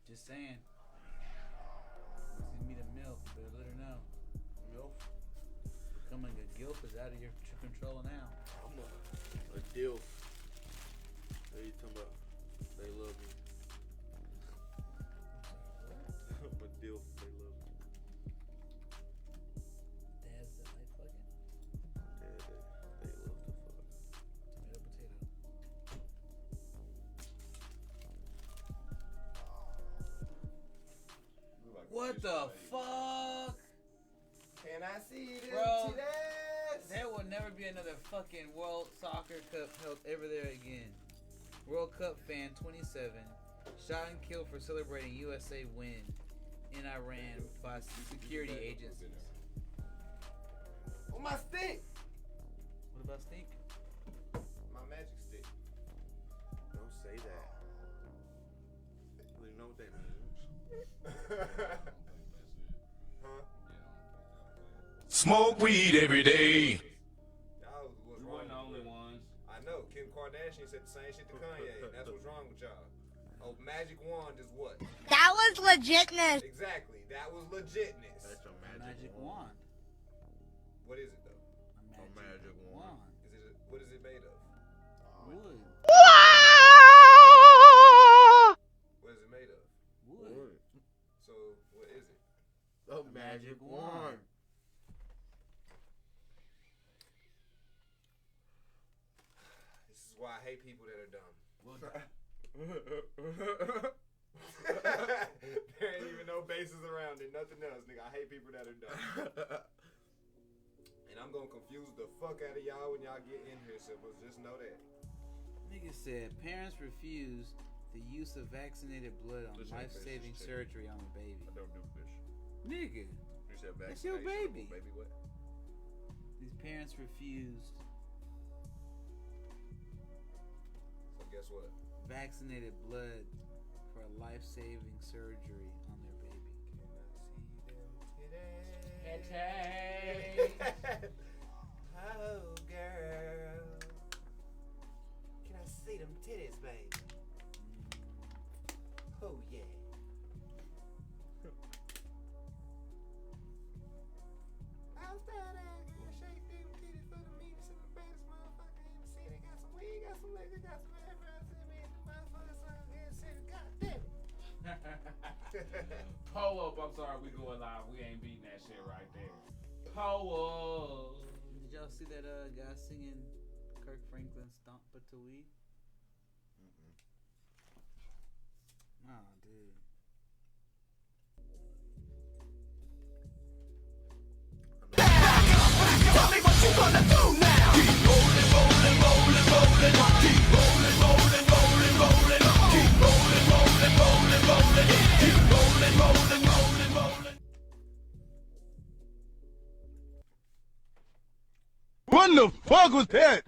Just saying. Send me the milk. Better let her know. Milk. Becoming a gilf is out of your control now. I'm a dilf. What are you talking about? They love me. I'm a dilf. They love me. Dads that like fucking. Yeah, they love to fuck. Tomato, potato. What the fuck? Can I see them Bro, titties? there will never be another fucking World Soccer Cup held ever there again. World Cup fan 27 shot and killed for celebrating USA win in Iran by security agencies. Oh, my stick! What about Stink? My magic stick. Don't say that. You know what that means. Huh? Smoke weed every day. Y'all was We wrong. weren't the only ones. I know. Kim Kardashian said the same shit to Kanye. That's what's wrong with y'all. Oh, magic wand is what? That was legitness. Exactly. That was legitness. That's your Magic wand. What is it though? A A magic wand. Is it? What is it made of? Wood. What is it made of? Wood. So what is it? A magic wand. This is why I hate people that are dumb. Well, There ain't even no bases around it, nothing else, nigga. I hate people that are dumb. And I'm gonna confuse the fuck out of y'all when y'all get in here, siblings. Just know that. nigga said parents refused the use of vaccinated blood on Listen, life-saving bitch, surgery on the baby. I don't do fish. Nigga, You said That's your vaccination. baby. Baby what? these parents refused So guess what? vaccinated blood for a life-saving surgery on their baby. Oh, girl. Can I see them titties, baby? Oh, yeah. How's that at? Girl, shake them titties for the meanest and the baddest motherfucker in the city. Got some weed, got some liquor, got some eyebrows in me, and the motherfuckers out here in the city. God damn it. Pull up. I'm sorry, we going live. We ain't beating that shit right there. Pull up. Did y'all see that guy singing Kirk Franklin "Stomp But to Weed"? Oh, dude. What the fuck was that?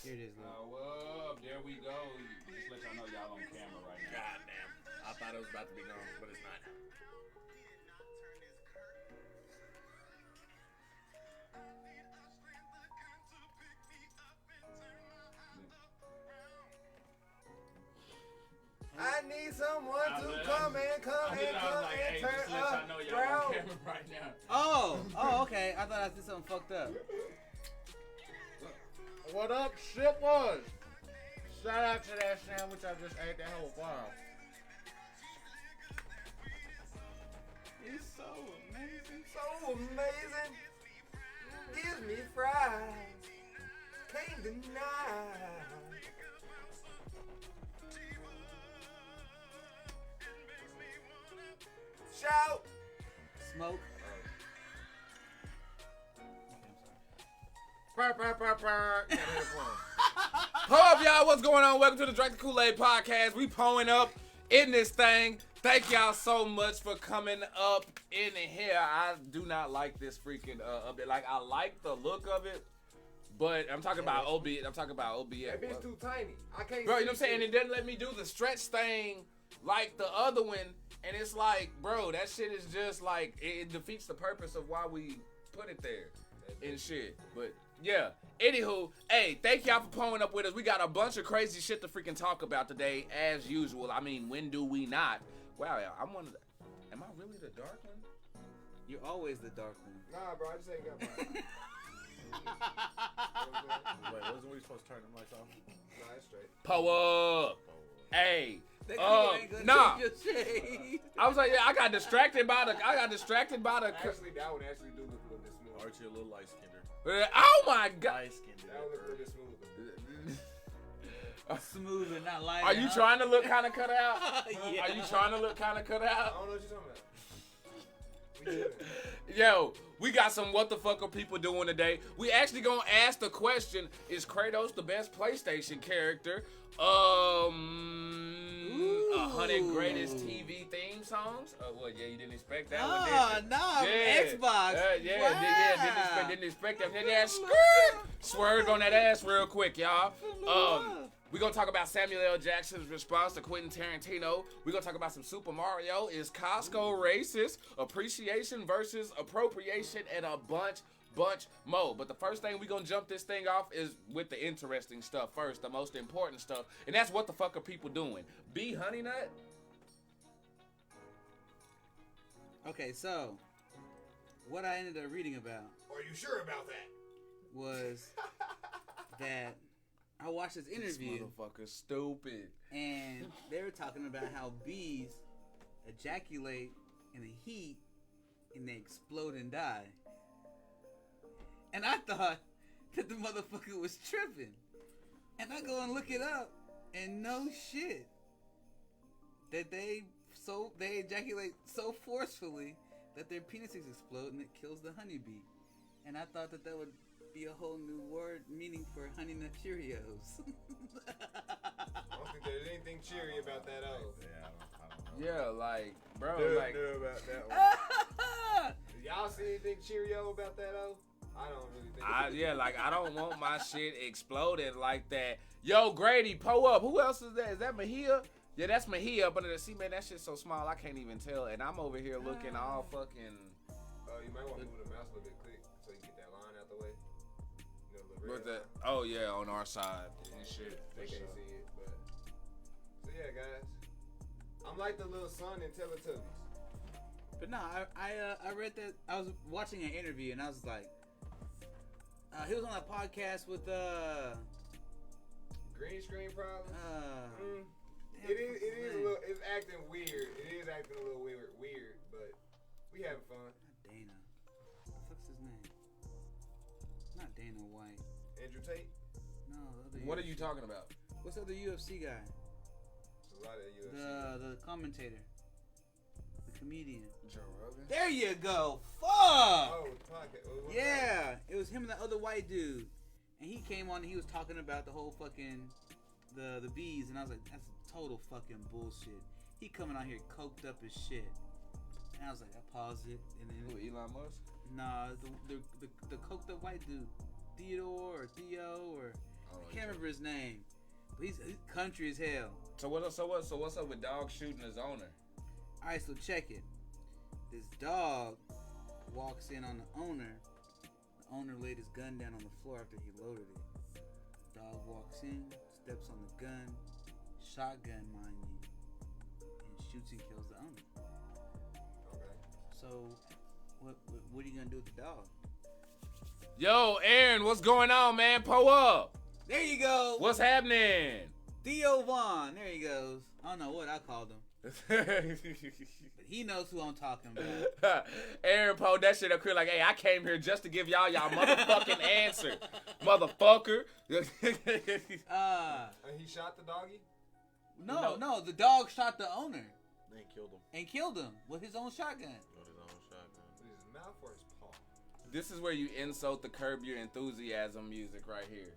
Here it is, look. Up. There we go. Just let y'all know y'all on camera right now. God damn. I thought it was about to be gone, but it's not. I need someone I to was- come and I was like, hey, turn just let up. y'all know y'all on Bro. camera right now. Oh, okay. I thought I did something fucked up. What up, shippers? Shout out to that sandwich I just ate that whole while. It's so amazing. So amazing. Gives me fries. Can't deny. Shout. Smoke. Hold up, y'all. What's going on? Welcome to the Drink the Kool-Aid podcast. We pulling up in this thing. Thank y'all so much for coming up in here. I do not like this freaking update. Like, I like the look of it, but I'm talking about OB. I'm talking about OBS. That bitch too tiny. I can't. Bro, you see know what I'm saying? shit. It doesn't let me do the stretch thing like the other one. And it's like, bro, that shit is just like, it defeats the purpose of why we put it there. and shit. But yeah. Anywho, hey, thank y'all for pulling up with us. We got a bunch of crazy shit to freaking talk about today, as usual. I mean, when do we not? Wow, I'm one of the. Am I really the dark one? You're always the dark one. Nah, bro, I just ain't got mine. Wait, wasn't we supposed to turn the lights off? Nah, it's straight. Pull up. Hey. That kid ain't gonna Nah. take your shade. I was like, yeah, I got distracted by the. Actually, that one actually do look a little bit smooth. Archie a little light skinned. Oh my god. Light skinned. That one look a little bit smoother. Smooth and not light. Are you trying to look kind of cut out? Yeah. Are you trying to look kind of cut I out? don't know what you're talking about. We chilling. Yo, we got some what the fuck are people doing today. We actually gonna ask the question: is Kratos the best PlayStation character? 100 greatest TV theme songs? Well, yeah, you didn't expect that one, did you? No, Yeah. Xbox. Didn't expect that. Yeah, swerved on that ass real quick, y'all. We're gonna talk about Samuel L. Jackson's response to Quentin Tarantino. We're gonna talk about some Super Mario. Is Costco racist? Appreciation versus appropriation, and a bunch more. But the first thing we're gonna jump this thing off is with the interesting stuff first, the most important stuff. And that's what the fuck are people doing? B Honey Nut? Okay, so what I ended up reading about Are you sure about that? was that I watched this interview This motherfucker's stupid. and they were talking about how bees ejaculate in the heat and they explode and die. And I thought that the motherfucker was tripping. And I go and look it up, and no shit. That they ejaculate so forcefully that their penises explode and it kills the honeybee. And I thought that would be a whole new word meaning for Honey Nut Cheerios. I don't think there's anything cheery about that O. Yeah, I don't know. Yeah, like, bro, Dude, like, knew about that one. Y'all see anything Cheerio about that O? I don't really think. I don't want my shit exploded like that. Yo, Grady, pull up. Who else is that? Is that Mahia? Yeah, that's Mahia. But see, man, that shit's so small, I can't even tell. And I'm over here looking all fucking. You might want to move the mouse a little bit quick so you get that line out the way. You know, the With red the, line. oh yeah, on our side and shit. They can't see it, but so yeah, guys. I'm like the little son in Teletubbies. But no, I read that. I was watching an interview and I was like, he was on a podcast with Green screen problems. damn, It is what's his a name? little. It's acting weird. It is acting a little weird, but we having fun. Not Dana. What the fuck's his name? Not Dana White. Andrew Tate. No, the other What are UFC you talking about? What's the other UFC guy? There's a lot of UFC. The commentator. The comedian. Joe Rogan. There you go. Fuck! Oh, podcast. What's that? Yeah, it was him and the other white dude, and he came on and he was talking about the whole fucking the bees, and I was like, that's total fucking bullshit. He coming out here coked up as shit, and I was like, I paused it, and Who, then Elon Musk? nah, the coked up white dude, Theodore or Theo or I can't remember his name, but he's country as hell. So what's up with dog shooting his owner? All right, so check it. This dog walks in on the owner. The owner laid his gun down on the floor after he loaded it. Dog walks in, steps on the gun, shotgun, mind you, and shoots and kills the owner. Okay. So, what are you gonna do with the dog? Yo, Aaron, what's going on, man? Pull up. There you go. What's happening? Theo Vaughn. There he goes. I don't know what I called him, but he knows who I'm talking about. Aaron pulled that shit up here like, hey, I came here just to give y'all motherfucking answer, motherfucker. And he shot the doggy. No, the dog shot the owner They killed him and killed him with his own shotgun. with his own shotgun. With his mouth or his paw? This is where you insult the Curb Your Enthusiasm music right here.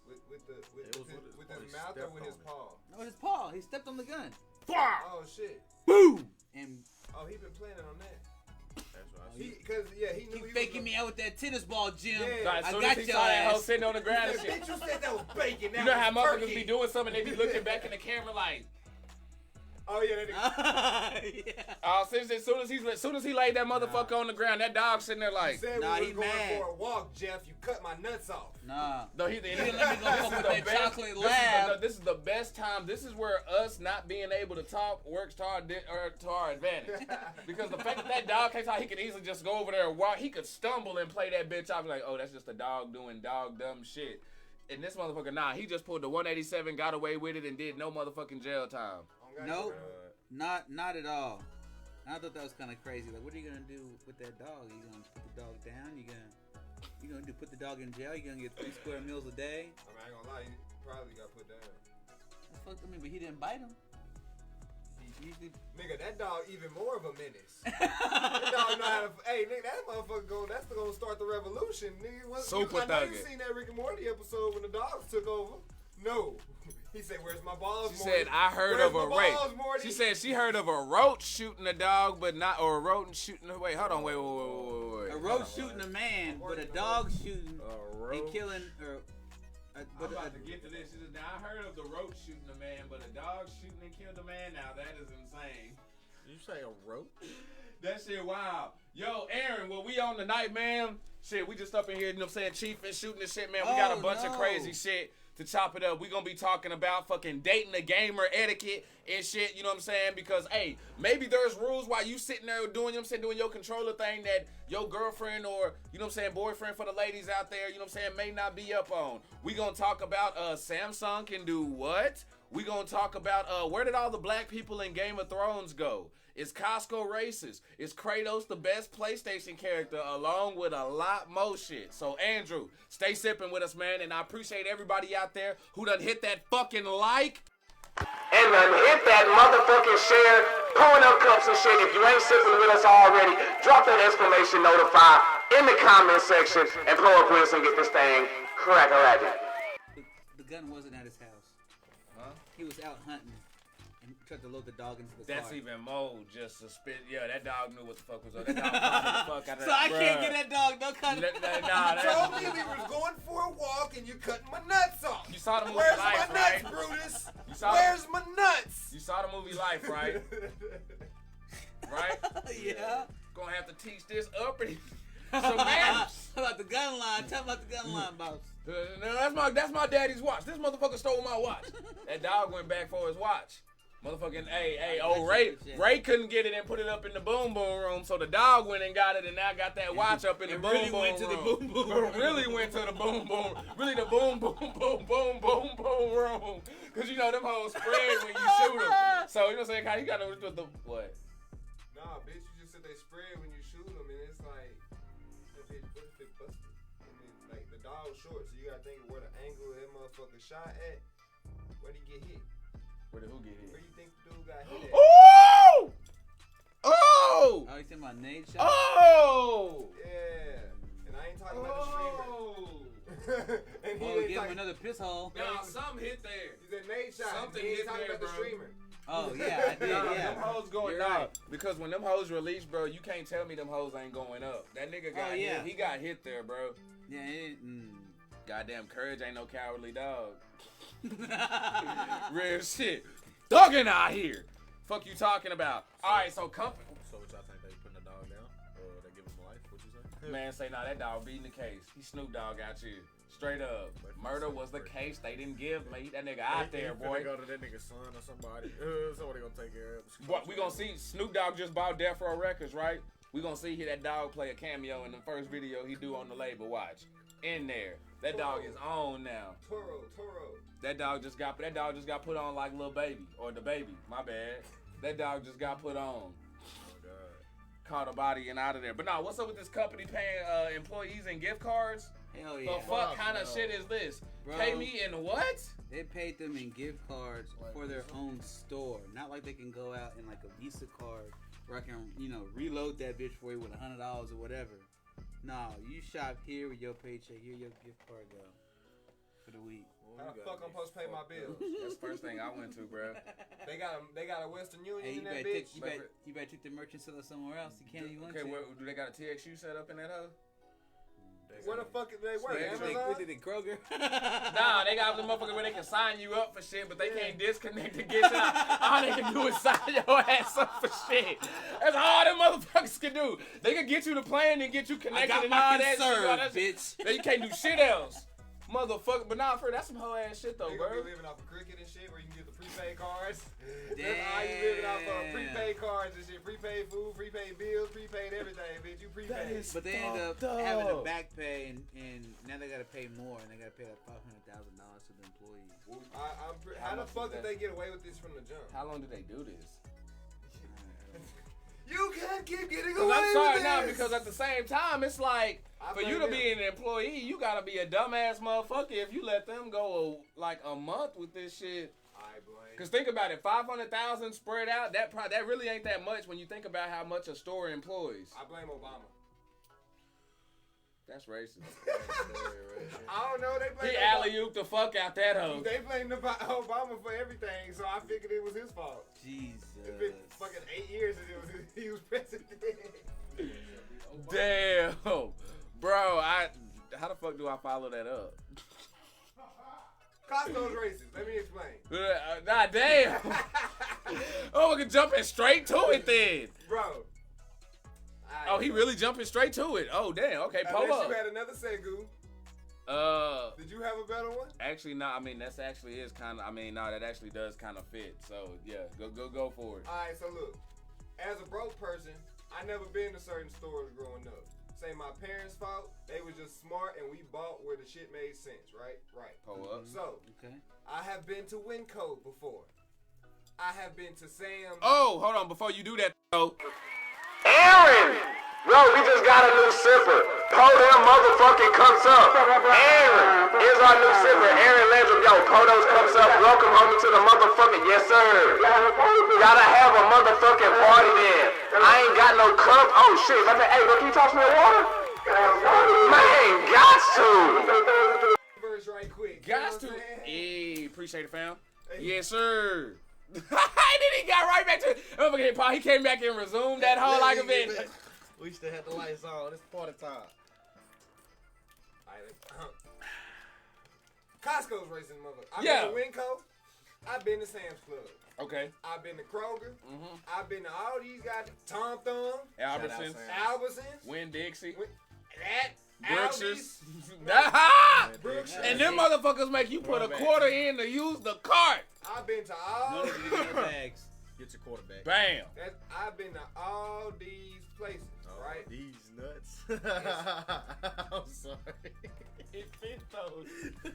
With It was with his his paw. mouth He or stepped with his on it. paw? No, with his paw. He stepped on the gun. Oh shit. Boom! And Oh, he been planning on that. That's what I said. He knew keep he faking was me out with that tennis ball, Jim. Yeah. God, as I soon got as he your saw that hoe ass. sitting on the ground and Bitch, shit. you said that was bacon. You know how motherfuckers be doing something, they be looking back in the camera like, Oh yeah, that nigga. Yeah. As soon as he laid that motherfucker on the ground, that dog sitting there He like, said Nah, we he was going mad. for a walk, Jeff. You cut my nuts off. Nah. no, he didn't let me go fuck with that chocolate lab. This is the best time. This is where us not being able to talk works to our advantage. Because the fact that dog can't talk, he can easily just go over there and walk. He could stumble and play that bitch off like, oh, that's just a dog doing dog dumb shit. And this motherfucker, nah, he just pulled the 187, got away with it, and did no motherfucking jail time. Nope. Not at all. I thought that was kind of crazy. Like, what are you gonna do with that dog? You gonna put the dog down? You gonna put the dog in jail? You gonna get 3 square meals a day? I mean, I ain't gonna lie, he probably got put down. That's fucked. I mean, but he didn't bite him. Nigga, that dog even more of a menace. That dog know how to. Hey, nigga, that motherfucker that's gonna start the revolution. Nigga, Super I know you thugging. seen that Rick and Morty episode when the dogs took over. No, he said, "Where's my balls?" She Morty? said, I heard Where's of a my rape. balls, Morty? She said she heard of a roach shooting a dog, but not, or a rodent shooting, wait, hold on, wait. A roach shooting a man, but a dog shooting and killing. I'm about to get to this. She said, now I heard of the roach shooting a man, but a dog shooting and killed a man. Now that is insane. You say a rope? That shit wild. Yo, Aaron, well, we on tonight, man. Shit, we just up in here, you know what I'm saying, chief and shooting this shit, man. We got a bunch of crazy shit to chop it up. We gonna be talking about fucking dating a gamer etiquette and shit, you know what I'm saying? Because, hey, maybe there's rules while you sitting there doing, you know what I'm saying, doing your controller thing that your girlfriend or, you know what I'm saying, boyfriend for the ladies out there, you know what I'm saying, may not be up on. We gonna talk about Samsung can do what? We gonna talk about where did all the black people in Game of Thrones go? Is Costco racist? Is Kratos the best PlayStation character along with a lot more shit? So Andrew, stay sipping with us, man, and I appreciate everybody out there who done hit that fucking like and done hit that motherfucking share, pouring up cups and shit. If you ain't sipping with us already, drop that exclamation notify in the comment section and pull up with us and get this thing crack-a-lacking. The gun wasn't at his house. Huh? He was out hunting and tried to load the dog into the That's car. even more just suspicious. Yeah, that dog knew what the fuck was up. That dog probably the fuck out of So that. I can't get that dog no kind of. Told me we was going for a walk and you cutting my nuts off. You saw the movie Where's Life, my right? nuts, Brutus? You saw Where's my nuts? You saw the movie Life, right? Right? Yeah. Gonna have to teach this up. So man, About the gun line. Tell me about the gun line, boss. no, that's my daddy's watch. This motherfucker stole my watch. That dog went back for his watch. Motherfucking, Ray couldn't get it and put it up in the boom boom room, so the dog went and got it and now got that watch up in the boom boom went to the room. boom boom room. Really went to the boom boom. Really the boom boom boom boom boom boom room. Cause you know them hoes spread when you shoot them. So you know what I'm saying? You gotta know the what? Nah, bitch, you just said they spread when you shoot them, and it's like, what if it busted? And then, like, the dog's short, so you gotta think of where the angle of that motherfucker shot at. Where'd he get hit? Where did who get Where hit? you think the dude got hit at? Oh! Oh! Oh, you talking about Nate shot? Oh! Yeah. And I ain't talking about the streamer. And he Oh, ain't give him talking. another piss hole. Nah, something hit there. He said Nate shot. Something He ain't hit talking there, about the bro. streamer. Oh, yeah, I did, Nah, yeah. them hoes going You're up. right. Because when them hoes release, bro, you can't tell me them hoes ain't going up. That nigga got yeah. hit. He got hit there, bro. Yeah, Goddamn, courage ain't no cowardly dog. Real shit. Thugging out here. Fuck you talking about. All right, so company. So what y'all think they putting the dog down? Or they give him life? What you say? Man, say nah, that dog beating the case. He Snoop Dogg out here. Straight up. Murder was the case they didn't give me. That nigga out there, boy. Go to that nigga's son or somebody. Somebody gonna take care of it. What we gonna see? Snoop Dogg just bought Death Row Records, right? We gonna see that dog play a cameo in the first video he do on the label. Watch in there. That dog is on now. Toro. That dog just got put on like Lil Baby or the baby. My bad. That dog just got put on. Oh God. Caught a body and out of there. But nah, what's up with this company paying employees in gift cards? Hell The yeah. fuck kind of shit is this? Bro. Pay me in what? They paid them in gift cards for their own store. Not like they can go out in like a Visa card where I can, reload that bitch for you with $100 or whatever. Nah, you shop here with your paycheck. Here your gift card go for the week. How the fuck I'm supposed to pay my bills? That's the first thing I went to, bro. They got a Western Union Hey, in that bitch. you better take the merchant seller somewhere else. You can't. You want Okay, to. do they got a TXU set up in that hoe? Where the fuck did they work? What Amazon? did it, Kroger? Nah, they got the motherfucker where they can sign you up for shit, but they can't disconnect and get you out. All they can do is sign your ass up for shit. That's all them motherfuckers can do. They can get you the plan and get you I connected got and all my that shit. concern, That's- bitch. They can't do shit else. Motherfucker, but nah, for that's some whole ass shit though, You bro. gonna be living off of cricket and shit where you can get the prepaid cards. That's all you living off of, prepaid cards and shit. Prepaid food, prepaid bills, prepaid everything, bitch. You prepaid. But they end up having a back pay, and now they gotta pay more, and they gotta pay like $500,000 to the employees. How the fuck did they get away with this from the jump? How long did they do this? You can't keep getting Cause away I'm sorry with now, this. because at the same time, it's like I for you blame to be an employee, you gotta be a dumbass motherfucker if you let them go like a month with this shit. I blame. Cause think about it, 500,000 spread out. That really ain't that much when you think about how much a store employs. I blame Obama. That's racist. I don't know. They blame He Obama. alley-ooped the fuck out that hoe. They blamed Obama for everything, so I figured it was his fault. Jesus. It's been fucking 8 years since he was president. Damn, bro. How the fuck do I follow that up? Costco's racist. Let me explain. Nah, damn. Oh, we can jumping straight to it then. Bro. Oh, he really jumping straight to it. Oh, damn. Okay, pull Unless up. you had another Segu. Did you have a better one? Actually, no. I mean, that's actually is kind of. I mean, no, that actually does kind of fit. So yeah, go for it. Alright, so look. As a broke person, I never been to certain stores growing up. Say my parents' fault. They was just smart and we bought where the shit made sense, right? Right. Pull up. So, Okay. I have been to Winco before. I have been to Sam's. Oh, hold on. Before you do that, though. Aaron! Yo, we just got a new sipper. Pull them motherfucking cups up. Aaron is our new sipper. Aaron Landrum, yo, pull those cups up. Welcome home to the motherfucking, yes sir. Gotta have a motherfucking party then. I ain't got no cup. Oh shit, hey, bro, can you toss me a water? Man, got to. Verse right quick. Got You to. know what I'm saying? Hey, appreciate it, fam. Hey. Yes, sir. And then he got right back to it. Oh, he came back and resumed that whole like event. We still had the lights on. It's party time. Costco's racing mother. I've Yeah. been to Winco. I've been to Sam's Club. Okay. I've been to Kroger. Mm-hmm. I've been to all these guys. Tom Thumb. Albertsons. Albertsons. Win Dixie. That. Brookshire's. Aldi's, Brookshire's. And them motherfuckers make you put a quarter in to use the cart. I've been to all. No, you get your bags. Get your quarterback. Bam. I've been to all these places, right? These nuts. I'm sorry. It fit those.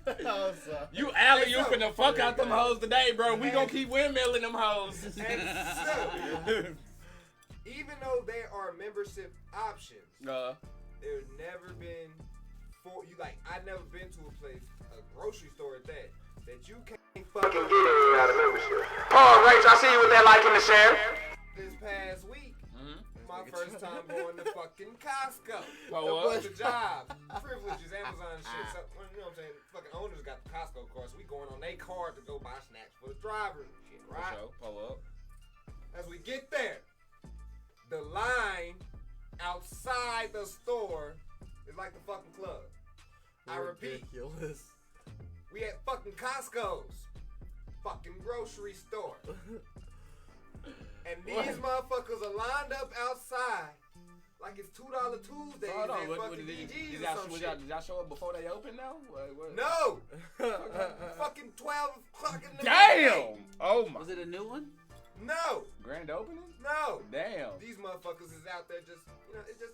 I'm sorry. You alley-ooping the fuck out them hoes today, bro. We gonna keep windmilling them hoes. And so, even though there are membership options, there's never been I've never been to a place, a grocery store at that you can't fucking Get in without a membership. Paul Rach, I see you with that like in the share. This past week, Mm-hmm. my first time going to fucking Costco. Oh, That what? was the job. Privileges, Amazon shit. So, you know what I'm saying? Fucking owners got the Costco card, so we going on their card to go buy snacks for the drivers and shit, right? Pull up. As we get there, the line outside the store is like the fucking club. I repeat, Ridiculous. we at fucking Costco's. Fucking grocery store. And these motherfuckers are lined up outside like it's $2 Tuesdays Hold on. at What, fucking did DG's or y'all, some did shit. y'all show up before they open now? What? No! Fucking 12 o'clock in the Damn! morning. Oh my. Was it a new one? No! Grand opening? No! Damn. These motherfuckers is out there just, you know, it's just,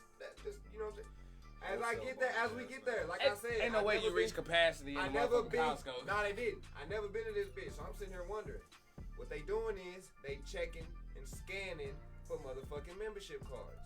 you know what I'm saying? As I get there, as we get there, like I said, Ain't no way you reach capacity in I the never motherfucking been. Costco. Nah, they didn't. I never been to this bitch, so I'm sitting here wondering. What they doing is they checking and scanning for motherfucking membership cards.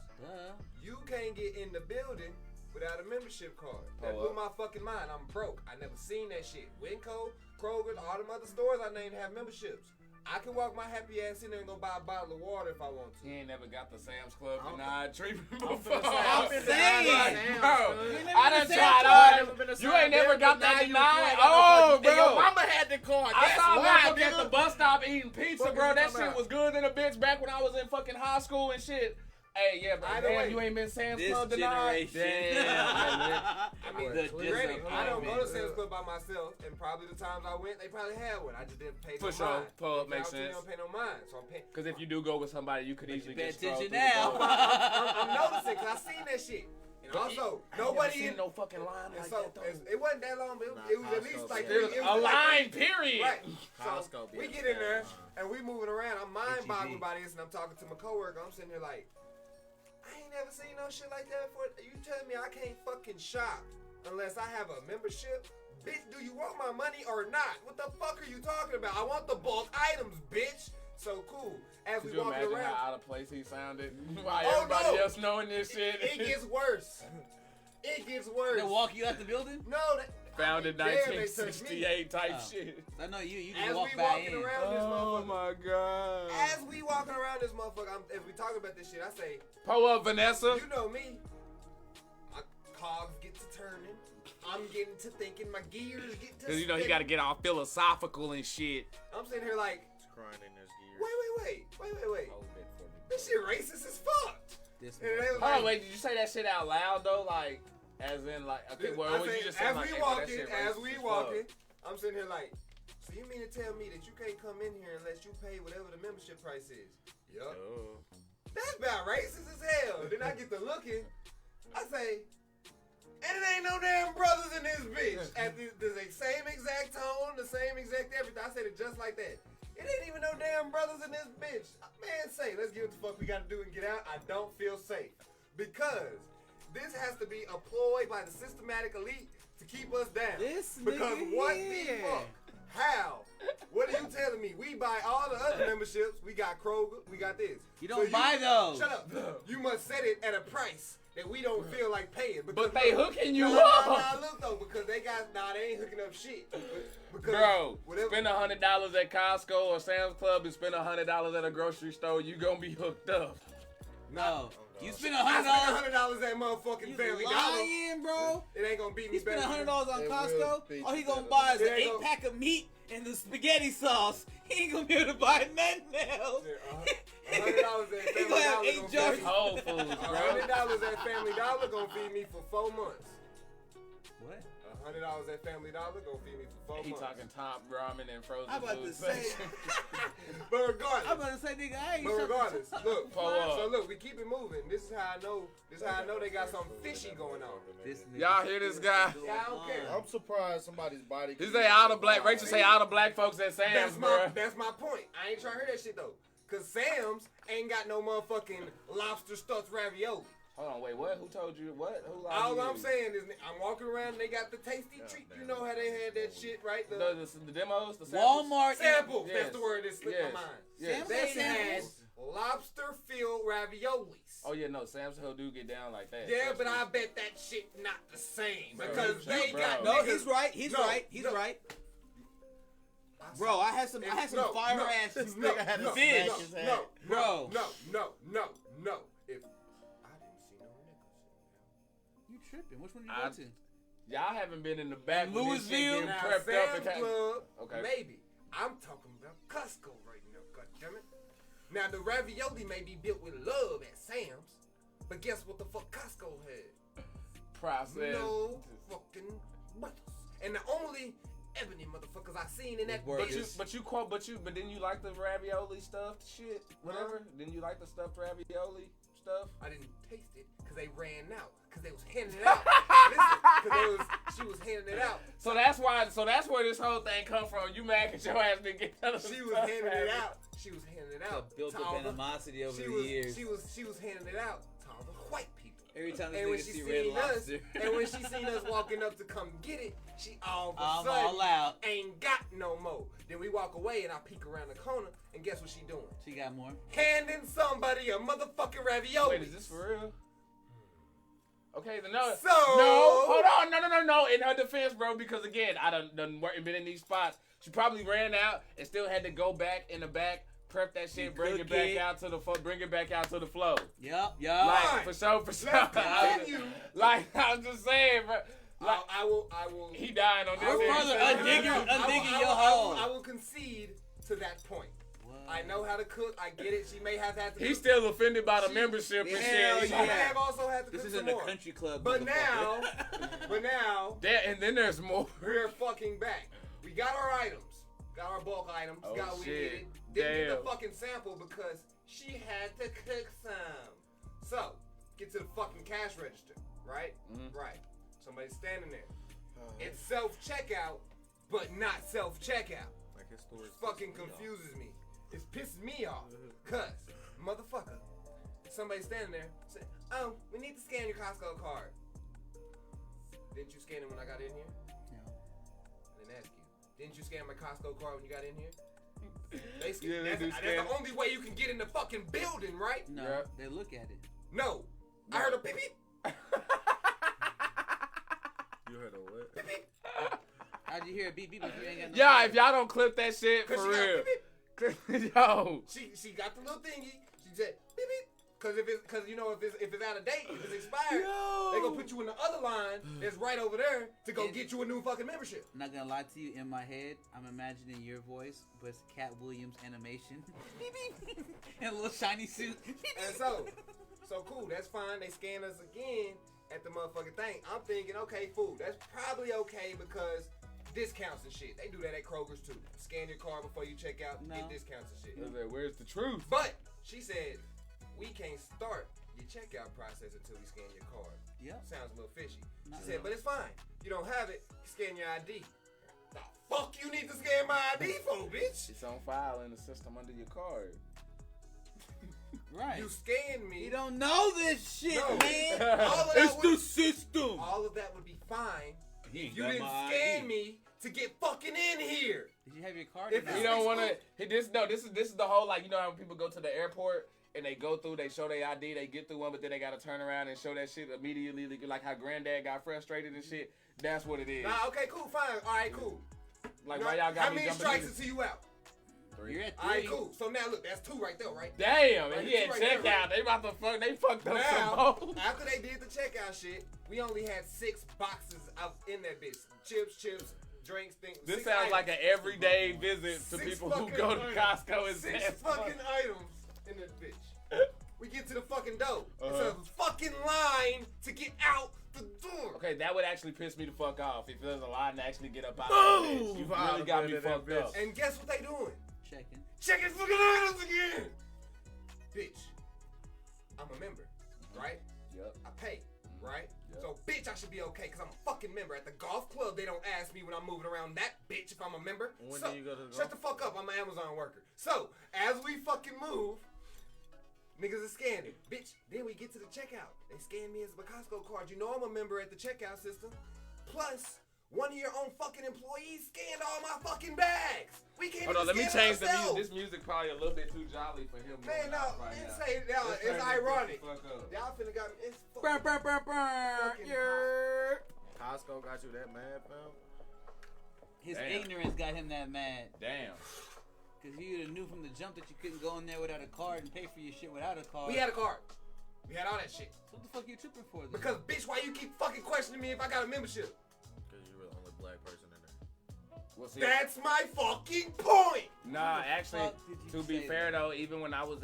You can't get in the building without a membership card. That blew my fucking mind. I'm broke. I never seen that shit. Winco, Kroger, all them other stores I named have memberships. I can walk my happy ass in there and go buy a bottle of water if I want to. He ain't never got the Sam's Club denied treatment I'm before. finna say, saying, bro. You I done tried all. You ain't never got that denied. Oh, bro. Your mama had the card. I That's saw a why, motherfucker at nigga. the bus stop eating pizza, Fuck bro. you That talking shit about? was good in a bitch back when I was in fucking high school and shit. Hey, yeah, but Either damn, way. you ain't been Sam's This Club tonight. generation. Damn. I mean, The granted, I don't go to disappointment. Sam's Club by myself, and probably the times I went, they probably had one. I just didn't pay For no sure. mind. Pub makes Obviously, sense. don't pay no mind, so I'm paying. Because if you do go with somebody, you could easily Pay just stroll attention through the now. bar. I'm noticing because I seen that shit. And also, I ain't nobody never in. seen no fucking line And like so that, though. it wasn't that long, but it was at least like There's it was a like line, period. Right. So Costco be we like get in that. there and we moving around. I'm mind boggled HEB. by this, and I'm talking to my coworker. I'm sitting here like, I ain't never seen no shit like that before. You telling me I can't fucking shop unless I have a membership? Bitch, do you want my money or not? What the fuck are you talking about? I want the bulk items, bitch. So cool. As Could we you walking imagine around, how out of place he sounded? Why Oh, everybody no. else knowing this shit? it gets worse. It gets worse. They walk you out the building? No, that, Founded I dare they touch me. 1968 type Oh. shit. I know you As can walk we by walking in. around this Oh motherfucker. my god. As we walking around this motherfucker, as we talking about this shit, I say, Pull up, Vanessa. you know me, my cogs get to turning. I'm getting to thinking, my gears get to Because you know he spinning. got to get all philosophical and shit. I'm sitting here like, It's crying in his gear. wait. Hold it for me. This shit racist as fuck. This And they was Hold on, like, wait. Did you say that shit out loud though? Like, as in, like, okay, well, I what say, you just said, as like, we hey, bro, that walking, shit as racist we as walking, fuck. I'm sitting here like, so you mean to tell me that you can't come in here unless you pay whatever the membership price is? Yup. Oh. That's about racist as hell. Then I get to looking, I say, and it ain't no damn brothers in this bitch. At the same exact tone, the same exact everything. I said it just like that. It ain't even no damn brothers in this bitch. Man, say, let's get what the fuck we gotta do and get out. I don't feel safe. Because this has to be a ploy by the systematic elite to keep us down. This Because nigga what here. the fuck? How? What are you telling me? We buy all the other memberships. We got Kroger. We got this. You don't buy those. Shut up. You must set it at a price that we don't feel like paying. Because But they look, hooking you nah, up. Nah, look though, because they ain't hooking up shit. Because Bro, whatever. spend $100 at Costco or Sam's Club and spend $100 at a grocery store, you gonna be hooked up. No. You spend I $100. spent $100 at motherfucking You Family Dollar. lying, bro. It ain't gonna beat me He spent better. $100 on It Costco. will beat All he you gonna better. buy is It an ain't 8-pack of meat and the spaghetti sauce. He ain't gonna be able to buy nothing else. $100 at He Family gonna have Dollar 8 gonna jars. feed me. Whole Foods, bro. $100 at Family Dollar gonna feed me for 4 months. What? $100 at Family Dollar gonna feed me for 4 He months. talking top ramen and frozen I'm about to food say. section. But regardless. I'm about to say, nigga, I ain't. But regardless, look. Pull up. So look, we keep it moving. This is how I know. This is how I know they got something fishy going on. This nigga Y'all hear this guy? Yeah, I don't care. I'm surprised somebody's body. He can say get all the so black. far. Rachel say all the black folks at Sam's, bro. That's my point. I ain't trying to hear that shit though. Cause Sam's ain't got no motherfucking lobster stuffed ravioli. Hold on, wait, what? Who told you what? Who lied All to I'm you? saying is I'm walking around and they got the tasty treat. You know how they had that shit, right? The demos, the samples? Walmart. samples. Yes. That's the word that slipped Yes. my mind. Yes. Sam's They got had samples. lobster-filled raviolis. Oh yeah, no, Sam's Hill do get down like that. Yeah, Trust but me. I bet that shit not the same Bro, because they bro. got No, niggas. he's right. He's No, right. He's no. right. Bro, I had some No, fire no, ass This no, nigga had to no, fish. smash his head. No, Bro. no. If I didn't see no niggas. You tripping? Which one did you I- go to? Y'all haven't been in the back when this shit Louisville? getting Now, prepped up and Sam's Club, Okay. maybe. I'm talking about Costco right now, goddammit. Now, the ravioli may be built with love at Sam's, but guess what the fuck Costco had? process. No fucking brothers. And the only ebony motherfuckers I seen in that Was But bitch. you, but didn't you like the ravioli stuffed shit? Whatever. Didn't you like the stuffed ravioli stuff? I didn't taste it because they ran out. Because they was handing it out. Listen, because she was handing it out. So that's why. So that's where this whole thing come from. You mad cause your ass didn't get none of the She was stuffed handing it ravioli. out. She was handing it out. Built to up all the- animosity over she the was, years. She was handing it out to all the white people. Every time this And when nigga she see Red seen us, Lobster, and when she seen us walking up to come get it, she all of a I'm sudden all out. ain't got no more. Then we walk away and I peek around the corner and guess what she doing? She got more. Handing somebody a motherfucking ravioli. Wait, is this for real? Okay, then no. So- No, hold on, no. In her defense, bro, because again, I done been in these spots. She probably ran out and still had to go back in the back, prep that shit, You bring it cook back it. out to the bring it back out to the flow. Yup. Like Fine. for sure. Let's continue. Like I'm just saying, bro. Like I will. he dying on this. We're end. further undigging your I hole. will concede to that point. What? I know how to cook. I get it. She may have had to. He's cook. still offended by the membership and Hell shit. She yeah. may have also had to This cook isn't some a more. country club. But motherfucker. now, And then there's more. we're fucking back. We got our items. Got our bulk items. Oh, got what we shit. needed. Didn't get Damn. the fucking sample because she had to cook some. So, get to the fucking cash register, right? Mhm. Right. Somebody's standing there. It's self-checkout, but not self-checkout. Like his story Fucking confuses me. It's pissing me off. Cause, motherfucker, somebody standing there say, "Oh, we need to scan your Costco card." Didn't you scan it when I got in here? No. I didn't ask you. Didn't you scan my Costco card when you got in here? Basically, Yeah, they that's, do that's scan the only way you can get in the fucking building, right? No, Yeah. they look at it. No. I heard a beep beep. You heard a what? Beep beep. How'd you hear a beep beep if you ain't got no Yeah, card? if y'all don't clip that shit, Cause for she got real. beep beep. Yo. She got the little thingy. She said beep beep. Cause if it's out of date, if it's expired, they gonna put you in the other line that's right over there to go get you a new fucking membership. I'm not gonna lie to you, in my head, I'm imagining your voice, but it's Cat Williams animation. Beep beep. In a little shiny suit. Beep, beep. And so cool, that's fine. They scan us again at the motherfucking thing. I'm thinking, okay, fool, that's probably okay because discounts and shit. They do that at Kroger's too. Scan your card before you check out, No. get discounts and shit. I was like, where's the truth? But she said, we can't start your checkout process until we scan your card. Yep. Sounds a little fishy. Not She said, really. but it's fine. You don't have it, you scan your ID. The fuck you need to scan my ID for, bitch? It's on file in the system under your card. Right. You scanned me. You don't know this shit, No. man. All of that would, system. all of that would be fine. He You didn't scan me to get fucking in here. Did you have your card? If or it's You not? don't want to. This is the whole, like, you know how when people go to the airport and they go through, they show their ID, they get through one, but then they gotta turn around and show that shit immediately, like how Granddad got frustrated and shit. That's what it is. Nah, okay, cool, fine. All right, cool. Like Now, why y'all got how me many jumping strikes in? until you out? You're at All right, 3. cool. So now look, that's 2 right there, right? Damn, Right, and he had right there, checkout. right? They fucked up Now, some more. after they did the checkout shit, we only had 6 boxes out in that bitch. Chips, drinks, things. This 6 sounds like items. an everyday visit to 6 people who fucking go to items. Costco and 6 Sam's fucking Club. items in this bitch. We get to the fucking door. It's Uh-huh. a fucking line to get out the door. Okay, that would actually piss me the fuck off if there's a line to actually get up out Boom! of that bitch. You Out really of got there, me that fucked bitch. up. And guess what they doing? Checking. Checking fucking items again. Bitch, I'm a member, right? Yep. I pay, right? Yeah. So, bitch, I should be okay because I'm a fucking member. At the golf club, they don't ask me when I'm moving around that bitch if I'm a member. When so, do you go to the shut golf the fuck up. I'm an Amazon worker. So, as we fucking move, niggas are scanning. Bitch, then we get to the checkout. They scan me as a Costco card. You know I'm a member at the checkout system. Plus, one of your own fucking employees scanned all my fucking bags. We can't Hold on, let even me scan change the music. ourselves. This music probably a little bit too jolly for him. Man, going no, off right it's, now. say, no, Let's it's turn this ironic. bitch the fuck up. Y'all finna got me. It's Brr, brr, brr, brr. Fucking Yer. Costco got you that mad, fam? His Damn. ignorance got him that mad. Damn. Because he would have knew from the jump that you couldn't go in there without a card and pay for your shit without a card. We had a card. We had all that shit. So what the fuck you tripping for then? Because, bitch, why you keep fucking questioning me if I got a membership? Because you were the only black person in there. We'll see. That's my fucking point. Nah, What the actually, fuck did you to be say fair that? though, even when I was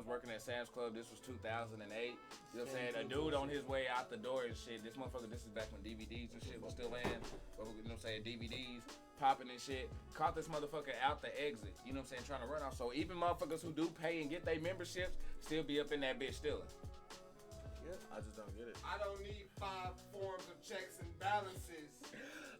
working at Sam's Club, this was 2008. You know what I'm saying? A dude on his way out the door and shit. This motherfucker, this is back when DVDs and shit was still in. You know what I'm saying? DVDs popping and shit. Caught this motherfucker out the exit. You know what I'm saying? Trying to run off. So even motherfuckers who do pay and get their memberships still be up in that bitch stealing. I just don't get it. I don't need 5 forms of checks and balances.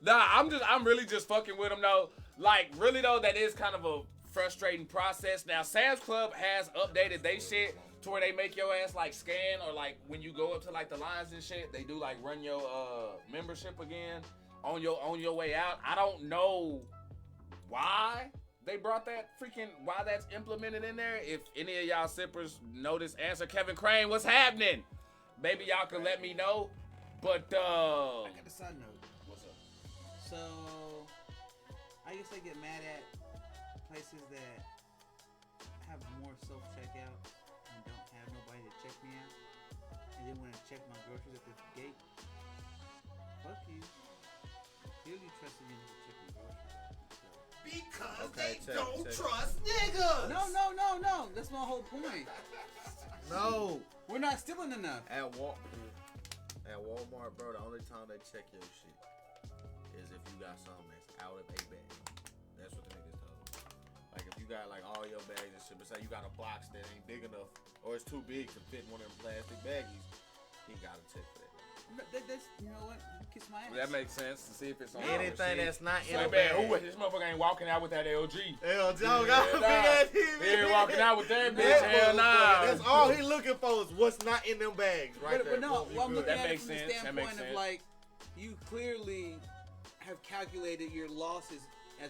Nah, I'm really just fucking with them though. Like, really though, that is kind of a frustrating process. Now, Sam's Club has updated they shit to where they make your ass like scan, or like when you go up to like the lines and shit, they do like run your membership again on your way out. I don't know why they brought that why that's implemented in there. If any of y'all sippers know this answer, Kevin Crane, what's happening? Maybe y'all can let me know. But I got a side note. what's up? So, I guess I get mad at places that have more self-checkouts and don't have nobody to check me out, and then when I check my groceries at the gate, fuck you. Clearly trusted me to check my groceries out. So, Because Okay, they check, don't check. trust niggas. No. That's my whole point. No. We're not stealing enough. At Walmart, bro, the only time they check your shit is if you got something that's out of a bag. That's what the niggas told. Like if you got like all your bags and shit, but say you got a box that ain't big enough or it's too big to fit in one of them plastic baggies, he gotta check for that. That's, you know what? Kiss my ass. That makes sense to see if it's on Anything that's not in so a bad. bag. Who this motherfucker ain't walking out with that LG? Hell, Joe got a big ass TV. He ain't walking out with that bitch. That Hell motherfucker, nah. That's all he looking for is what's not in them bags, right But there. no, Boom, well, I'm you looking good. That at it makes from the sense. That standpoint makes of sense. like, you clearly have calculated your losses as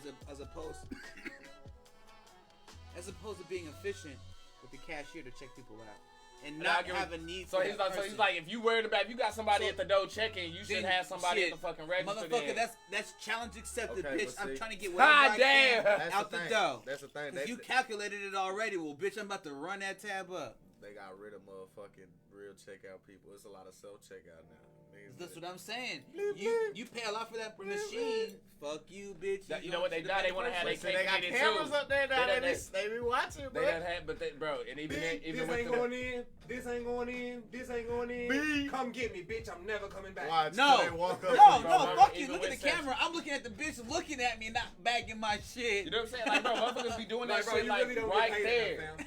opposed to being efficient with the cashier to check people out and And not I give have it- a need So for he's that like, person. if you worried about, if you got somebody So- at the door checking, you should Then have somebody shit, at the fucking register. Motherfucker, then. that's challenge accepted, Okay, bitch. but I'm see- trying to get whatever God I damn. can That's out the the thing. dough. That's the thing. Cause you calculated it already. Well, bitch, I'm about to run that tab up. They got rid of motherfucking real checkout people. It's a lot of self checkout now. Niggas That's that- what I'm saying. Bleep, You bleep. pay a lot for that machine. Fuck you, bitch. You know what they done? They want to have But their see, they got cake cameras too. up there now. They They be watching, They bro. done had, but they, bro, and even This with ain't the, going in. This ain't going in. This ain't going in. B. Come get me, bitch. I'm never coming back. Watch No, till they walk up. no, to no, you. fuck you. even Look at with the sex- camera. I'm looking at the bitch looking at me, not bagging my shit. you know what I'm saying? Like, bro, motherfuckers be doing that Like, bro, shit you like really don't right get paid there, enough,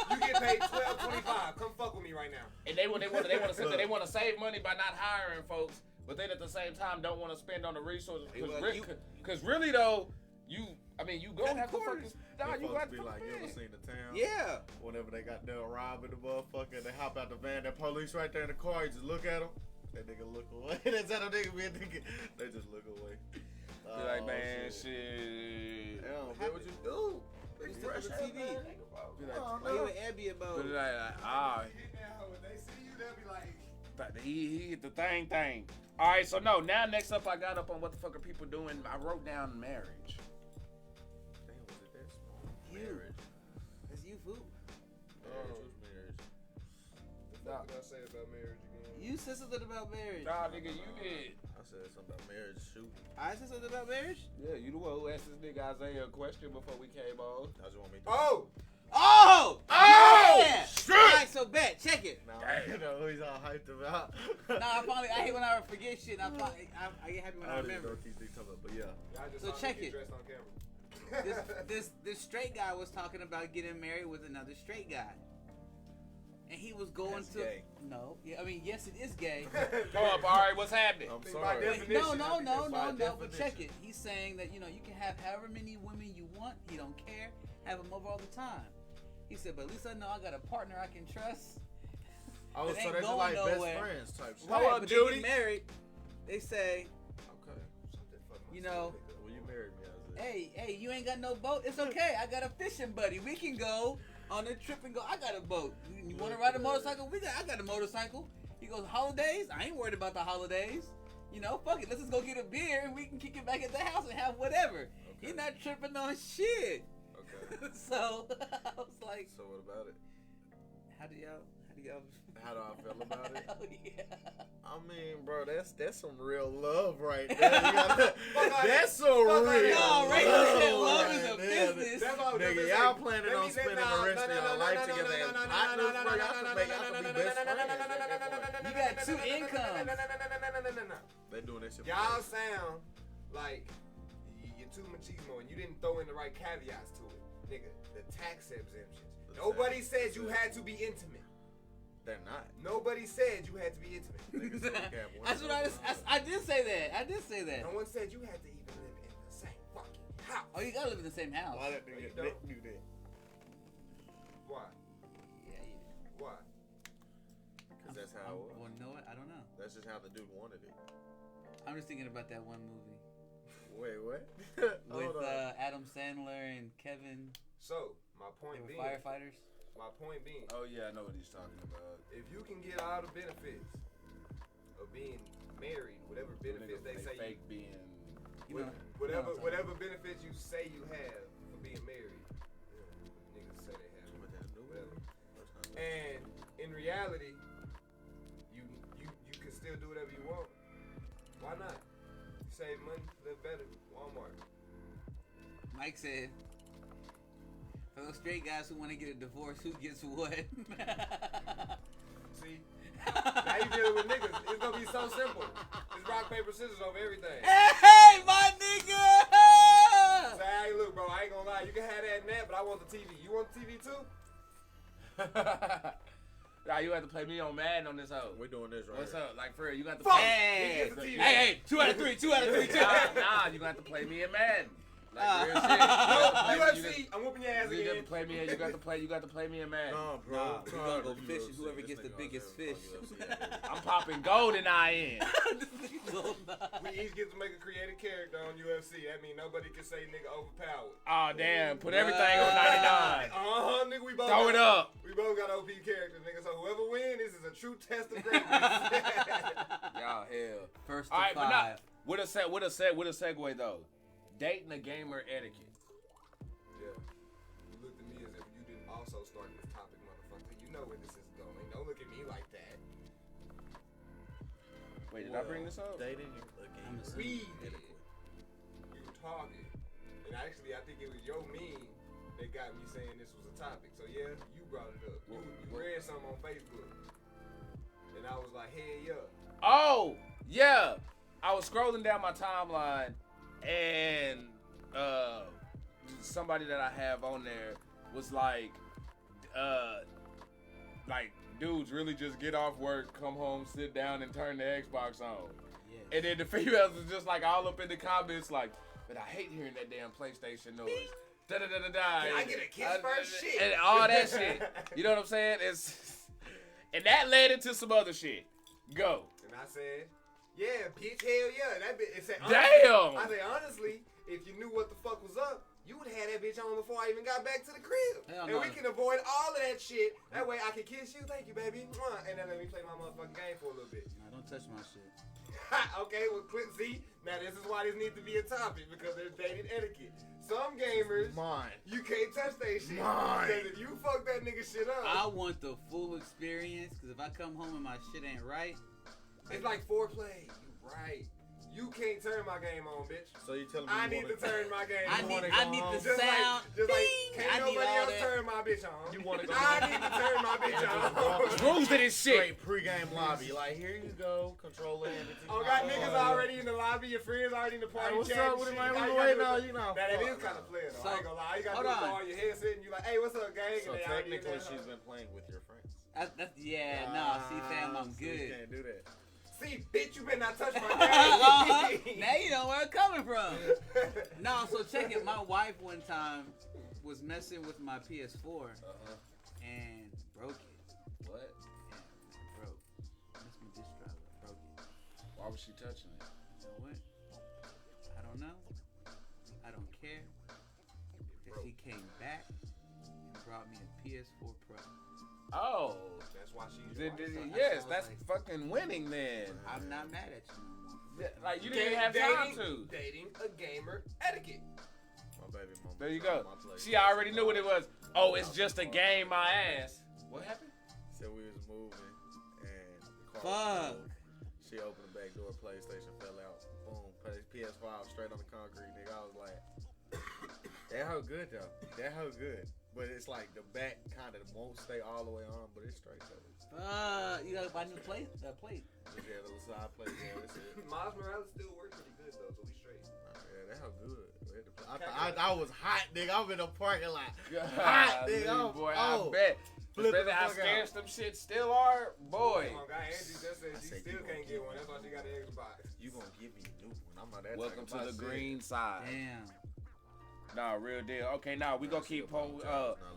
fam. You get paid $12.25. Come fuck with me right now. and they want to save money by not hiring folks, but then at the same time don't want to spend on the resources. Well, Because really though, you gonna have to quarters. fucking. Nah, Them you folks got be to like, you ever pay. seen the town? Yeah. Whenever they got done robbing the motherfucker, they hop out the van, that police right there in the car, you just look at them. That nigga look away. That's how the nigga be thinking. They just look away. Be like, man, shit. Damn, man, what you do? You still on the TV. Be like, Oh, Why you no. in Abby about? but like, ah, When they see you, they'll be like, he hit the thing. All right, so no. Now next up, I got up on what the fuck are people doing. I wrote down marriage. Damn, was it that small? You. Marriage. That's you, fool. Marriage was marriage. what did I say about marriage again? You said something about marriage. Nah, nigga, you did. I said something about marriage shooting. I said something about marriage. Yeah, you the one who asked this nigga Isaiah a question before we came on. I just want me to. Oh! Oh! Yeah! Shit! Alright, so bet. Check it. Now, you know who he's all hyped about. Nah, I hate when I forget shit. I get happy when I don't even know remember. what these things talking about, but yeah. I just So saw check him get it. dressed on camera. This straight guy was talking about getting married with another straight guy. And he was going That's to gay. No. Yeah, I mean, yes, it is gay. Come up, all right, what's happening? I'm Think sorry. about But definition. no. But check definition. it. He's saying that you can have however many women you want. He don't care. Have them over all the time. He said, but at least I know I got a partner I can trust. Oh, It so ain't they're just going like nowhere. best friends type shit. Hold Right, up, but Judy. they get married. They say, Okay. you know, Will you marry me, Isaiah? hey, you ain't got no boat? It's okay. I got a fishing buddy. We can go on a trip and go. I got a boat. You want to ride a motorcycle? I got a motorcycle. He goes, holidays? I ain't worried about the holidays. You know, fuck it. Let's just go get a beer and we can kick it back at the house and have whatever. He's not tripping on shit. Okay. So I was like, So what about it? how do y'all? How do I feel about it? Oh yeah. I mean, bro, that's some real love right there. You gotta- that's some real No, Rachel said love is a right there. business. That's all Nigga, just y'all say, planning let on me say, spending the rest of your life together as partners, bro. Y'all should make y'all should be best friends at that point. You got two incomes. No. They doing that shit. for Y'all free. sound like you're too machismo and you didn't throw in the right caveats to it. Nigga, the tax exemptions. The Nobody tax said you exemptions. had to be intimate. They're not. Nobody said you had to be intimate. Niggas don't have one That's what I did say that. I did say that. No one said you had to even live in the same fucking house. Oh, you gotta live in the same house. Why that No, nigga you don't. do that? Why? Yeah, you Why? Because that's how it was. Well, you know what? I don't know. That's just how the dude wanted it. I'm just thinking about that one movie Wait, what? with Hold on. Adam Sandler and Kevin. So, my They point were being, firefighters. my point being, Oh yeah, I know what he's talking about. if you can get all the benefits of being married, whatever benefits they say fake being. You know, whatever you know what I'm whatever benefits you say you have for being married, niggas say they have, What that do? whatever. First time. And in reality, you can still do whatever you want. Why not? You save money, live better. Walmart. Mike said, for those straight guys who want to get a divorce, who gets what? See? Now you dealing with niggas. It's gonna be so simple. It's rock, paper, scissors over everything. Hey, my nigga! Say, hey, look, bro, I ain't gonna lie. You can have that net, but I want the TV. You want the TV too? Nah, you have to play me on Madden on this hoe. We're doing this right What's here. up? Like, for real, you got to Fuck! play. Hey, He gets the TV. hey, 2 out of 3, 2 out of 3, 2 out of 3. Nah, you gonna have to play me in Madden. Like, real shit. UFC, I'm whooping your ass You got to again. play me. You got to play me in Madden. No, bro. Nah, I'm we tired gonna go of fishing. UFC. Whoever This gets the nigga biggest out here fish. fucking UFC. I'm popping gold in IN. We each get to make a creative character on UFC. That means nobody can say nigga overpowered. Oh damn! Put everything on 99. Nigga, we both Throw it up. We both got OP characters, nigga. So whoever wins, this is a true test of greatness. Y'all hell. First to All right, but 5. not with a segue though. Dating a gamer etiquette. Yeah. You looked at me as if you didn't also start this topic, motherfucker. You know where this is going. Don't look at me like that. Wait, did I bring this up? Dating again. We were talking. And actually, I think it was your meme that got me saying this was a topic. So yeah, you brought it up. You read something on Facebook. And I was like, hey, yeah. Oh yeah, I was scrolling down my timeline and somebody that I have on there was like dudes really just get off work, come home, sit down, and turn the Xbox on. Yes. And then the females was just like all up in the comments like, but I hate hearing that damn PlayStation noise. Da da da da da. Can I get a kiss first? Shit. And all that shit. You know what I'm saying? And that led into some other shit. Go. And I said, yeah, bitch, hell yeah. That bitch, it said, Damn. I said, honestly, if you knew what the fuck was up, you would have had that bitch on before I even got back to the crib. Hell And no. we can avoid all of that shit. That way I can kiss you. Thank you, baby. Mwah. And then let me play my motherfucking game for a little bit. Nah, don't touch my shit. Okay, well, quick, see? Now this is why this needs to be a topic, because there's dating etiquette. Some gamers, Mine. you can't touch that shit. Mine. Because if you fuck that nigga shit up, I want the full experience, because if I come home and my shit ain't right, it's like foreplay. You right. You can't turn my game on, bitch. So you telling me I you need to wanna- turn my game I on. need the Just sound. just Ding! like, can't I need nobody all else that. turn my bitch on. You wanna go- I need to turn my bitch on. Rules to this shit. Straight pregame lobby. Like, here you go. Controller and the TV. Oh, got niggas already in the lobby. Your friends already in the party. Hey, what's chatting up with it, shit. man? All We you waiting gotta on do you now. That it Fuck is kind of no. player though. So, I ain't gonna lie. You gotta hold do it on. all your headset and you like, hey, what's up, gang? So And they already in technically, there. she's been playing with your friends. yeah, nah, see, fam, I'm So you good. can't do that. See, bitch, you better not touch my Uh-huh. game. Now you know where I'm coming from. No, so check it. My wife one time was messing with my PS4 and broke it. What? Yeah, broke. Messed my disk drive up, broke it. Why was she touching it? You know what? I don't know. I don't care. Because she came back and brought me a PS4 Pro. Oh. That's why she's your wife. Yes, that's fucking winning then. I'm not mad at you no more. Yeah, like you didn't have time to. Dating a gamer etiquette. My baby mama. There you go. My place. She already knew what it was. Oh, it's just a game, my ass. What happened? Said we was moving and the car Fuck. was moved. She opened the back door, PlayStation fell out. Boom, PS5 straight on the concrete, nigga. I was like, that hoe good though. That hoe good. But it's like the back kind of won't stay all the way on, but it's straight though. You gotta buy a new plate. Plate. Just yeah, the little side plate, yeah, that's it. Miles Morales still works pretty good though, so we straight. Yeah, that hoe good. I was hot, nigga. I'm in the parking lot. Hot, Golly, nigga. Oh, boy, oh. I bet. Flip Especially the how fuck out. scarce them shit still are, boy. Come on, guy, Angie just said I she said still you can't gonna get one. That's why she got the Xbox. You gonna give me a new one? I'm not that. Welcome type to of the person. green side. Damn. Nah, real deal. Okay, now we gonna keep Still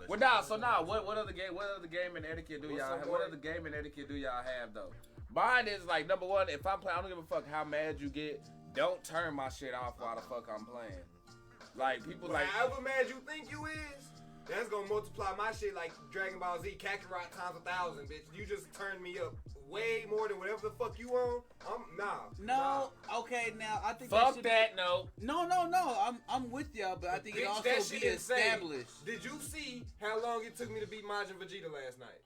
well, nah. So now, what other gaming etiquette do What's y'all some have? more? What other gaming etiquette do y'all have though? Mine is like number one. If I'm playing, I don't give a fuck how mad you get. Don't turn my shit off while the fuck I'm playing. Like people But like. however mad you think you is, that's gonna multiply my shit like Dragon Ball Z Kakarot times 1,000, bitch. You just turned me up way more than whatever the fuck you on. No, okay, now I think Fuck should that, no. No, I'm with y'all, but I think it Bitch, also that shit be insane. established. Did you see how long it took me to beat Majin Vegeta last night?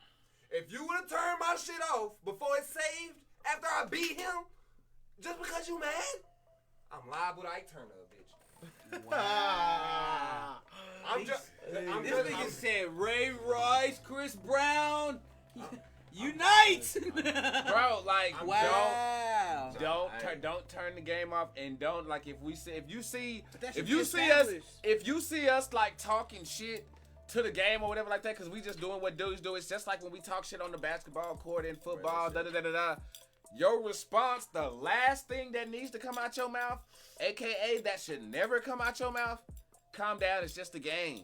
If you would have turned my shit off before it saved after I beat him, just because you mad, I'm liable to Ike Turner, bitch. Wow. I'm just. I'm This just. nigga said Ray Rice, Chris Brown, unite. Bro, like, Wow. don't turn the game off, and don't, like, if you see That should if be you see us like talking shit to the game or whatever like that, because we just doing what dudes do. It's just like when we talk shit on the basketball court and football, Your response, the last thing that needs to come out your mouth, aka that should never come out your mouth, calm down, it's just a game.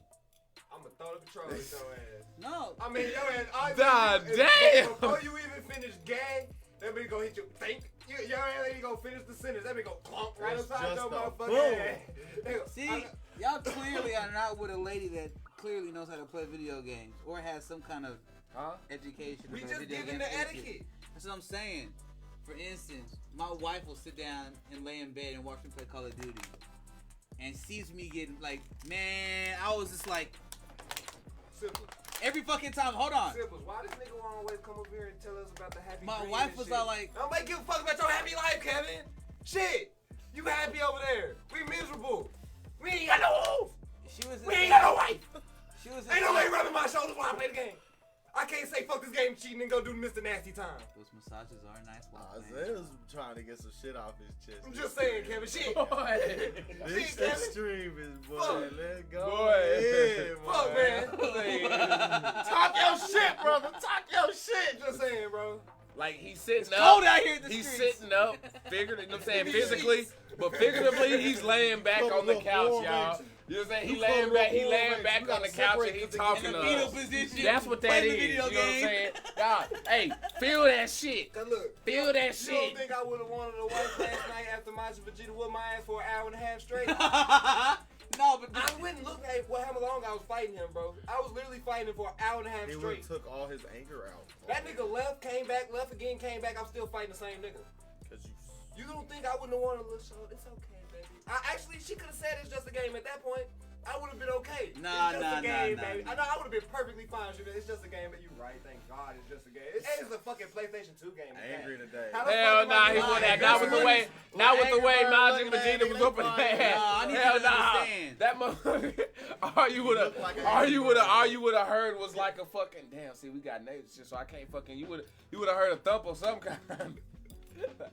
I'm gonna throw the controller at your ass. No. I mean, your ass. God damn. Before you even finish gay, that bitch gonna hit you. Think. Your ass ain't gonna finish the sentence. That bitch gonna clunk right It's upside your just a motherfucking ass. They go, See, y'all clearly are not with a lady that clearly knows how to play video games or has some kind of education. we about just video giving game the etiquette. That's what I'm saying. For instance, my wife will sit down and lay in bed and watch me play Call of Duty, and sees me getting like, man, I was just like, Simple. every fucking time. Hold on. Simple. Why this nigga always come over here and tell us about the happy My dream wife and was shit? all like, Nobody give a fuck about your happy life, Kevin. Shit. You happy over there. We miserable. We ain't got no hoes. she was. We ain't got no wife. She was. Ain't nobody rubbing my shoulders while I play the game. I can't say fuck this game cheating and go do Mr. Nasty time. Those massages are nice. Isaiah was trying to get some shit off his chest. I'm just saying, Kevin. Shit. This Shit, Kevin. extreme is, boy. Fuck. Let's go. Boy. Yeah, Fuck, man. Talk your shit, brother. Talk your shit. Just saying, bro. Like, he's sitting up. Cold out here in the He's streets. sitting up, figuratively, you know what I'm saying, physically, but figuratively, he's laying back on the couch, y'all. You know what I'm saying? He laying back on the couch and he talking In to the fetal us. position. That's what that playing is. the You video know what I'm game. saying? God, hey, feel that shit. Cause look, Feel that you don't shit. think I would have wanted a wife last night after Macha Vegeta whooped my ass for an hour and a half straight? No, but I wouldn't look at how long I was fighting him, bro. I was literally fighting him for an hour and a half He straight. took all his anger out. That nigga left, came back, left again, came back. I'm still fighting the same nigga. Cause You don't think I wouldn't have wanted a little show? It's okay, baby. She could have said it's just a game at that point. I would have been okay. Nah, it's just nah, a game, nah, baby. nah. I know I would have been perfectly fine. It's just a game, but you right. Thank God, it's just a game. It's a fucking PlayStation 2 game. angry today. How the Hell fuck am I nah, he gonna wouldn't lie? have. Not with the way, not with the way Angry Bird Majin looking at Vegeta it, was they whooping fine. that. Nah, I need Hell you to nah. understand. That motherfucker, all you would have heard was like a fucking, damn, see, we got neighbors shit, so I can't fucking, you would have heard a thump or some kind.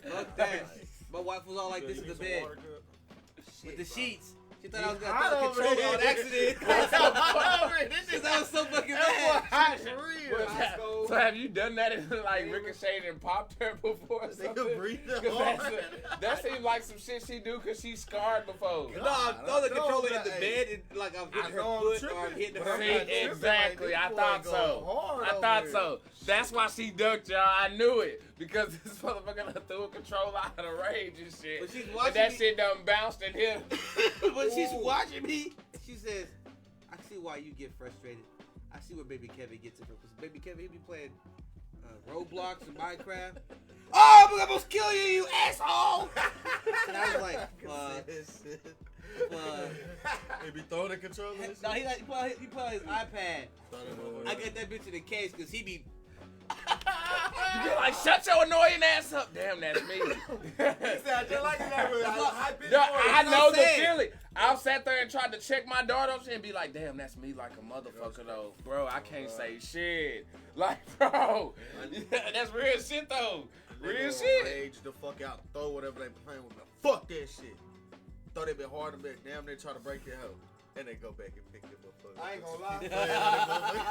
Fuck that. My wife was all like this in the bed with the sheets. She thought I was gonna hot throw the over controller here. on accident. Because I was so fucking mad. Hot for real. So have you done that in like ricocheted and popped her before or something? Nigga breathing 'Cause hard. that seems like some shit she do because she's scarred before. No, I throw the I controller know in the that. bed and like I'm hitting her know I'm foot or tripping. I'm hitting But her. I'm See, not tripping exactly. like I this thought boy so. go hard I over thought here. so. That's why she ducked, y'all. I knew it because this motherfucker done threw a controller out of rage and shit. But she's And watching that me. shit done bounced and hit. But she's watching me. She says, I see why you get frustrated. I see where Baby Kevin gets it from. Because Baby Kevin, he be playing Roblox and Minecraft. Oh, I'm almost kill you, you asshole! And I was like, He be throwing the controller. and No, shit? he play on his iPad. Throw that I motherfucker. get that bitch in the case because he be. You're like, shut your annoying ass up. Damn, that's me. He said, I just like that. I pitched No, for it. I what know I'm the saying. feeling. I've sat there and tried to check my daughter up and be like, damn, that's me like a motherfucker though. Bro, I can't say shit. Like, bro, that's real shit though. Real Nigga shit. Rage the fuck out, throw whatever they playing with. Fuck that shit. Thought they been hard a bit. Damn, they try to break their hoe. And they go back and pick them motherfuckers. I ain't gonna lie.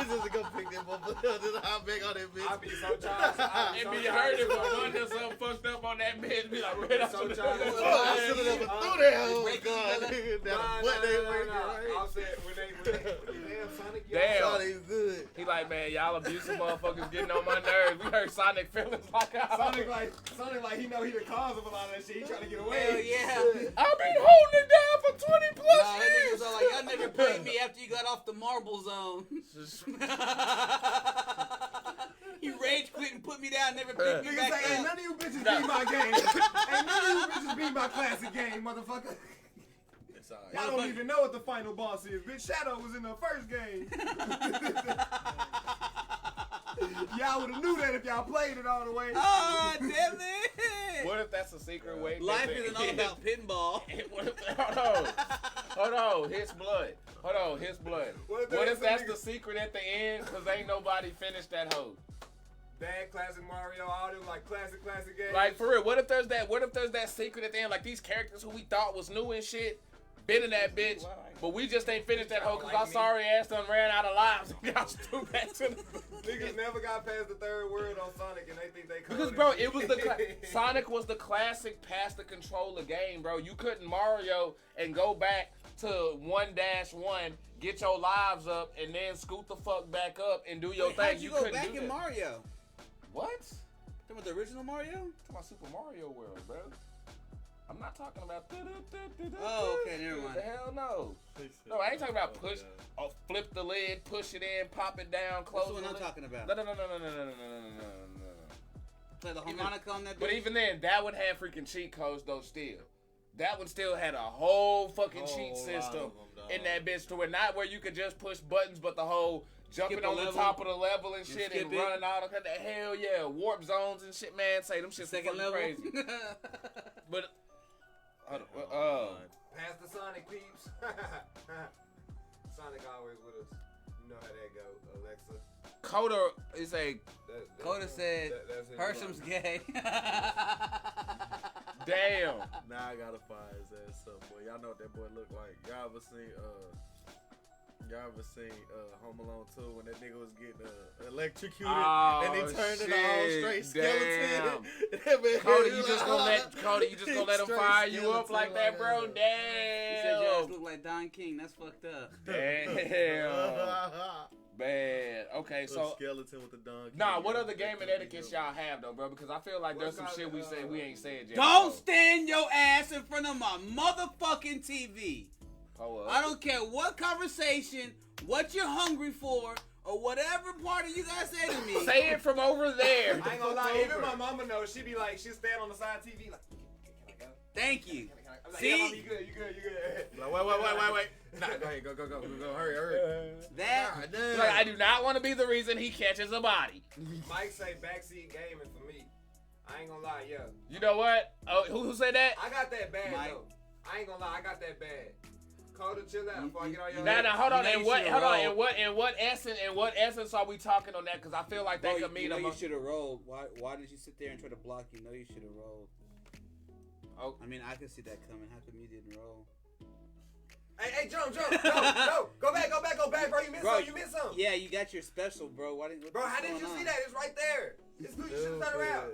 Just go pick them motherfuckers. Just hop back on that bitch. I be so tired. And be hurting for one that's something fucked up on that bitch. Be like, red, I So should've tired. done Fuck, I that. should've never threw that hoe. break God, each nigga. Nah, That butt they breaking I right. said when they damn Sonic. Damn. Thought he was good. He like, man, y'all abusive motherfuckers getting on my nerves. We heard Sonic feelings like Sonic like he know he the cause of a lot of that shit. He trying to get away. Hell yeah. I've been holding it down for 20 Nah, plus that nigga years. was all like, y'all never paid me after you got off the marble zone. He rage quit and put me down, never picked me Nigga back say, ain't up. none of you bitches beat my game. Ain't none of you bitches beat my classic game, motherfucker. It's alright. Y'all don't even know what the final boss is. Bitch, Shadow was in the first game. Y'all would have knew that if y'all played it all the way. Ah, damn it! What if that's a secret way? Life isn't all about pinball. What if, hold on. Hold on, his blood. What if that's the secret at the end? Cause ain't nobody finished that hoe. Bad classic Mario, all them like classic games. Like for real, what if there's that secret at the end? Like these characters who we thought was new and shit, been in that bitch, but we just ain't finished that hoe cause our sorry ass done ran out of lives and got threw back to the Niggas never got past the third word on Sonic and they think they could. Because bro, it was Sonic was the classic pass the controller game, bro. You couldn't Mario and go back to 1-1, get your lives up, and then scoot the fuck back up and do your thing. How'd you go couldn't back do in that. Mario? What? Talking about the original Mario? Talking about Super Mario World, bro. I'm not talking about. Oh, okay, never mind. The hell no. No, I ain't talking about push. Oh, flip the lid, push it in, pop it down, close. That's what the I'm lid. talking about. No. Play the harmonica on that. But bitch? even then, that one had freaking cheat codes though. Still, that one still had a whole fucking cheat system in that bitch to where not where you could just push buttons, but the whole jumping Skip a on the level. top of the level and shit skip and it. running all the hell yeah, warp zones and shit, man. Say them shit Second fucking level. crazy. But Pass the Sonic peeps. Sonic always with us. You know how that go, Alexa. Coda is a Coda said that's his Hershem's line. gay. damn. Now I gotta find his ass up, boy. Y'all know what that boy look like. Y'all ever seen Home Alone 2 when that nigga was getting electrocuted and he turned into all straight skeleton? Cody, you just gonna let him Straight fire you up skeleton like that, bro? like He said your ass Damn. look like Don King. That's fucked up. Damn. Bad. Okay, so skeleton with the dog. nah, what other gaming etiquettes y'all have though, bro? Because I feel like there's some shit we say we ain't said yet. Don't So, stand your ass in front of my motherfucking TV. hold up. I don't care what conversation, what you're hungry for, or whatever party you gotta say to me. Say it from over there. I ain't gonna lie, even my mama knows. She be like, she'll stand on the side TV like, can I go? Thank you. I'm like, See? yeah, mama, you good. Like, wait. Nah, go ahead, go, hurry. That God damn. Like, I do not want to be the reason he catches a body. Mike say backseat gaming for me. I ain't gonna lie, yeah. You know what? Oh, who said that? I got that bad Mike. though. I ain't gonna lie, I got that bad. Coda, chill out before I get on your Nah, head. hold on. You know And you what? should've Hold on. rolled. In what essence are we talking on that? Because I feel like that could mean you should have rolled. Why did you sit there and try to block? You know you should have rolled. Oh. I mean, I could see that coming. How come you didn't roll? Hey, jump. No. Go back, bro. You missed something. Yeah, you got your special, bro. Bro, how did you see that? It's right there. It's good. You should turn around.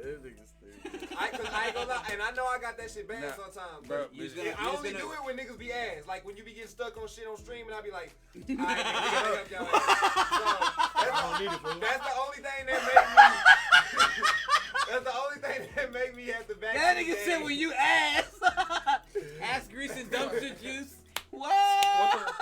I ain't gonna lie, and I know I got that shit bad sometimes, bro. I only do it when niggas be ass. Like when you be getting stuck on shit on stream, and I be like, alright, nigga, help y'all ass. So, that's the only thing that make me. That's the only thing that make me have to back. That nigga said when you ass grease and dumpster juice. What?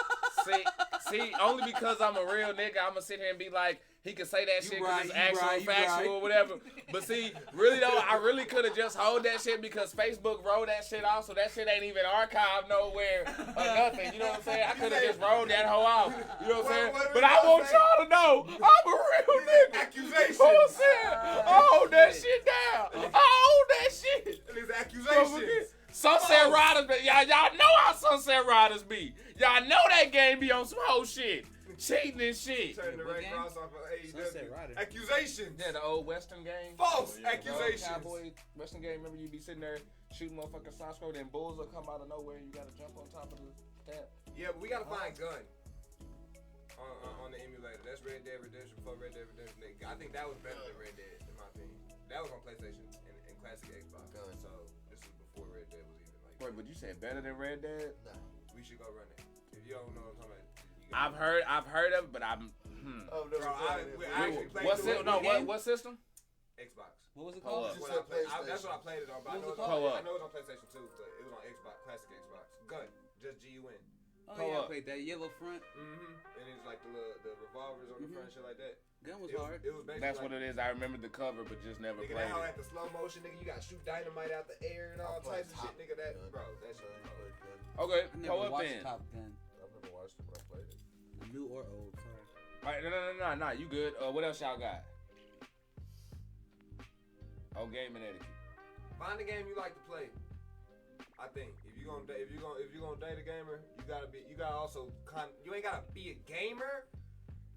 See, only because I'm a real nigga, I'm gonna sit here and be like, he can say that You shit because right, it's you actual, right, you factual, right. or whatever. But see, really though, I really could have just hold that shit because Facebook rolled that shit off, so that shit ain't even archived nowhere or nothing. You know what I'm saying? I could have just rolled that hoe off. You know what I'm saying? What are But we I gonna want say? y'all to know, I'm a real nigga. Accusations. You know what I'm saying? I hold that shit down. I hold that shit. And it's accusations. Sunset Riders, but y'all know how Sunset Riders be. Y'all know that game be on some whole shit. Cheating and shit. Turn the What Red game? Cross off of Sunset AEW. Riders. Accusations. Yeah, the old Western game. False The old accusations. Cowboy Western game. Remember you be sitting there shooting motherfucking side scroll, then bulls will come out of nowhere and you gotta jump on top of the stab. Yeah, but we gotta find gun on the emulator. That's Red Dead Redemption before Red Dead Redemption. I think that was better than Red Dead, in my opinion. That was on PlayStation and classic Xbox. So this is before Red Dead was even like. Wait, but you said better than Red Dead? We should go run it. If you don't know what I'm talking about, you I've heard of it, but I'm. Bro, I actually played What through it. what system? Xbox. What was it Hold called? up. That's what I played it on. But I know, What was it called? I know it was on PlayStation 2, but it was on Xbox, classic Xbox. Gun, just GUN. Oh Pull yeah, I up. played that yellow front. And it's like the revolvers on the front and shit like that. Gun was It hard. It was basically That's like, what it is. I remember the cover, but just never Nigga, played that how it. at the slow motion, nigga, you gotta shoot dynamite out the air and all types of shit, nigga. That, bro, that shit. Okay, I never pull up watched then. Top Gun. I've never watched it, but I played it. New or old? Sorry. All right, no, you good. What else y'all got? Oh, gaming etiquette. Find a game you like to play. I think if you gonna date a gamer, you gotta also you ain't gotta be a gamer,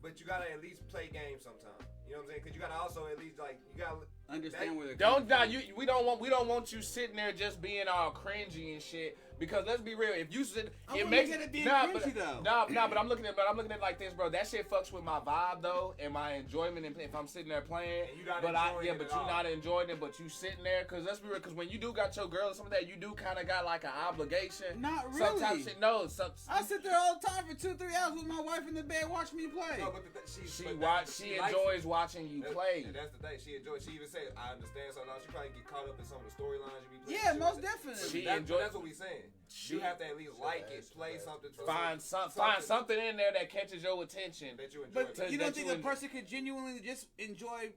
but you gotta at least play games sometime. You know what I'm saying? Because you gotta also at least like you gotta Understand where they're Don't coming nah, from. we don't want you sitting there just being all cringy and shit. Because let's be real, if you sit, I it wouldn't makes look at it being nah, cringy, but, though. nah, but I'm looking at it like this, bro. That shit fucks with my vibe though, and my enjoyment. And if I'm sitting there playing, And you not but enjoying it but at you're all. not enjoying it, but you sitting there. Cause let's be real, cause when you do got your girl or something like that, you do kind of got like an obligation. Not really. Sometimes shit, no. I sit there all the time for 2-3 hours with my wife in the bed watching me play. No, but She likes enjoys watching you play. And that's the thing. She enjoys. She even said, "I understand." So now she probably get caught up in some of the storylines you be playing. Yeah, She most was- definitely. She That's, enjoy- that's what we saying. You have to at least like it, play something. Find something in there that catches your attention. that you enjoy. But To- you don't that think you a person could genuinely just enjoy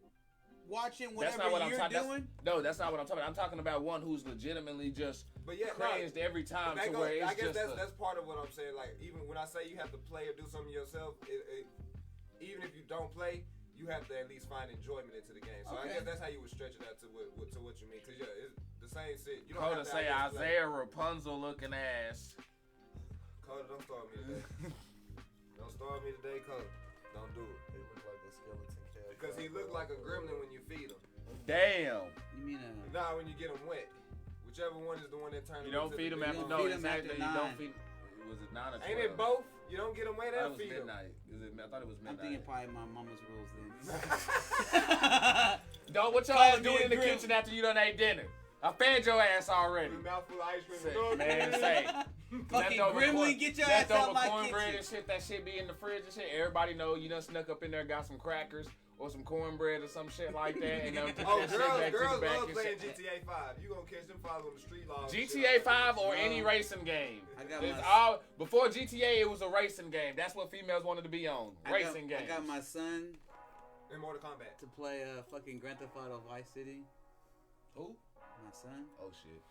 watching That's whatever not what I'm you're talking. doing? No, that's not what I'm talking about. I'm talking about one who's legitimately just But yeah, cringed every time That to goes, where it's I guess just that's part of what I'm saying. Like even when I say you have to play or do something yourself, even if you don't play, you have to at least find enjoyment into the game. So I Okay. guess that's how you would stretch it out to what you mean. Cause yeah, it's the same shit. You don't Coda have to say I guess, Isaiah Rapunzel looking ass. Coda, don't start me today. Don't start me today, Coda. Don't do it. He look like a skeleton cat. Because he looked like a gremlin when you feed him. Damn. You mean Nah, when you get him wet. Whichever one is the one that turns. You don't feed him after don't no. feed him after Exactly. You don't 9. feed. Was it 9 or 12? Ain't it both? You don't get him wet I thought and it was feed him. midnight. I thought it was I'm midnight. thinking probably my mama's rules then. Don't what y'all Call ass me doing a in the grill. kitchen after you done ate dinner? I fed your ass already. With a mouthful of ice cream. Say, Go, man, say. Fucking Leftover Gremlin, corn- get your ass out leftover my cornbread kitchen. and shit. That shit be in the fridge and shit. Everybody know you done snuck up in there, got some crackers or some cornbread or some shit like that, and then put Oh, that shit back to girls the back love and playing shit. GTA 5. You gonna catch them following the street laws. and shit GTA like 5 or No. any racing game. I got It's my- all before GTA. It was a racing game. That's what females wanted to be on. Racing I games. got my son that. In Mortal Kombat. to play fucking Grand Theft Auto Vice City. Who? My son. Oh shit.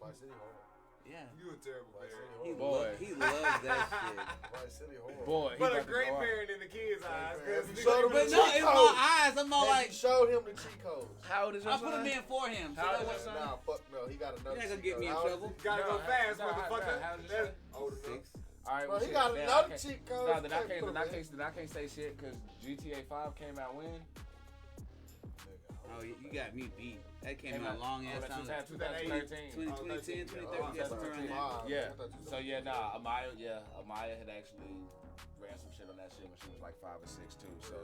Vice City horror. Yeah. You a terrible Vice parent. City He, horror. Boy. he loves that shit. Vice City horror. Boy, he But a about to great go out. parent in the kids' eyes. parent. Cause You showed him But the no, cheat in code. my eyes, I'm all Hey, like, you showed him the cheat codes. How old is your I put son? him in for him. So How that old was is your son? Nah, fuck no. He got another You're not gonna cheat get me in code. trouble. gotta go No, fast, no, motherfucker. how's your That's son? old enough. 6. All right, Bro, well, he shit, got damn, another I can't- cheat code. No, then I Can't can't. put Then I him in. can't. Then I can't say shit because GTA 5 came out when? Oh, you got me beat. That came Came out a long ass oh, time. that's 2013. 2010, 2013. That's around there. Yeah. So yeah, nah, Amaya had actually ran some shit on that shit when she was like 5 or 6 too. So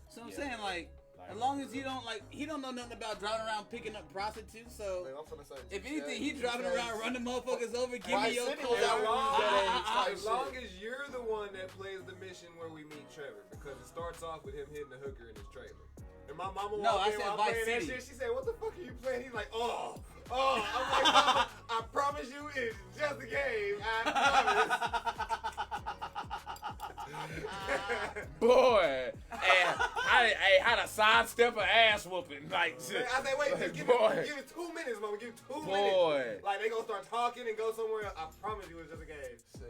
So I'm yeah. saying, like, as long as you don't, like, he don't know nothing about driving around picking up prostitutes, so Man, I'm finna say if GTA, anything, he driving around running motherfuckers over, give me Vice your City car. was As out long, type as long shit. as you're the one that plays the mission where we meet Trevor, because it starts off with him hitting the hooker in his trailer. And my mama No, walked I in said while I'm Vice playing that City. shit. She said, "What the fuck are you playing?" He's like, "Oh." I'm like, "Mama, I promise you, it's just a game. I promise." boy, and how to sidestep an ass whooping like shit. I said, "Wait, just give Boy. it 2 minutes, mama. Give it 2 Boy. minutes." Like they gonna start talking and go somewhere else. I promise you, it's just a game. See,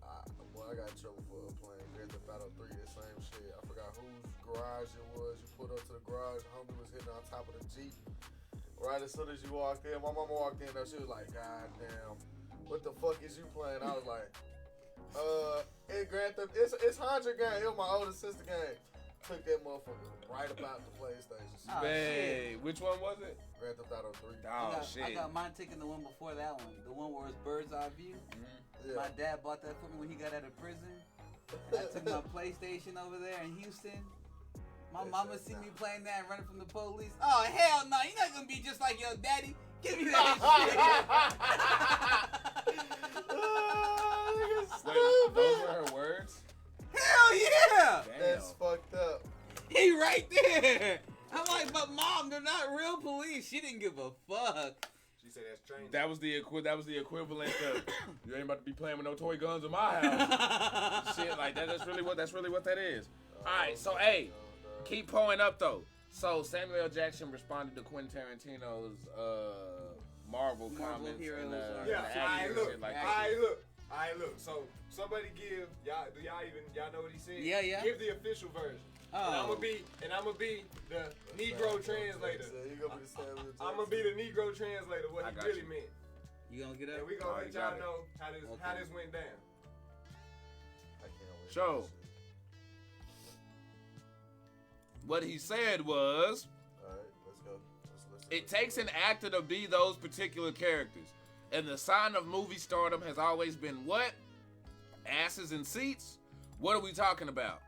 I got in trouble for playing Grand Theft Auto 3, the same shit. I forgot whose garage it was. You pulled up to the garage, homie was hitting on top of the Jeep. Right as soon as you walked in, my mama walked in there, she was like, "God damn, what the fuck is you playing?" I was like, it's Grand Theft, it's 100 game, it was my older sister game. Took that motherfucker right about the PlayStation. Oh, Hey, which one was it? Grand Theft Auto 3. Oh I shit. got mine taking the one before that one. The one where it's bird's eye view. Yeah. My dad bought that for me when he got out of prison. And I took my PlayStation over there in Houston. My mama see me playing that and running from the police. Oh, hell no. You're not going to be just like your daddy. Give me that Wait, those were her words? shit. Hell yeah. Damn. That's fucked up. He right there. I'm like, but mom, they're not real police. She didn't give a fuck. She said that's strange. That was the equivalent of you ain't about to be playing with no toy guns in my house. Shit like that. That's really what that is. All right, so hey, keep pulling up though. So Samuel L. Jackson responded to Quentin Tarantino's Marvel Marvel comments heroes and, are- Yeah, and the I acting and look, shit like I that. look, I look. So somebody give y'all. Do y'all know what he said? Yeah, yeah. Give the official version. Oh. And I'm gonna be the Negro translator. So you gonna be the Samuel I'm gonna be the Negro translator. What I he got really you. meant. You gonna get up? And we gonna Alright, let you y'all got it. know how this went down. I can't wait. So, what he said was, Alright, let's go. Let's listen. it takes an actor to be those particular characters. And the sign of movie stardom has always been what? Asses and seats? What are we talking about?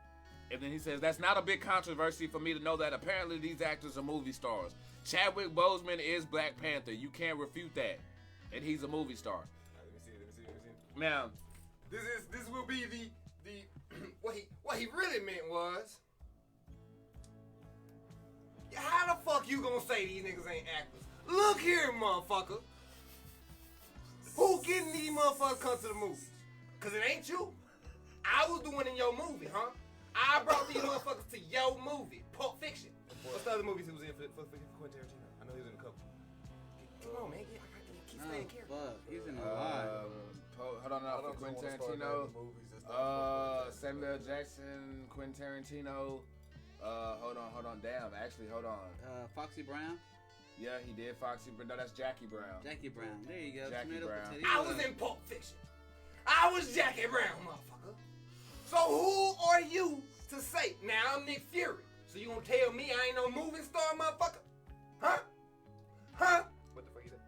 And then he says, that's not a big controversy for me to know that apparently these actors are movie stars. Chadwick Boseman is Black Panther. You can't refute that. And he's a movie star. Let me see. Now, This will be the what he really meant was, how the fuck you gonna say these niggas ain't actors? Look here, motherfucker. Who getting these motherfuckers come to the movies? Cause it ain't you. I was doing in your movie, huh? I brought these motherfuckers to your movie, Pulp Fiction. What's the other movies he was in for Quentin Tarantino? I know he was in a couple. Come on, man. Keep Oh, staying careful. fuck. He's in a lot. hold on now for Quentin Tarantino. Samuel L. Jackson, Quentin Tarantino. Hold on. Damn, actually, hold on. Foxy Brown. Yeah, he did Foxy, but no, that's Jackie Brown. Jackie Brown. There you go. Jackie Tomato, Brown. potato. I was in Pulp Fiction. I was Jackie Brown, motherfucker. So who are you to say? Now I'm Nick Fury. So you gonna tell me I ain't no movie star, motherfucker? Huh? What the fuck he said?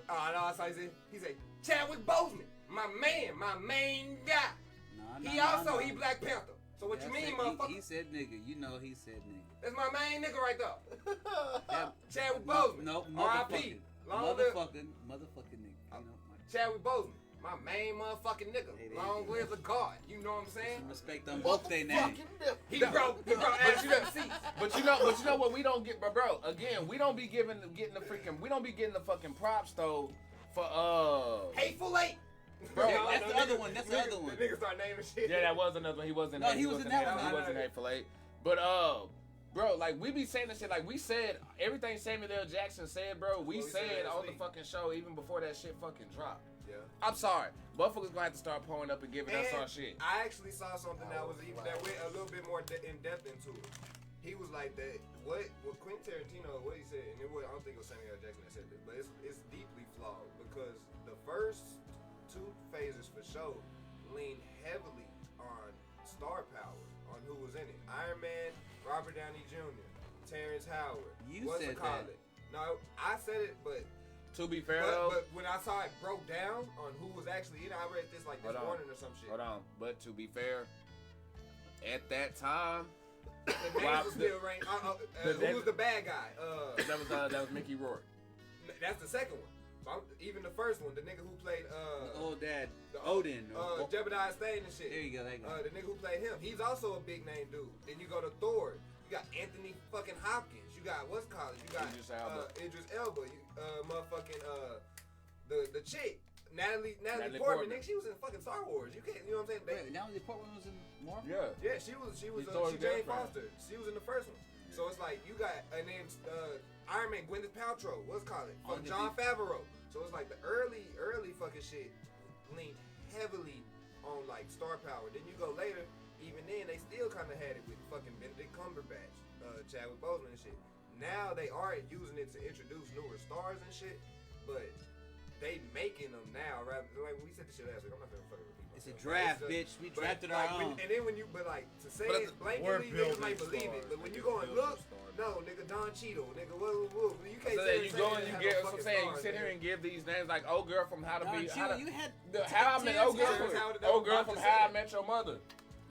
Oh, no, that's how he said. He said, Chadwick Boseman, my man, my main guy. No, He Black Panther. So what you mean, motherfucker? He said nigga. You know he said nigga. That's my main nigga right there. Yeah. Chadwick Boseman. No, R.I.P. Long live motherfucking nigga. You know, Chadwick Boseman. My main motherfucking nigga. Hey, Long live the God. You know what I'm saying? some respect on both their names. He brought ass to the seats. But you know what we don't get, bro. Again, we don't be getting the fucking props though for Hateful Eight. Bro, Yeah, that's the other one. That's the other one. The nigga start naming shit. Yeah, that was another one. He wasn't. No, he was in that one. He wasn't Hateful Eight. But bro, like we be saying this shit. Like we said everything Samuel L. Jackson said, bro. We Well, we said said last on the week. fucking show even before that shit fucking dropped. Yeah. I'm sorry, motherfuckers gonna have to start pulling up and giving us our shit. I actually saw something that went a little bit more in depth into it. He was like that. What Quentin Tarantino, what he said, and I don't think it was Samuel L. Jackson that said this, but it's deeply flawed because the first two phases for show lean heavily on star power, on who was in it. Iron Man, Robert Downey Jr., Terrence Howard. You what's said it called? that. No, I said it, but To be fair though, but when I saw it broke down on who was actually in it, I read this like this Hold on. morning or some shit. hold on. But to be fair, at that time, The names was still ranked. Who was the bad guy? that was Mickey Rourke. That's the second one. So even the first one, the nigga who played The old dad, the- Odin. Jebediah Stane and shit. There you go. That guy. The nigga who played him, he's also a big name dude. Then you go to Thor. You got Anthony fucking Hopkins. You got what's called? You got Idris Elba. Idris Elba. You, motherfucking the chick Natalie Natalie Portman. Portman. Nigga, she was in fucking Star Wars. You can't. You know what I'm saying? Wait, now the Portman was in more. Yeah. Yeah, she was He's Thor's Jane girlfriend. Foster. She was in the first one. So it's like you got and then Iron Man, Gwyneth Paltrow. What's called it? Oh, From did John Favreau. So it's like the early fucking shit leaned heavily on like star power. Then you go later, even then they still kind of had it with fucking Benedict Cumberbatch, Chadwick Boseman and shit. Now they are using it to introduce newer stars and shit, but they making them now rather like we said the shit last week. I'm not gonna fucking repeat It's a myself. draft, But bitch. We but, drafted like, our own. and then when you to say But it blankly, we're niggas might building believe it. stars. But when you Niggas go and building look, stars. no, nigga, Don Cheadle, nigga, whoa. You can't So say then you go and you get. That's what I'm saying. You stars, sit here nigga. and give these names like old girl from How to Don Be. Cheadle, you had How I Met Old girl Terrence from Howard, that Old was girl about from to How I say. Met Your Mother.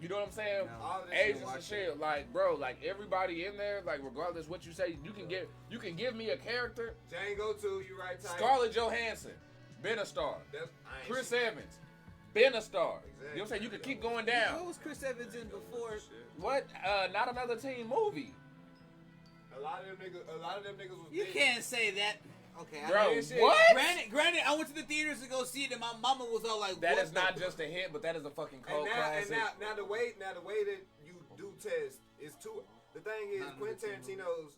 You know what I'm saying? No. All of this shit, Agents and watch shit, like bro, like everybody in there, like regardless what you say, you can give me a character. Django too, you right, Ty. Scarlett Johansson, been a star. That's, I ain't Chris shit. Evans, been a star. Exactly. You know what I'm saying? You can keep going What down. was Chris Evans in before? What? Not Another Teen movie, A lot of them niggas was You big. can't say that. Okay, bro. mean, shit. What? Granted, I went to the theaters to go see it, and my mama was all like, That what is not the- just a hint, but that is a fucking And cult classic. now the way that you do test is too. The thing is, Not Quentin another team. Tarantino's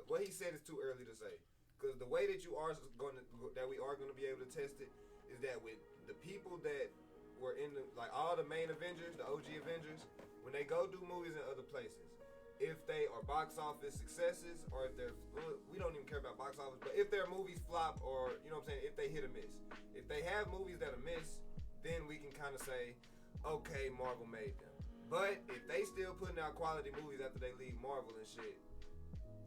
what he said is too early to say, because the way that we are going to be able to test it is that with the people that were in the like all the main Avengers, the OG Avengers, when they go do movies in other places, if they are box office successes or if they're, we don't even care about box office, but if their movies flop or, you know what I'm saying, if they hit or miss. If they have movies that are miss, then we can kind of say, okay, Marvel made them. But if they still putting out quality movies after they leave Marvel and shit,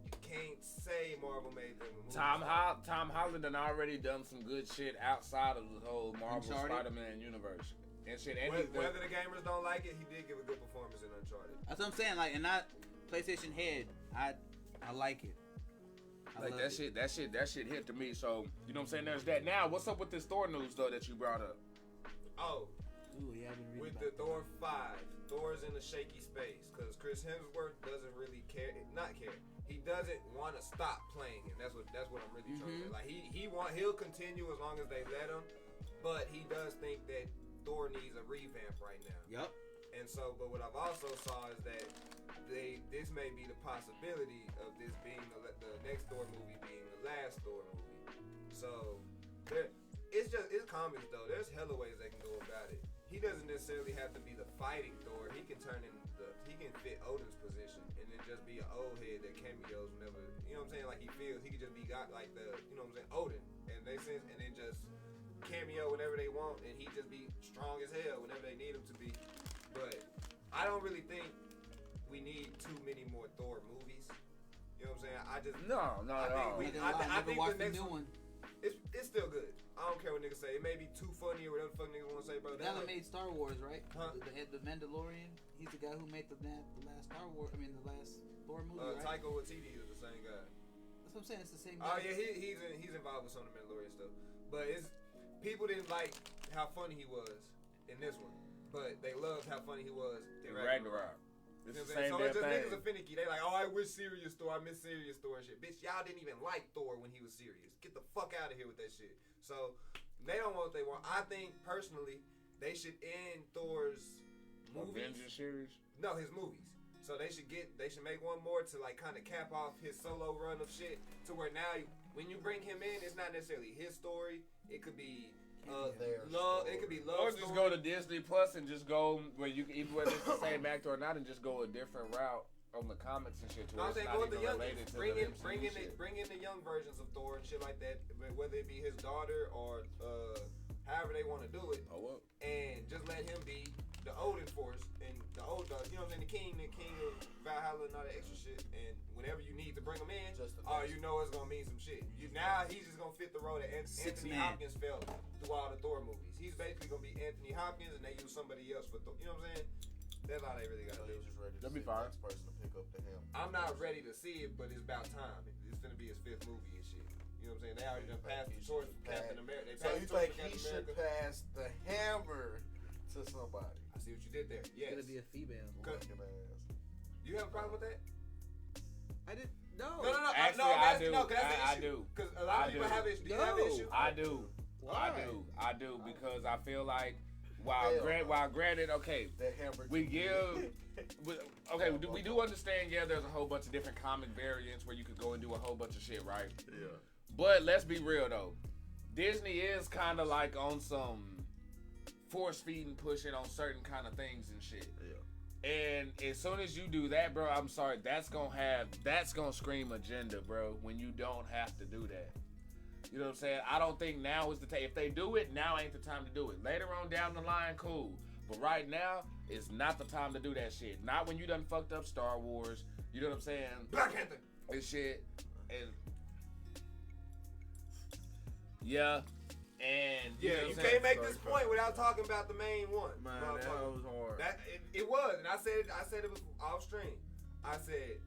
you can't say Marvel made them. Tom Holland done already done some good shit outside of the whole Marvel Spider-Man universe. And shit, and whether the gamers don't like it, he did give a good performance in Uncharted. That's what I'm saying. Like, and not PlayStation head. I like it. Like that shit hit to me. So you know what I'm saying. There's that. Now, what's up with this Thor news though that you brought up? Oh, ooh, yeah, I've been reading with about the Thor 5, Thor's in a shaky space because Chris Hemsworth doesn't really care. Not care. He doesn't want to stop playing him. That's what I'm really trying to say. Like he'll continue as long as they let him, but he does think that Thor needs a revamp right now. Yep. And so, but what I've also saw is that this may be the possibility of this being the next Thor movie being the last Thor movie. So it's comics though. There's hella ways they can go about it. He doesn't necessarily have to be the fighting Thor. He can he can fit Odin's position and then just be an old head that cameos whenever, you know what I'm saying? Like he could just be got like the, you know what I'm saying, Odin, and they sense, and then just cameo whenever they want, and he just be strong as hell whenever they need him to be. But I don't really think we need too many more Thor movies. You know what I'm saying? I just no. I think watch the the next new one. it's still good. I don't care what niggas say. It may be too funny or whatever the fuck niggas want to say, bro. The guy that made Star Wars, right? Huh? The Mandalorian. He's the guy who made the last Star Wars. I mean, the last Thor movie, right? Taika Waititi is the same guy. That's what I'm saying. It's the same Oh guy. yeah, he's involved with some of the Mandalorian stuff. But people didn't like how funny he was in this one, but they loved how funny he was in Ragnarok. It's You the know what I'm saying? same So damn it's just thing. niggas are finicky. They like, oh, I wish serious Thor. I miss serious Thor and shit. Bitch, y'all didn't even like Thor when he was serious. Get the fuck out of here with that shit. So they don't want what they want. I think personally they should end Thor's movies. Avengers series. No, his movies. So they should make one more to like kind of cap off his solo run of shit to where now when you bring him in, it's not necessarily his story. It could be love. It could be love. Or just go to Disney Plus and just go where you can, even whether it's the same actor or not, and just go a different route on the comics and shit. To where I'm it's saying not go with even the young, related to bring the in MCU shit. the young versions of Thor and shit like that, whether it be his daughter or however they want to do it, and just let him be the Odin Force and the old, you know what I'm saying, the king of Valhalla and all that extra shit. And whenever you need to bring him in, you know it's gonna mean some shit. Now he's just gonna fit the role that Anthony Hopkins felt through all the Thor movies. He's basically gonna be Anthony Hopkins, and they use somebody else for Thor. You know what I'm saying? That's all they really gotta do. Just ready to That'd be see fine. the next person to pick up to him. I'm not ready to see it, but it's about time. It's gonna be his 5th movie and shit. You know what I'm saying? They already done passed the torch for Captain America. So you think he should pass the hammer to somebody? I see what you did there. It's Yes. gonna be a female. Fucking ass. You have a problem with that? I didn't. No. No. Actually, no, I do. No, that's the I issue. do. Because a lot I of people do. have issues. Do you have issues? I do. Why? I do because I feel like while granted, okay, The hammer. we do understand. Yeah, there's a whole bunch of different comic variants where you could go and do a whole bunch of shit, right? Yeah. But let's be real though, Disney is kind of like on some force feeding, pushing on certain kind of things and shit. Yeah. And as soon as you do that, bro, I'm sorry, that's gonna scream agenda, bro. When you don't have to do that. You know what I'm saying? I don't think now is the time. If they do it, now ain't the time to do it. Later on down the line, cool. But right now, it's not the time to do that shit. Not when you done fucked up Star Wars. You know what I'm saying? Black Panther. And shit. And yeah. And Yeah, know you what I'm can't make Sorry, this point without talking about the main one. Man, that was hard. It was, and I said it was off stream. I said,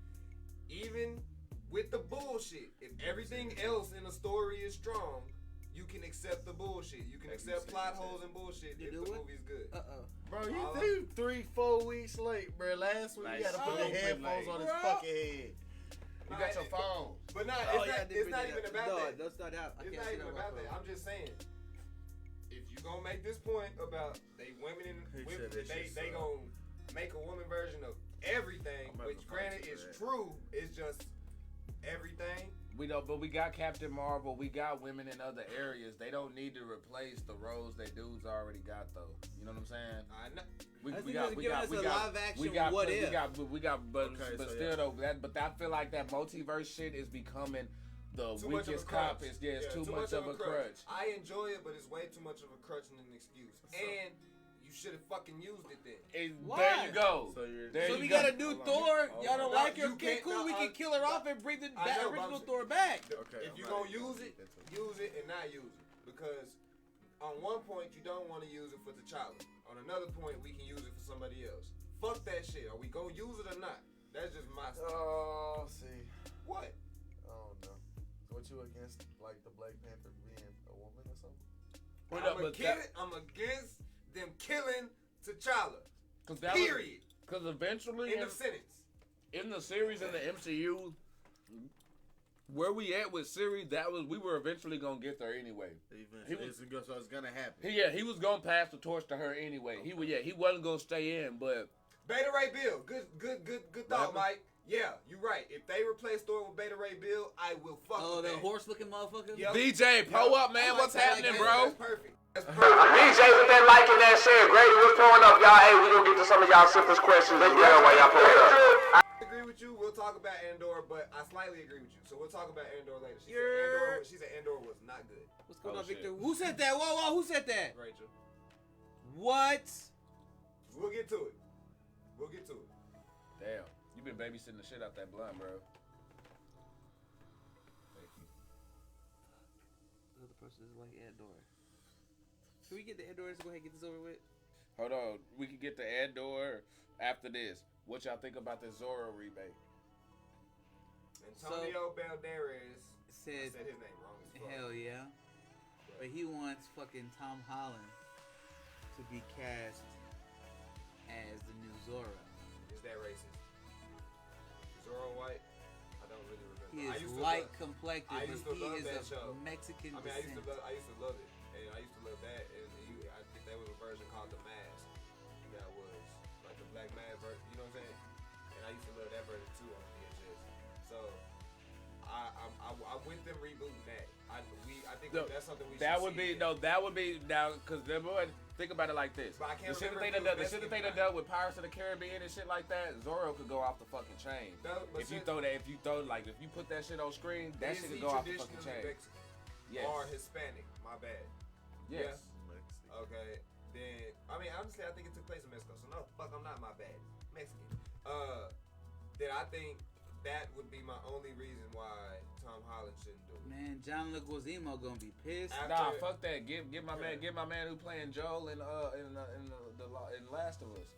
even with the bullshit, if everything else in the story is strong, you can accept the bullshit. You can accept plot holes and bullshit if the movie's good. Bro, you 3-4 weeks late, bro. Last week Like, you gotta put the stupid headphones late. on his fucking head. You got your phone. But it's not even about that. Don't start out. It's not even about that. I'm just saying, if you gonna make this point about they women they gonna make a woman version of everything, I'm which about to granted fight you is for that. true, it's just everything. We know, but we got Captain Marvel. We got women in other areas. They don't need to replace the roles that dudes already got, though. You know what I'm saying? I know. We I think got, it's giving us a live action we got, What we If. got, but Okay, but so still yeah. though, but I feel like that multiverse shit is becoming the Too much of a weakest cop. crutch. It's too much of a crutch. I enjoy it, but it's way too much of a crutch and an excuse. And you should have fucking used it then. There you go. So you're There So you we go. got a new Hold on. Thor. Hold Y'all on. don't No, like her? you Okay, can't- cool. no, We can kill her off and bring the I know, but original I'm- Thor back. Okay, If I'm you're not gonna even use gonna it, get into use it and not use it. Because on one point you don't want to use it for T'Challa. On another point we can use it for somebody else. Fuck that shit. Are we gonna use it or not? That's just my stuff. Oh, see, What? I don't know. What you against, like the Black Panther being a woman or something? I'm against them killing T'Challa. Because Period. Because eventually, End of sentence. in the series in the MCU, where we at with Siri, we were eventually gonna get there anyway. Even so it's gonna happen. He was gonna pass the torch to her anyway. He wasn't gonna stay in, but Beta Ray Bill. Good thought, Mike. Yeah, you're right. If they replace Thor with Beta Ray Bill, I will fuck Oh, with the that. horse-looking motherfucker. Yep. DJ, pull up, man. I like What's that. happening, That's bro? perfect. That's perfect. DJs been liking that shit. Grady, we're pulling up, y'all. Hey, we gonna get to some of y'all simplest questions as well while y'all pull up. I agree with you. We'll talk about Andor, but I slightly agree with you. So we'll talk about Andor later. She said Andor was not good. What's going Oh, on, shit. Victor? Who said that? Whoa, who said that? Rachel. What? We'll get to it. We'll get to it. Damn, you been babysitting the shit out that blunt, bro. Thank you. The other person is like Andor. Can we get the Andor? Let's go ahead and get this over with. Hold on, we can get to Andor after this. What y'all think about the Zorro remake? Antonio Banderas. I Said, said his name wrong as fuck. hell yeah. But he wants fucking Tom Holland to be cast as the new Zorro. Is that racist? Zorro White? I don't really remember. He I is used to light love- complected, I but used to he love is that of show. Mexican I mean, I used descent. to love it, and I used to love that. And I think there was a version called The Mask that was like the Black Mask version. You know what I'm saying? And I used to love that version too on VHS. So I'm with them rebooting that. I think No, that's something we That should would see be again. That would be now because think about it like this. But I can't the shit that remember they if it was done Mexican done with Pirates of the Caribbean and shit like that. Zorro could go off the fucking chain. No, but If you since- throw if you put that shit on screen, that Is shit he could go off the fucking traditionally chain. Mexican Yes. or Hispanic? My bad. Yes. Okay, then I mean honestly, I think it took place in Mexico. So no, fuck, I'm not my bad. Mexican. Then I think that would be my only reason why Tom Holland shouldn't do it. Man, John Leguizamo gonna be pissed. Nah, fuck that. Give my man who playing Joel in Last of Us.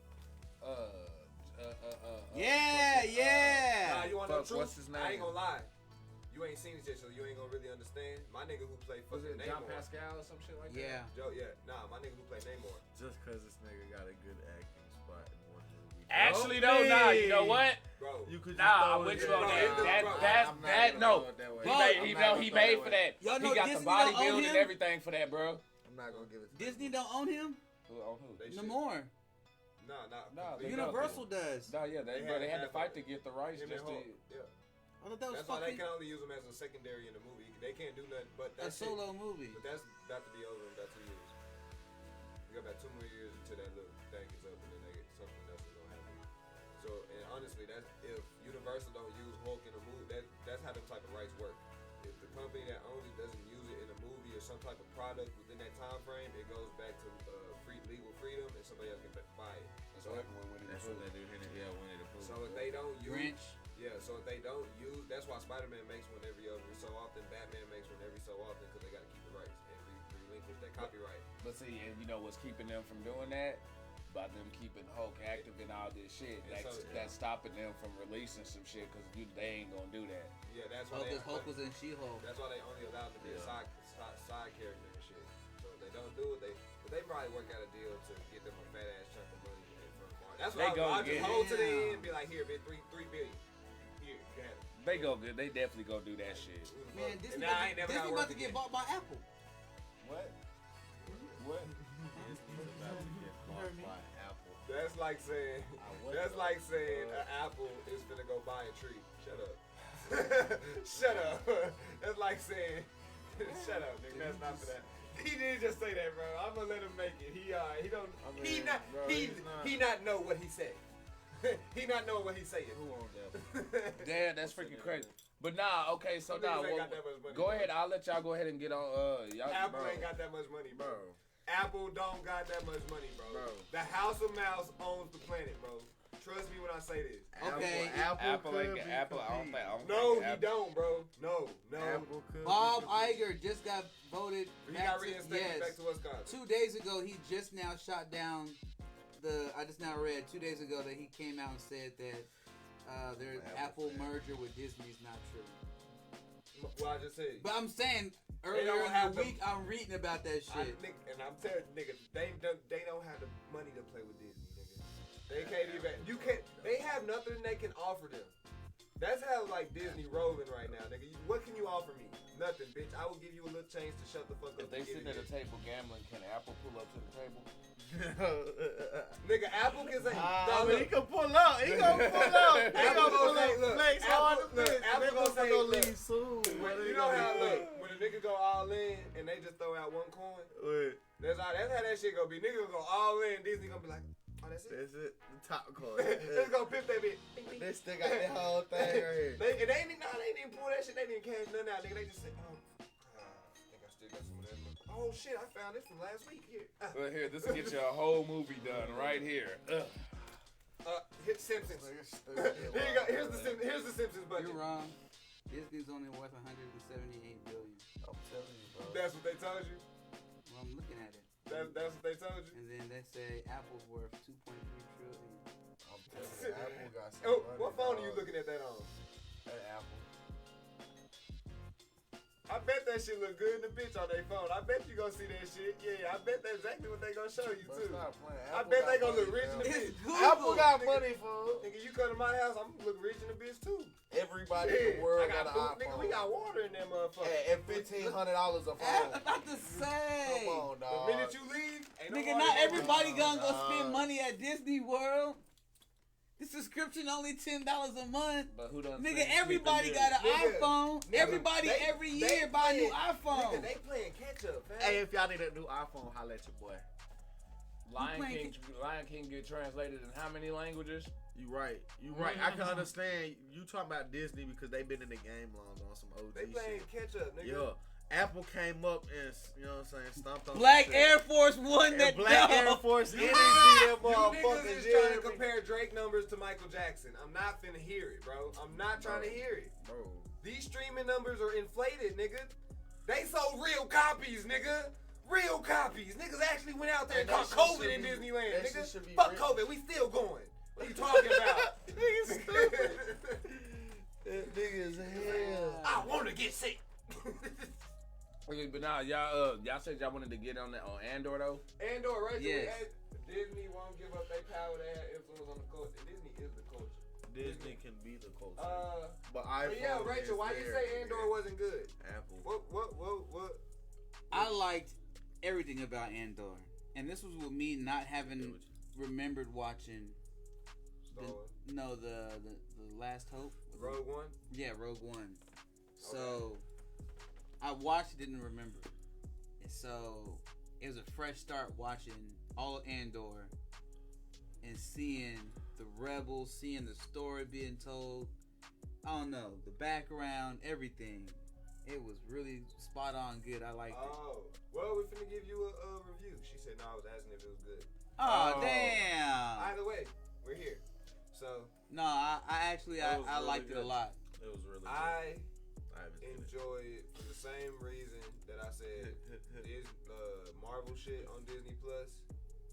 Yeah. Nah, you want to know Fuck, the truth? what's his name? I ain't gonna lie. You ain't seen it yet, so you ain't gonna really understand. My nigga who played Was fucking it John Namor. Pascal or some shit like that? Yeah. Joe, yeah. Nah, my nigga who played Namor. Just because this nigga got a good acting spot in one movie. Actually, though, nah. You know what? Bro, You could just Nah, throw I'm it with you there. on Bro, that. I'm not That gonna no. throw it that way. He Bro, made, I'm he not know gonna he throw it made that for way. that. Y'all know He got Disney the don't own bodybuilding and him? everything for that, bro. I'm not gonna give it to Disney him. don't own him On who? They no shit. more. Nah, Nah, they Universal does. No, yeah, they had to fight to get the rights Him and just to. Hulk. Yeah. I thought that was That's why they fucking can only use them as a secondary in the movie. They can't do nothing but a that shit. solo movie. But that's about to be over in about 2 years. We got about 2 more years until that little thing is up, and then they get something else is gonna happen. So, and honestly, that's if Universal don't use Hulk in a movie, that's how them type of rights work. If the company that owns it doesn't use it in a movie or some type of product within that time frame, it goes back to legal freedom, and somebody else can buy it. That's what happened with Winnie the That's what Pooh. they do here. Yeah, Winnie the Pooh. So if they don't use, Grinch. so if they don't use, that's why Spider-Man makes one every so often. Batman makes one every so often because they got to keep the rights and relinquish that copyright. But see, and you know what's keeping them from doing that? By them keeping Hulk active in all this shit. And so- That's stopping them from releasing some shit because they ain't gonna do that. Yeah, that's why Oh, they. because Hulk was in She-Hulk. That's why they only allowed to be a side character and shit. So if they don't do it, they probably work out a deal to get them a fat ass chunk of money from Marvel. That's They what go I just get hold to the it. end and be like, here, bitch, $3 billion. Here, you got it. They go good. They definitely go do that shit. Who the Man, fuck? Disney, And now I ain't never Disney gotta about work to get again. bought by Apple. What? What? Disney's about to get bought by Apple. That's like saying I would that's though. like saying an apple is gonna go buy a tree. Shut up. Shut up. That's like saying, shut up, nigga. That's not for that. He did just say that, bro. I'm gonna let him make it. He don't. I mean, he not. bro, He not know what he said. He not know what he saying. Who on that? Damn, that's freaking crazy. But nah, okay, so Niggas nah, ain't got that much money, go bro. ahead. I'll let y'all go ahead and get on. Y'all, Apple bro. ain't got that much money, bro. Bro. Apple don't got that much money, bro. Bro. The House of Mouse owns the planet, bro. Trust me when I say this. Okay. Apple could ain't be got Apple. I don't competing. think. No, think he Apple- don't, bro. No. Apple could Bob be competing. Iger just got voted He back got to, reinstated back to Wisconsin. 2 days ago, he just now shot down I just now read 2 days ago that he came out and said that their Apple merger with Disney is not true. Well, I just said. But I'm saying They earlier don't in have the the- week, I'm reading about that shit. And I'm telling you, nigga, they don't have the money to play with Disney, nigga. They can't even. You can't. They have nothing they can offer them. That's how like Disney rolling right now, nigga. What can you offer me? Nothing, bitch. I will give you a little change to shut the fuck up. If they and get sitting in at a here. table gambling, can Apple pull up to the table? Nigga, Apple can say. I no, mean, he look, can pull up. He gonna pull up. He Apple gonna pull gonna say, up. look, Flex hard Apple- to look, bitch. Apple They gonna say, gonna look, leave soon. you know how look when a nigga go all in and they just throw out one coin. Wait, That's how that shit gonna be. Nigga gonna go all in. Disney gonna be like, oh, that's it. that's it. The top card. Just gonna pimp that bitch. They still got that whole thing right here. They ain't even pull that shit. They didn't cash nothing out, nigga. They just said, oh, I think I still got some of that. Oh shit, I found this from last week. Here, Well, here, this will get you a whole movie done right here. hit Simpsons. Here you go. Here's the Simpsons budget. You're wrong. Disney's only worth 178 billion. I'm telling you, bro. That's what they told you. Well, I'm looking at it. That's what they told you. And then they say Apple's worth 2.3 trillion. I'm telling you, Apple got some Oh, money, what phone are you dog. looking at that on? That Apple. I bet that shit look good in the bitch on their phone. I bet you gonna see that shit. Yeah, I bet that's exactly what they gonna show you Bro, too. stop playing. I Apple bet got they gonna look money, rich in the fam. bitch. It's Google. Apple got Nigga. money, fool. Nigga, you come to my house, I'm gonna look rich in the bitch too. Everybody in Yeah, the world I got an food. iPhone. Nigga, we got water in that motherfucker. and $1,500 a I'm phone. about to say. Come on, The dog. minute you leave, ain't no Nigga, water not in that everybody motherfucker. gonna go spend Nah. money at Disney World. The subscription only $10 a month. But who done? Nigga, freaking everybody keep got them an Nigga, iPhone. nigga, Everybody they- every they year buy a new playing- iPhone. Nigga, they playing catch up, fam. Hey, if y'all need a new iPhone, holla at your boy. Lion King get translated in how many languages? You right. You right. I can understand you talking about Disney because they been in the game long on some OG They playing shit. catch up, nigga. Yeah. Apple came up and, you know what I'm saying, stomped on Black some shit. Air Force One And that Black Air dog. Force Energy, You that niggas motherfucker. is trying to compare Drake numbers to Michael Jackson. I'm not finna hear it, bro. I'm not trying to hear it. Bro. These streaming numbers are inflated, nigga. They sold real copies, nigga. Real copies. Niggas actually went out there and And caught that shit COVID should in be- Disneyland, that nigga. shit should be Fuck real. COVID. We still going. What are you talking about? Niggas stupid. That nigga is hell. I want to get sick. Okay, but now y'all said y'all wanted to get on Andor though. Andor, right? Yes. Disney won't give up their power to have influence on the culture. Disney is the culture. Disney can be the culture. But But iPhone yeah, Rachel, is why you there, say nigga. Andor wasn't good? Apple. What? I liked everything about Andor, and this was with me not having remembered watching. Star Wars. The Last Hope. Rogue One. Yeah, Rogue One. So I watched, didn't remember, and so it was a fresh start watching all of Andor and seeing the rebels, seeing the story being told. I don't know, the background, everything. It was really spot on good. I liked it. Oh, well, we're finna give you a review. She said, no, I was asking if it was good. Oh, Oh. damn! Either way, we're here. So, No, I actually That was I really liked it a good. lot. It was really good. I haven't seen it. enjoy it for the same reason that I said this Marvel shit on Disney Plus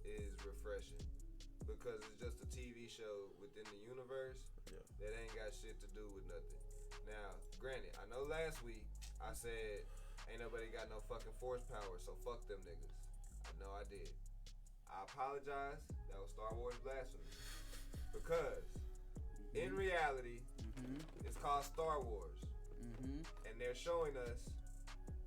is refreshing. Because it's just a TV show within the universe that ain't got shit to do with nothing. Now, granted, I know last week I said ain't nobody got no fucking force power, so fuck them niggas. I know I did. I apologize. That was Star Wars blasphemy. Because in reality, it's called Star Wars, and they're showing us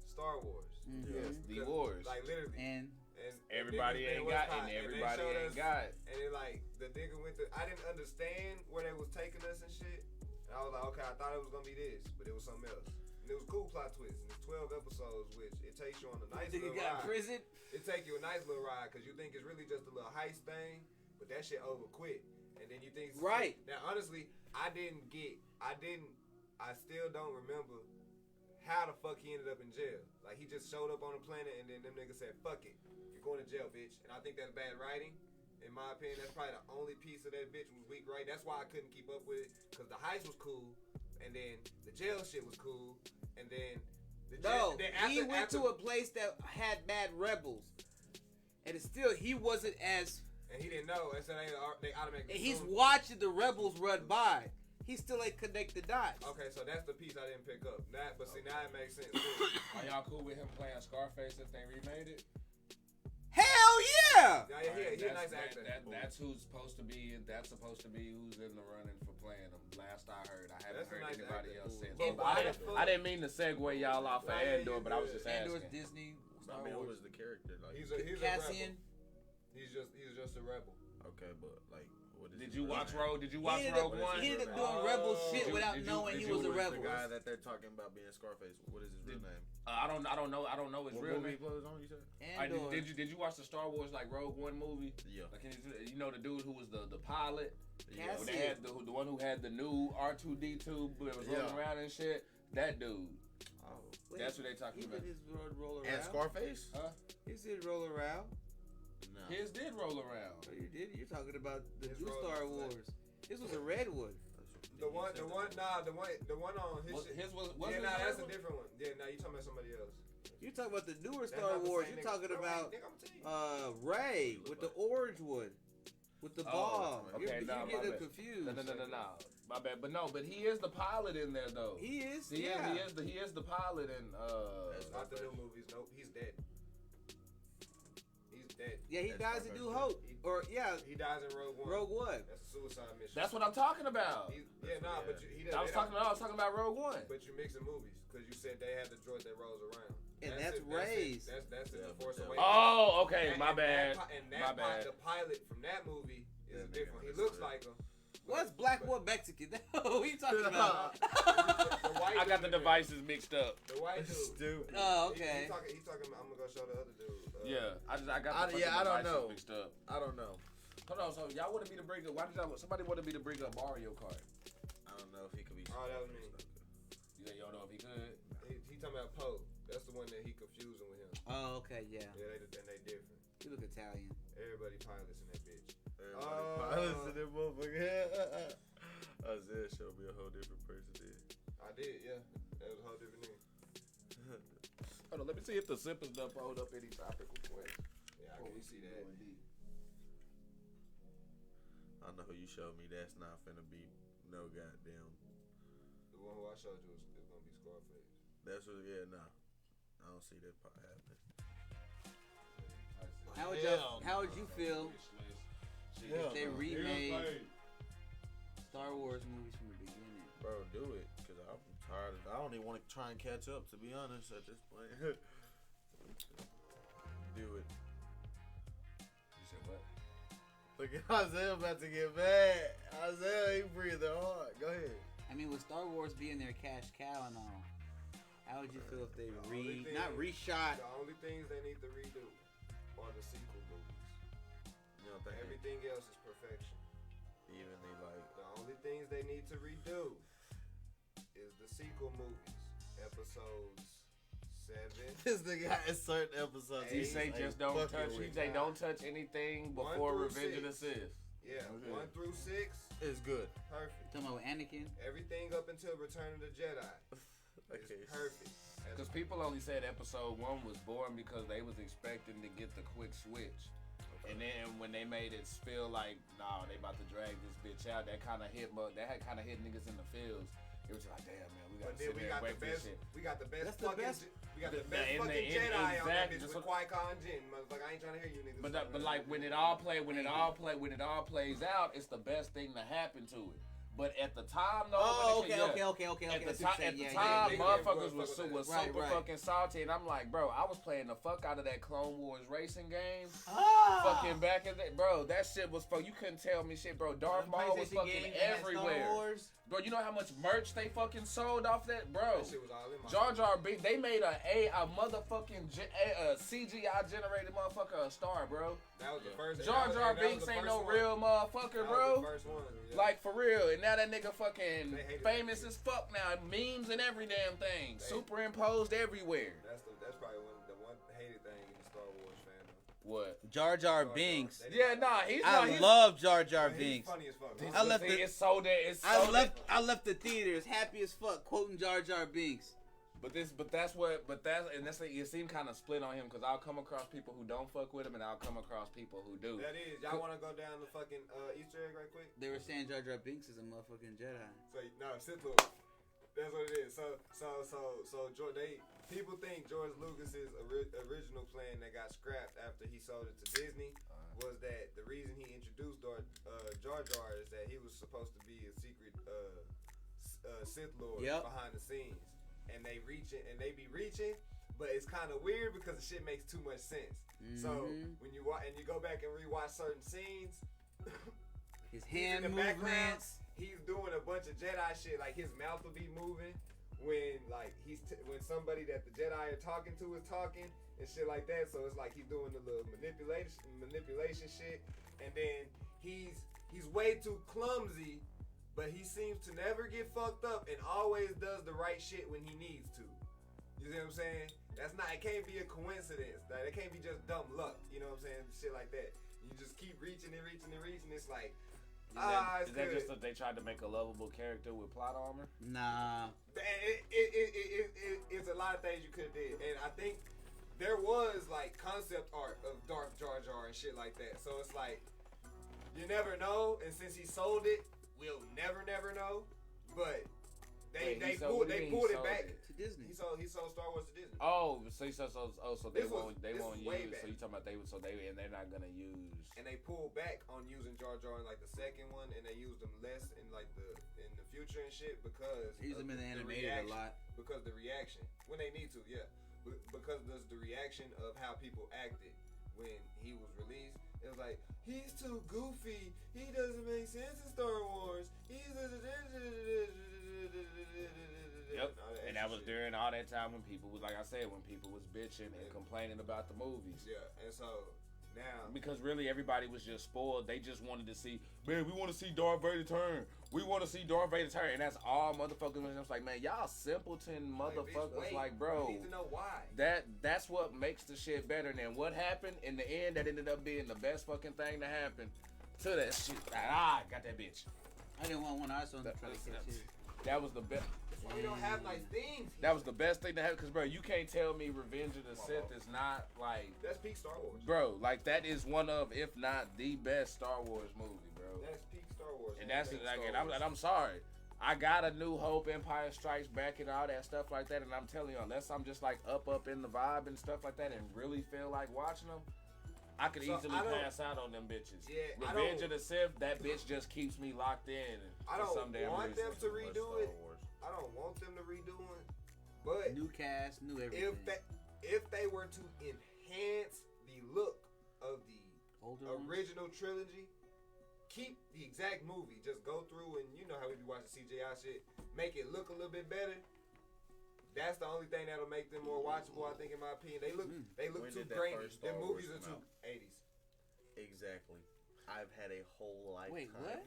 Star Wars. Yes, the Because, wars. like literally. And And Everybody niggas ain't was got, hot, and they everybody showed ain't us- got. And then like the nigga went to, I didn't understand where they was taking us and shit And I was like, okay, I thought it was gonna be this, but it was something else. And it was a cool plot twist. And it's 12 episodes, which it takes you on a nice You little got ride. prison? It take you a nice little ride because you think it's really just a little heist thing, but that shit over quick. And then you think, Right. Now, honestly, I still don't remember how the fuck he ended up in jail. Like, he just showed up on the planet and then them niggas said, fuck it, you're going to jail, bitch. And I think that's bad writing. In my opinion, that's probably the only piece of that bitch was weak, right? That's why I couldn't keep up with it, because the heist was cool, and then the jail shit was cool, and then the jail. No, then he went after, to a place that had bad rebels, and it's still he wasn't as. and he didn't know, and so they automatically. And he's assumed- watching the rebels run by. He still ain't connect the dots. Okay, so that's the piece I didn't pick up. But see, now it makes sense. Are y'all cool with him playing Scarface if they remade it? Hell yeah! Yeah, he a nice actor. That's who's supposed to be. That's supposed to be who's in the running for playing him. Last I heard, I haven't That's a heard nice anybody actor. else since. But But why the fuck- I didn't mean to segue y'all off of Nah, yeah, Andor, you but I was good. just Andor's asking. Disney. I Star mean, who Wars. is the character? Like, He's a Cassian. rebel. He's just a rebel. okay, but like, what is Did his you real watch name? Rogue? Did you watch He ended up- Rogue One? He ended up doing rebel shit Did you- without did you- knowing did he you- was a Who is rebel. the guy that they're talking about being Scarface? What is his real name? I don't know his What real movie name. he plays on? You said? Andor. Did you watch the Star Wars like Rogue One movie? Yeah. Like, you know the dude who was the pilot? Yeah. When they had the one who had the new R2D2 that was rolling Yeah. around and shit. That dude. Oh. Wait, That's what they talking he about. did his roll around. And Scarface? Huh? His did roll around. No. His did roll around. Oh, you did? You're talking about the His new roll- Star Wars. This was a red one. The one on his shit. His was Yeah, his nah, that's red a one? different one. Yeah, nah, you talking about somebody else. You're talking about the newer That's Star not the Wars. same You're nigga. talking Bro, about nigga, I'ma tell you. Ray with the orange one. With the Oh, bomb. okay, You're nah, my getting them bad. confused. No. My bad. But no, but he is the pilot in there though. He is. He yeah. is the pilot in That's not the new movies. Nope, he's dead. He's dead. Yeah, he That's dies in Scarface. New Hope. Or yeah, He dies in Rogue One. Rogue One. That's a suicide mission. That's what I'm talking about. But he doesn't. I was talking about Rogue One. But you're mixing movies because you said they had the droid that rolls around. And that's it. Rey's. That's in Yeah, the Force but Awakens. Oh, okay, And- my and bad. that My bad. The pilot from that movie is Yeah, different. He nigga, looks that's like him. What's black one Mexican? what are you talking about? The white I got the dude in there. devices mixed up. The white dude. Stupid. Oh, okay. He talking. I'm gonna go show the other dude. Yeah, I got the I fucking don't devices know. mixed up. I don't know. Hold on, so y'all wanted me to bring up? Why did somebody wanted me to bring up Mario Kart? I don't know if he could be. Oh, that was me. You don't know if he could. He talking about Poe. That's the one that he confusing with him. Oh, okay, yeah. Yeah, they different. You look Italian. Everybody pilots in that bitch. Everybody pilots in that motherfucker. Isaiah showed me a whole different person there. I did, yeah. That was a whole different nigga. Hold on, let me see if the zippers done pulled up any topical questions. Yeah, I can see that. I know who you showed me. That's not finna be no goddamn. The one who I showed you is gonna be Scarface. That's what. Yeah, nah. I don't see that part happening. How would you feel if they remade Star Wars movies from the beginning? Bro, do it, cause I'm tired. I don't even want to try and catch up. To be honest, at this point, do it. You said what? Look at Isaiah about to get mad. Isaiah, he breathing hard. Go ahead. I mean, with Star Wars being their cash cow and all, how would you feel if they only thing- not reshot? The only things they need to redo are the sequel movies. You don't think Everything else is perfection. evenly like? The only things they need to redo is the sequel movies. Episodes 7. This nigga had certain episodes. He He's say like, just don't fuck touch. it He with. say don't touch anything One before through Revenge of the 6. Sith. Yeah, Okay. 1 through 6, It's good. perfect. Talking about Anakin. Everything up until Return of the Jedi Okay. is perfect. Because people only said episode 1 was boring because they was expecting to get the quick switch. And then when they made it feel like, nah, they about to drag this bitch out, that kind of hit niggas in the fields. It was like, damn, man, we got But to then sit we there and got the wait for this best. shit. We got the best That's the fucking. best- We got the the- best in the- fucking in- Jedi on that exactly, bitch just with Qui-Gon Jinn. Motherfucker, I ain't trying to hear you niggas. But like when it all plays out, it's the best thing to happen to it. But at the time, though, Oh, my nigga, okay. At the I see what time, you're saying. time, yeah. motherfuckers was Right, super right. fucking salty, and I'm like, bro, I was playing the fuck out of that Clone Wars racing game. Ah. Fucking back in the bro, that shit was fuck. You couldn't tell me shit, bro. Darth Maul was fucking everywhere. Bro, you know how much merch they fucking sold off that, bro? That shit was all in my Jar Jar Binks, they made a motherfucking CGI generated motherfucker a star, bro. That was the first. Jar Jar Binks ain't no real motherfucker, bro. First one, yeah. Like for real, and now that nigga fucking They hated famous that as fuck now, memes and every damn thing, They- superimposed everywhere. That's probably the one hated thing in the Star Wars fandom. What? Jar Jar Binks. They Yeah, didn't- nah, he's I not. love Jar Jar He's Binks. funny as fuck. I left See, the- it's so that it's so I left the theaters happy as fuck quoting Jar Jar Binks. But it seemed kind of split on him because I'll come across people who don't fuck with him and I'll come across people who do. That is. Y'all want to go down the fucking Easter egg right quick? They were saying Jar Jar Binks is a motherfucking Jedi. So no, Sith Lord. That's what it is. People think George Lucas's original plan that got scrapped after he sold it to Disney was that the reason he introduced Jar Jar is that he was supposed to be a secret Sith Lord behind the scenes, and they be reaching, but it's kind of weird because the shit makes too much sense. So when you watch and you go back and rewatch certain scenes, His he's hand in the background, movements. he's doing a bunch of Jedi shit. Like his mouth will be moving when like when somebody that the Jedi are talking to is talking and shit like that. So it's like he's doing the little manipulation shit, and then he's way too clumsy, but he seems to never get fucked up and always does the right shit when he needs to. You see what I'm saying? It can't be a coincidence. Like, it can't be just dumb luck. You know what I'm saying? Shit like that. You just keep reaching and reaching and reaching. It's like, Is that good. just that they tried to make a lovable character with plot armor? Nah. It's a lot of things you could have did, and I think there was like concept art of Darth Jar Jar and shit like that. So it's like you never know, and since he sold it, we'll never know. But they pulled it back To Disney. He sold Star Wars to Disney. Oh, so they This was won't way use. back. So you talking about they're not gonna use. And they pulled back on using Jar Jar in like the second one, and they used him less in like in the future and shit because They use them in the animated a lot. Because the reaction when they need to, yeah. Because there's the reaction of how people acted when he was released. It was like he's too goofy. He doesn't make sense in Star Wars. He's Yep, and that was during all that time when people was, like I said, when people was bitching and complaining about the movies. Yeah, and so now Because really everybody was just spoiled. They just wanted to see, man, we want to see Darth Vader turn. We want to see Darth Vader turn. And that's all motherfuckers. And it's like, man, y'all simpleton motherfuckers. Like, bro, we need to know why. that's what makes the shit better. And then what happened in the end that ended up being the best fucking thing to happen to that shit. Got that bitch. I didn't want one. I was on the That- try to catch it. That was the best. That's why we don't have nice things. That was the best thing to happen. Because, bro, you can't tell me Revenge of the Sith is not, like, That's peak Star Wars. bro, like, that is one of, if not the best Star Wars movie, bro. That's peak Star Wars. And that's Peak like, Star and Wars. I'm sorry. I got A New Hope, Empire Strikes Back, and all that stuff like that. And I'm telling you, unless I'm just like up in the vibe and stuff like that, and really feel like watching them, I could So, easily I don't- pass out on them bitches. Yeah, I Revenge don't- of the Sith, that bitch just keeps me locked in. I for don't some damn want reason. them to redo it. I don't want them to redo it. But New cast, new everything. if they were to enhance the look of the Older ones? original trilogy, keep the exact movie, just go through and you know how we be watching CGI shit, make it look a little bit better. That's the only thing that'll make them more watchable, I think, in my opinion. They look When too did that grainy. first Their Star movies Wars are come too out? 80s. Exactly. I've had a whole lifetime. Wait, what?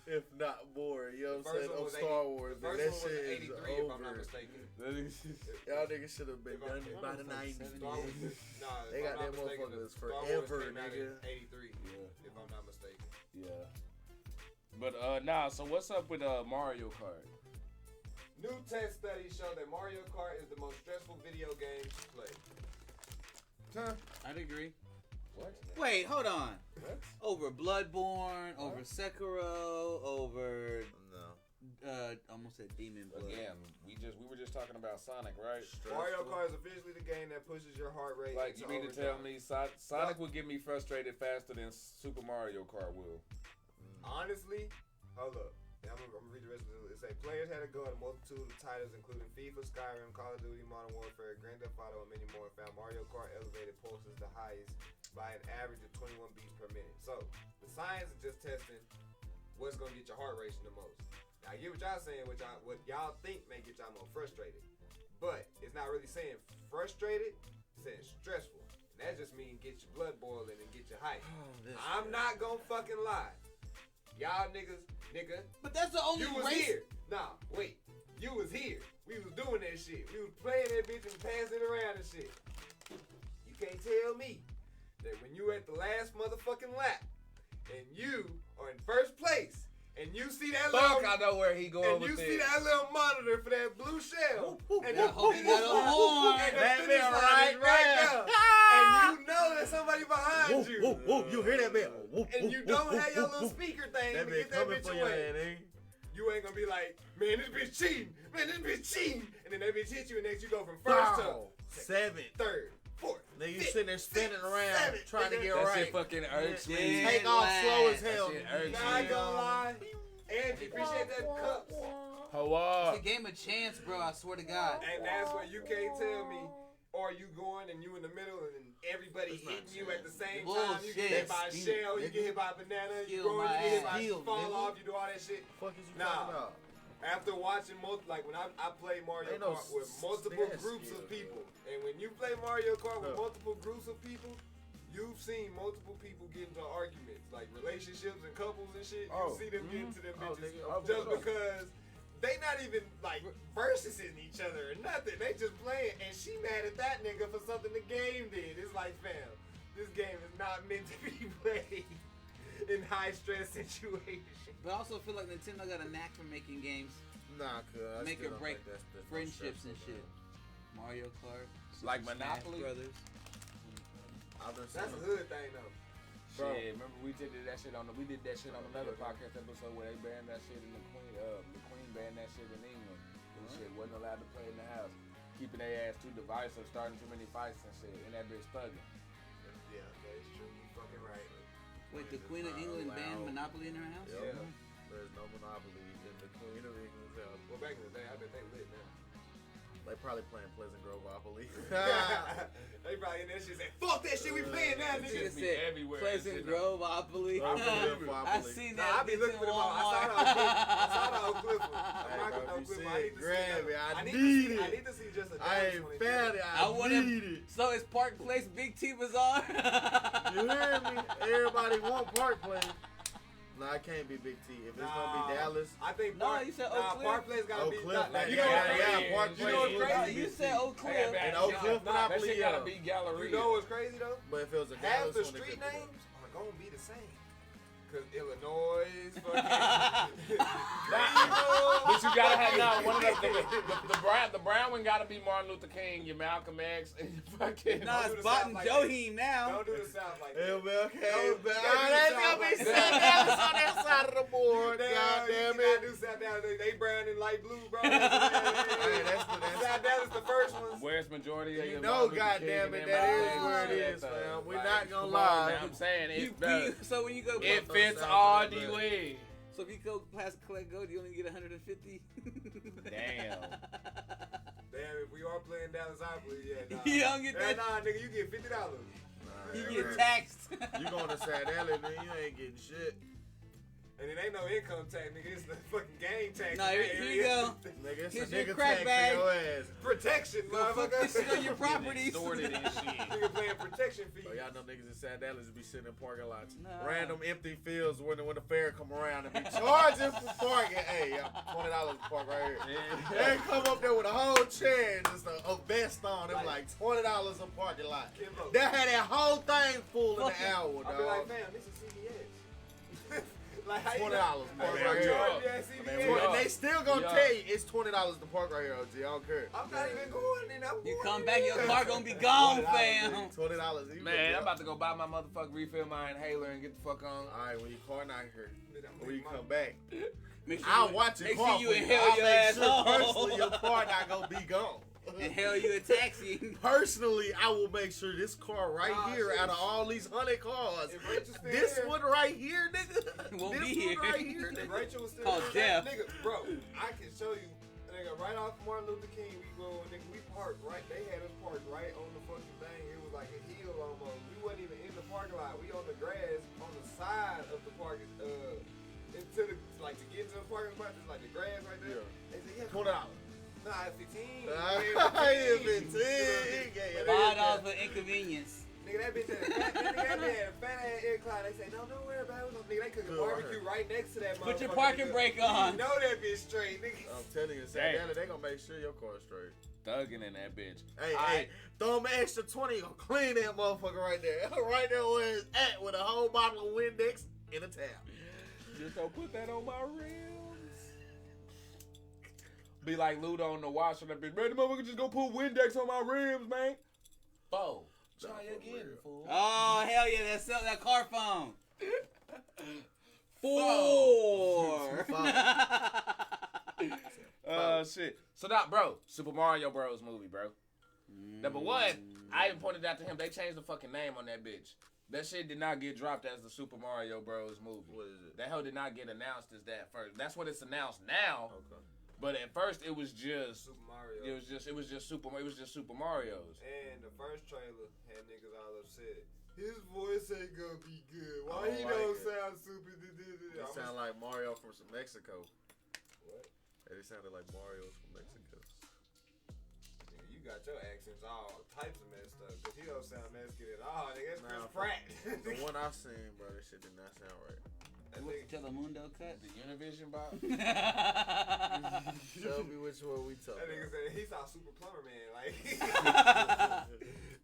If not more, you know The what I'm first saying, one of was Star 80 Wars. The Man, first that one was shit is 83, if I'm not over. mistaken. Y'all niggas should have been If I- done by the Star Wars 90s. Star Wars, nah, They if got I'm them not mistaken, motherfuckers Star Wars forever, came out in nigga. 83, Yeah. if I'm not mistaken. Yeah. But so what's up with Mario Kart? New test studies show that Mario Kart is the most stressful video game to play. I'd agree. What? Wait, hold on. What? Over Bloodborne, over Sekiro, over No. almost said Demon Blood. Again, we were just talking about Sonic, right? Mario Stressful. Kart is officially the game that pushes your heart rate. Like, you into mean to tell overdrive. me Sonic would get me frustrated faster than Super Mario Kart will? Honestly, hold up. I'm gonna read the rest of it. It say players had to go at a multitude of titles, including FIFA, Skyrim, Call of Duty, Modern Warfare, Grand Theft Auto, and many more. Found Mario Kart elevated pulses the highest by an average of 21 beats per minute. So the science is just testing what's gonna get your heart racing the most. Now I get what y'all saying, what y'all think may get y'all more frustrated, but it's not really saying frustrated. It's saying stressful. And that just means get your blood boiling and get your hype. I'm not gonna fucking lie. Y'all nigga. But that's the only You was race. here. Nah, wait. You was here. We was doing that shit. We was playing that bitch and passing it around and shit. You can't tell me that when you at the last motherfucking lap and you are in first place and you see that Fuck, little I know where he going and with you this. see that little monitor for that blue shell and I hope you got a horn. and the That finish bell line right is right there. there. And you know that somebody behind you. Whoa, you hear that bell? And you don't have your little speaker thing That to bitch get that coming bitch for your away. head, ain't he? You ain't gonna be like, man, this bitch cheating. Man, this bitch cheating. And then that bitch hit you, and next you go from first to Bow. Seven. third, fourth. Then you fifth, sitting there spinning sixth, around seventh, trying to nigga. get That right. shit fucking irks Yeah. me. Take off slow as That hell. shit irks Nah, I ain't gonna lie. Angie, appreciate that cups. How It's a game of chance, bro. I swear to God. And that's what you can't tell me. Or you going and you in the middle and everybody It's not hitting you at the same Bullshit. time. You get hit by a Skill, shell, you nigga. get hit by a banana, you Skill go in, you my get hit by ass. a fall Skill, off, you do all that shit. Fuck is you Nah. talking about? After watching like when I play Mario Ain't no Kart with s- multiple stats groups skill, of people, and when you play Mario Kart with Huh. multiple groups of people, you've seen multiple people get into arguments, like relationships and couples and shit. You Oh. see them get into them Oh, bitches nigga, of just course. because they not even like versus in each other or nothing. They just playing, and she mad at that nigga for something the game did. It's like, fam, this game is not meant to be played in high stress situations. But I also feel like Nintendo got a knack for making games, Nah, cuz. I Make still or don't break think that's friendships and stressful, shit. Mario Kart, Like Super Monopoly? Smash Brothers. though. I've been That's a seeing- hood thing though. Bro. Shit, remember we did that shit on another podcast episode where they banned that shit in the Queen banned that shit in England. And shit wasn't allowed to play in the house. Keeping their ass too divisive, starting too many fights and shit, and that bitch thugging. Yeah, that's true. You fucking right. Wait, the Queen of England banned allowed. Monopoly in her house? Yep. Yeah. There's no monopoly in the Queen of England's house. Well, back in the day, I bet they lit now. They probably playing Pleasant Grove-opoly. They probably in that shit say, fuck that shit, we playing now, It's nigga. just be everywhere. Pleasant Shit, Grove, Opoly. Oh, Grove, I Opoly. seen Nah, that. I be bitch looking in for them all. I Walmart. saw the whole clip. I'm Hey, not bro, gonna if clip. you I see need it, to grab see it. I need need to see, I it. need to see just a I ain't found it. I I wanna- need it. So is Park Place Big T Bazaar? You hear me? Everybody want Park Place. Nah, it can't be Big T. If it's gonna be Dallas, I think No, Park, you said Oak Cliff. Park Place gotta Oak be. Cliff, Like, you yeah, know what's yeah, crazy? yeah, Park You know Place what's is No, crazy? you said Oak Cliff. Hey, And man, Oak shit, Cliff that Monopoly, shit yeah. gotta be Galleria. You know what's crazy though? but if it was a Half Dallas the one, it street could be names are gonna be the same. Cause Illinois, fucking But you gotta have now one of the brown one gotta be Martin Luther King, your Malcolm X, and your fucking. Nah, do it's the Bot South and like Joheem now. Don't do the South like that. MLK. Don't- But don't do that's South gonna be like St. that. Dallas on that side of the board. Damn, God you damn cannot it. do South Dallas. They brown and light blue, bro. Hey, that's South Dallas the first ones. Where's majority of You your know, Martin Luther King goddamn it, and that them is out where it there? is, Shit, fam. We like, not gonna come on lie. now, I'm saying You, it. so when you go, It South fits South all South the South. way. so if you go past Collect Gold, you only get 150. Damn. Damn, if we are playing Dallas-Opoly, yeah, nah. You don't get Yeah, that. nah, nigga, you get $50. You Nah, get man. taxed. You going to St. Dallas, man? You ain't getting shit. And it ain't no income tax, nigga. It's the fucking game tax. Nah, here you go. Nigga, it's Here's a your nigga crack tax bag. for your ass. Protection, Go fuck this shit on motherfucker. your properties. Extorted and shit. Nigga playing protection fees. So y'all know niggas in St. Dallas be sitting in parking lots. Nah. Random empty fields when the fair come around and be charging for parking. Hey, y'all, $20 to park right here. They come up there with a whole chair and just a vest on. Them like $20 a parking lot. Kimbo. They had that whole thing full in Fuck the it. hour, I'll be like, dog. fam, this is CVS. Like, how you $20 know? park Hey, right man, here. yeah. Yeah, Man, CVS. we And they still gonna Yeah. tell you it's $20 to park right here, OG. I don't care. I'm not even going in. I'm You going come in. back, your car gonna be gone, $20, fam. $20. Man, I'm about to go buy my motherfucking refill my inhaler and get the fuck on. All right, when your car not here, I'm when you making come my- back, Make sure I'll you, watch your make car. sure you for inhale I'll your make ass sure home. personally your car not gonna be gone. and hail you a taxi. Personally, I will make sure this car right Nah, here, shit. out of all these 100 cars, If Rachel still this here- one right here, nigga. Won't this be here. one right here, If nigga. Rachel was still Called there, Jeff. nigga, bro, I can show you, nigga, right off Martin Luther King, we parked right, they had us parked right on the fucking thing. It was like a hill almost. We wasn't even in the parking lot. We on the grass on the side of the parking, into the, like to get to the parking spot, just like the grass right there. Yeah. They said, yeah, $20. Nah, 15. Yeah, 15. $5 for inconvenience. Nigga, that bitch had a fat ass incline. They say, no, don't worry about it. Nigga, they cooking Good barbecue right next to that motherfucker. Put your parking brake on. You know that bitch straight, nigga. I'm telling you, Santana, they gonna make sure your car's straight. Thugging in that bitch. Hey, All hey, right. throw them an extra 20, gonna clean that motherfucker right there. Right there where it's at with a whole bottle of Windex in a tab. Just don't put that on my rims. Be like Ludo on the wash on that bitch. Man, the motherfucker just go put Windex on my rims, man. Four. Try again, fool. Oh hell yeah, that car phone. 4. Shit. So now, bro, Super Mario Bros. Movie, bro. Number one, I even pointed out to him, they changed the fucking name on that bitch. That shit did not get dropped as the Super Mario Bros. Movie. What is it? That hell did not get announced as that first. That's what it's announced now. Okay. But at first it was just Super Mario. it was just Super Mario's. And the first trailer had niggas all upset. His voice ain't gonna be good. Why I he don't don't like it. sound super? It sound like Mario from Mexico. What? It sounded like Mario from Mexico. Nigga, you got your accents all types of messed up. Cause he don't sound Mexican at all. Nigga, that's Nah, Chris Pratt. The one I seen, bro, that shit did not sound right. That What's nigga- the Telemundo cut? The Univision box. Tell me which one we talking That nigga about. said he saw Super Plumber Man. Like,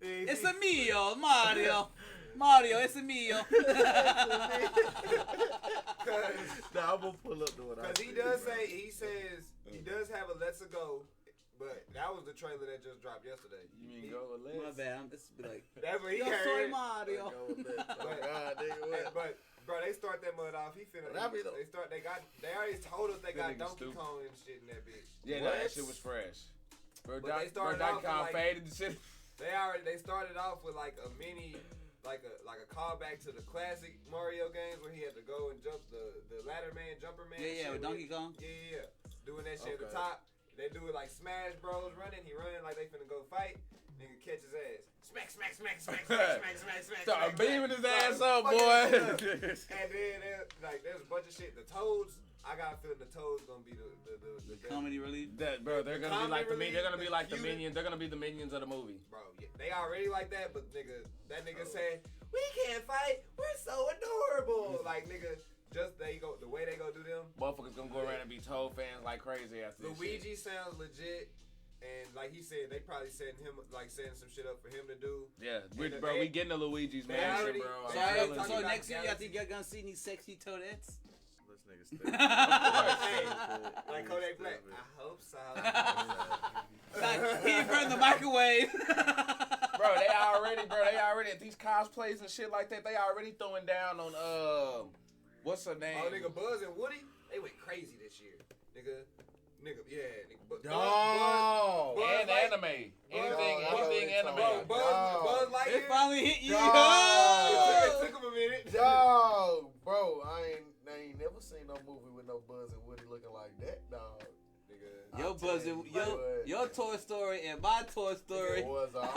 It's a Mio, Mario. Mario, it's a Mio. Nah, I'm gonna pull up the one I Cause he seen, does bro. say he does have a Let's Go, but that was the trailer that just dropped yesterday. You mean go with My Let's? bad. I'm just be like, That's what he yo soy heard. Mario. Go with that. Oh, But- God, nigga, what? But bro, they start that mud off. He finna. That be the- They already told us they got That nigga Donkey stupid. Kong and shit in that bitch. Yeah, What? that shit was fresh. Bro, But they started Donkey off Kong with, like- faded the shit. They started off with like a mini, like a callback to the classic Mario games where he had to go and jump the ladder man, jumper man. Yeah, shit with Donkey Kong. Yeah. Doing that shit at Okay. the top. They do it like Smash Bros. Running. He running like they finna go fight. Nigga catch his ass. Smack, smack, smack, smack, smack, smack, smack, smack. Start smack, beaming his smack. ass up, Fucking boy. shit up. And then like there's a bunch of shit. The Toads. I got a feeling the Toads gonna be the Comedy relief. That bro, they're gonna be like the Comedy they're gonna be relief, like the the minions. They're gonna be the minions of the movie. Bro, yeah, they already like that, but nigga, that nigga Oh. said, we can't fight, we're so adorable. Like, nigga, just the way they go do them. Motherfuckers gonna go around and be Toad fans like crazy after this shit. Luigi sounds legit, and like he said, they probably setting some shit up for him to do. Yeah, And bro, they- we getting the Luigi's they mansion, already- bro. I'm they So, already telling talking you. so about next year, y'all Galaxy. think y'all gonna see these sexy toadettes? This nigga stupid. Like Kodak Black. I hope so. Like, he in front of the microwave. Bro, they already at these cosplays and shit like that. They already throwing down on what's her name? Oh, nigga, Buzz and Woody, they went crazy this year. Nigga, yeah, nigga. Dog. Buzz and Light- anime, anything Bro, anime. Buzz It Lightyear. finally hit you. Dog. It took him a minute. Dog, bro, I ain't never seen no movie with no Buzz and Woody looking like that, dog. Nigga. Your Buzz, your Toy Story and my Toy Story. It was a Toy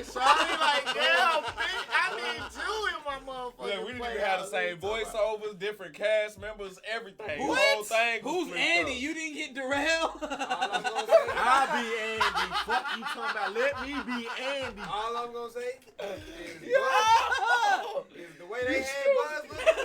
Story, shawty, like, damn, bitch, I need you in my motherfucking Look, we didn't even have the same voiceovers, different cast members, everything. The whole thing. was Who's flipped Andy? up. You didn't get Darrell? All I'm gonna say, I'll be Andy. Fuck you talking about. Let me be Andy. all I'm gonna say is, Yo! is the way they had Buzz looking.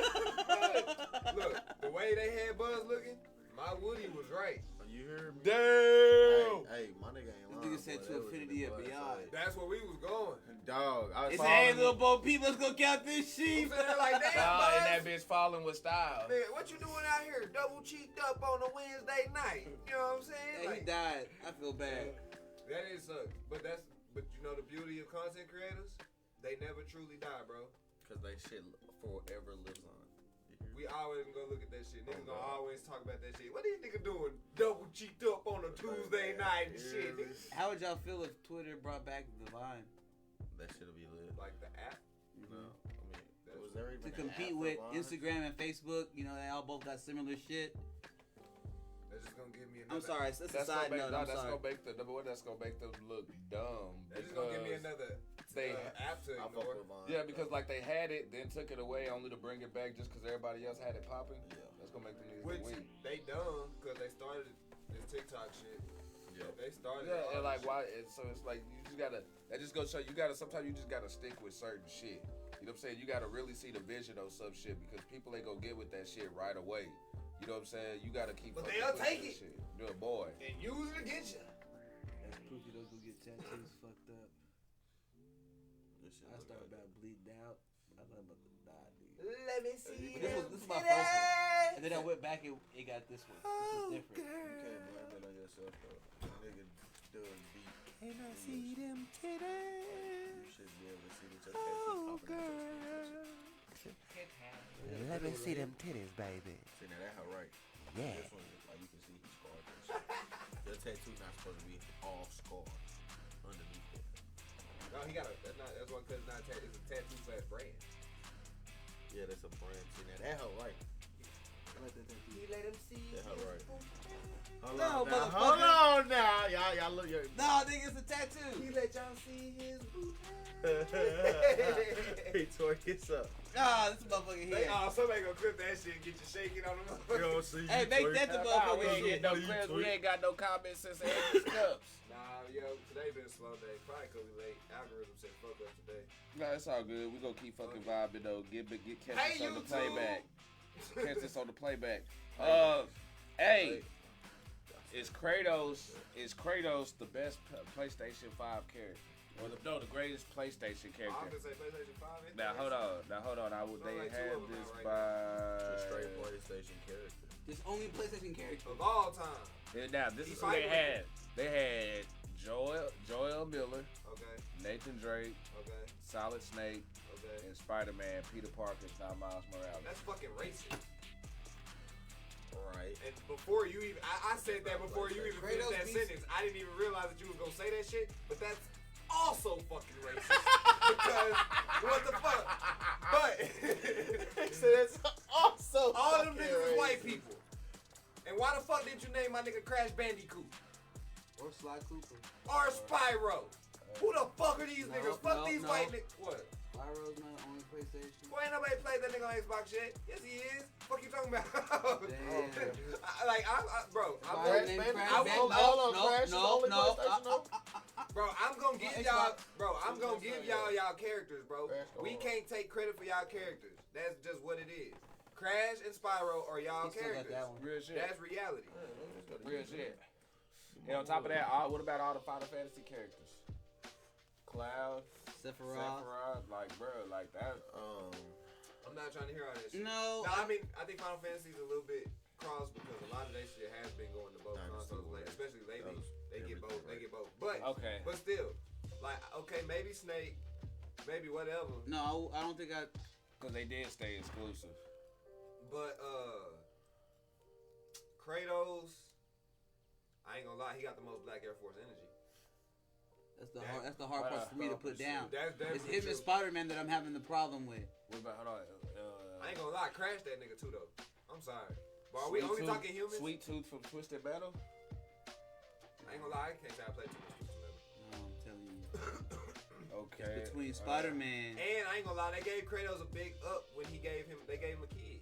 Look, the way they had Buzz looking, my Woody was right. You hear me? Damn. Hey, my nigga ain't lying. Nigga said boy. to That was infinity the and Buzz beyond. Lightyear. That's where we was going. Dog, I It's saw hey, him. little Bo Peep, let's go count this I'm sheep. sitting there like, damn, Nah, and that Buzz. bitch falling with style. Man, what you doing out here? Double cheeked up on a Wednesday night. You know what I'm saying? Hey, he Like, died. I feel bad. that is but you know the beauty of content creators? They never truly die, bro. Cause they shit forever lives on. You hear We always gonna look at that shit. Niggas gonna always talk about that shit. What these niggas doing? Double cheeked up on a Tuesday night and shit. Niggas. How would y'all feel if Twitter brought back the Vine? That shit'll be lit. Like the app. No, I mean, was there even To an compete app for with Vine? Instagram and Facebook, you know, they all both got similar shit. That's just gonna give me another. I'm sorry, that's a That's side gonna make, note. no, I'm that's sorry. gonna make the number one. That's gonna make them look dumb. That's just gonna give me because another They, app to I fuck ignore. with Vine. yeah, because like they had it, then took it away only to bring it back just because everybody else had it popping. Yeah. That's gonna make them niggas Which weak. they dumb because they started this TikTok shit. Yeah. They started. Yeah, all and this like shit. why? So it's like you just gotta. That just goes show you gotta. Sometimes you just gotta stick with certain shit. You know what I'm saying? You gotta really see the vision of some shit because people ain't gonna get with that shit right away. You know what I'm saying? You gotta keep. But fucking they'll pushing take that it. Shit. Good boy. And use it against you. That's proof you don't go get tattoos fucked up. This shit I look started like about bleeding out. I thought about to die, dude. Let me see. This was my first one. And then I went back and it got this one. This was different. You can't blame that on yourself though. Nigga doing beat. Can I see them titties? You should be able to see that your tattoo popping out your chest. Let me see them titties, baby. See now that how right. Yeah. This one is like you can see he scarred that shit. Your tattoo not supposed to be all scarred underneath it. No, he got a. That's one because it's not a tattoo. It's a tattoo slash brand. Yeah, that's a brand. See now that how right. He let him see. That how right. Hold No, on now. motherfucker. Hold on now. Y'all look your. No, nigga, it's a tattoo. He let y'all see his boot. He tore his up. Ah, this motherfucker here. Somebody gonna clip that shit and get you shaking on the You motherfucker. don't see. Hey, you make twerk. that the We motherfucker ain't shit. get no You clips. We tweet. ain't got no comments since Andy Stubbs. Nah, yo, today been a slow day. Probably cause we late. Algorithm said fuck us today. No, it's all good. We gonna keep fucking vibing though. Get catch Hey, us on the YouTube. playback. Catch us on the playback. Hey, is Kratos the best PlayStation 5 character? Or the greatest PlayStation I'm character? gonna say PlayStation 5. Now hold on. They like two had of them this out right It's a by. straight PlayStation character. This only PlayStation character. Of all time. Yeah, now this He is who they fight had. They had Joel Miller, Okay. Nathan Drake, Okay. Solid Snake, Okay. and Spider-Man, Peter Parker, not Miles Morales. That's fucking racist. Right. And before you even, I said that before you even finished Kratos that beats- sentence. I didn't even realize that you was gonna say that shit. But that's also fucking racist. Because what the fuck? But So that's also all them fucking niggas is white racist. people. And why the fuck did you name my nigga Crash Bandicoot Or Sly Cooper. or Spyro? Who the fuck are these No, niggas? Fuck no, these no. white niggas. What? Spyro's not only PlayStation. Boy, ain't nobody played that nigga on Xbox yet. Yes, he is. Fuck you talking about? Damn. Bro, Somebody named I Crash won't- Bandicoot. hold on, No, Crash is no, only no. PlayStation, no? Bro, I'm gonna give Xbox. y'all, bro. I'm gonna give y'all characters, bro. Crash, We go on. can't take credit for y'all characters. That's just what it is. Crash and Spyro are y'all He still got characters. that one. Real shit. That's reality. Real shit. And on top of that, what about all the Final Fantasy characters? Cloud, Sephiroth, like bro, like that. I'm not trying to hear all that shit. No. I mean, I think Final Fantasy is a little bit cross because a lot of that shit has been going to both Dynasty consoles, like, Warriors. especially lately. That was They get everything, both. They right? get both. But Okay. but still, like, okay, maybe Snake, maybe whatever. No, I don't think I. Because they did stay exclusive. But Kratos, I ain't gonna lie, he got the most Black Air Force energy. That's the hard part for me to put down. That's It's definitely him and true. Spider-Man that I'm having the problem with. What about hold on? I ain't gonna lie, crash that nigga too though. I'm sorry. But are we only talking humans? Sweet Tooth from Twisted Metal. I ain't gonna lie, I can't say I played too much Twisted Metal. No, I'm telling you. Okay. It's between Spider-Man. And I ain't gonna lie, they gave Kratos a big up when they gave him a kid.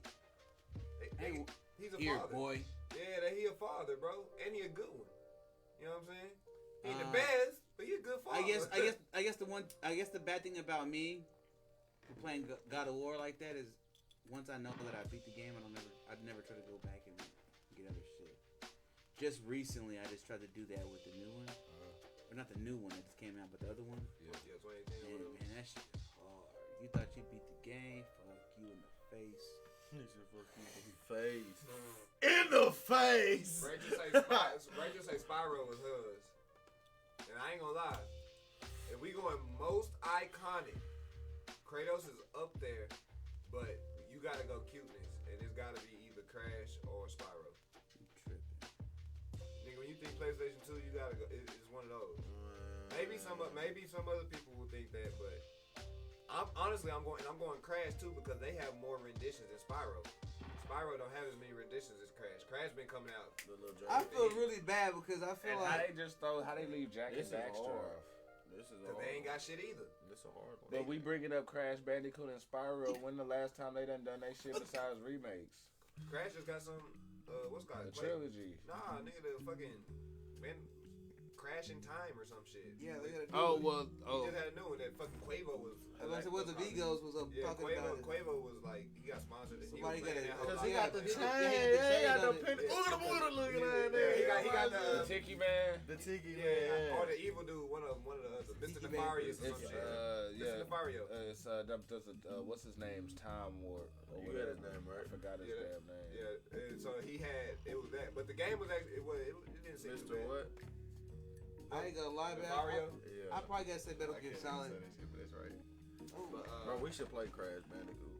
Hey, He's a Here, father. boy. Yeah, he a father, bro, and he a good one. You know what I'm saying? He ain't the Uh, best, but he a good father. I guess the bad thing about me for playing God of War like that is once I know that I beat the game, I'd never try to go back and get other shit. Just recently, I just tried to do that with the new one, or not the new one that just came out, but the other one. Yeah, 2018. Man, whatever. that shit is hard. You thought you beat the game? Fuck you in the face. Face. In the face. Rachel say Spyro was hers. And I ain't gonna lie. If we going most iconic, Kratos is up there, but you gotta go cuteness. and it's gotta be either Crash or Spyro. Nigga, when you think PlayStation 2, you gotta go. It's one of those. Maybe some other people will think that, but I'm going Crash too because they have more renditions than Spyro. Spyro don't have as many renditions as Crash. Crash been coming out. I feel really bad because I feel And like how they leave Jack and Daxter off. This is Cause they ain't got shit either. This is a hard one. But we bringing up Crash Bandicoot and Spyro. When the last time they done that shit besides remakes? Crash just got some. What's called The trilogy. Nah, nigga, the fucking Crash in Time or some shit. yeah, they got a new Oh one. He just had a new one. That fucking Quavo was. What the Vigos was Yeah, talking Quavo, about. Quavo was like he got sponsored. Somebody he was got playing it. that whole Because he live got the action. chain. They had the chain They got the on it. pin. Looking at Yeah, he got The the Tiki Man. the tiki yeah, or man. the evil dude, one of the other, Mr. Tiki Nefarious or It's some shit. yeah. Mr. Nefario. It's what's his name's Time Warp. Or You got his whatever. name I right. forgot his Yeah, damn name. Yeah, and so he had it was that, but the game was actually it didn't seem too Mr. bad. What? I ain't gonna lie, man. Nefario. Yeah. I probably gotta say Metal I Gear can't Solid. say that shit, but that's right. But, Bro, we should play Crash Bandicoot.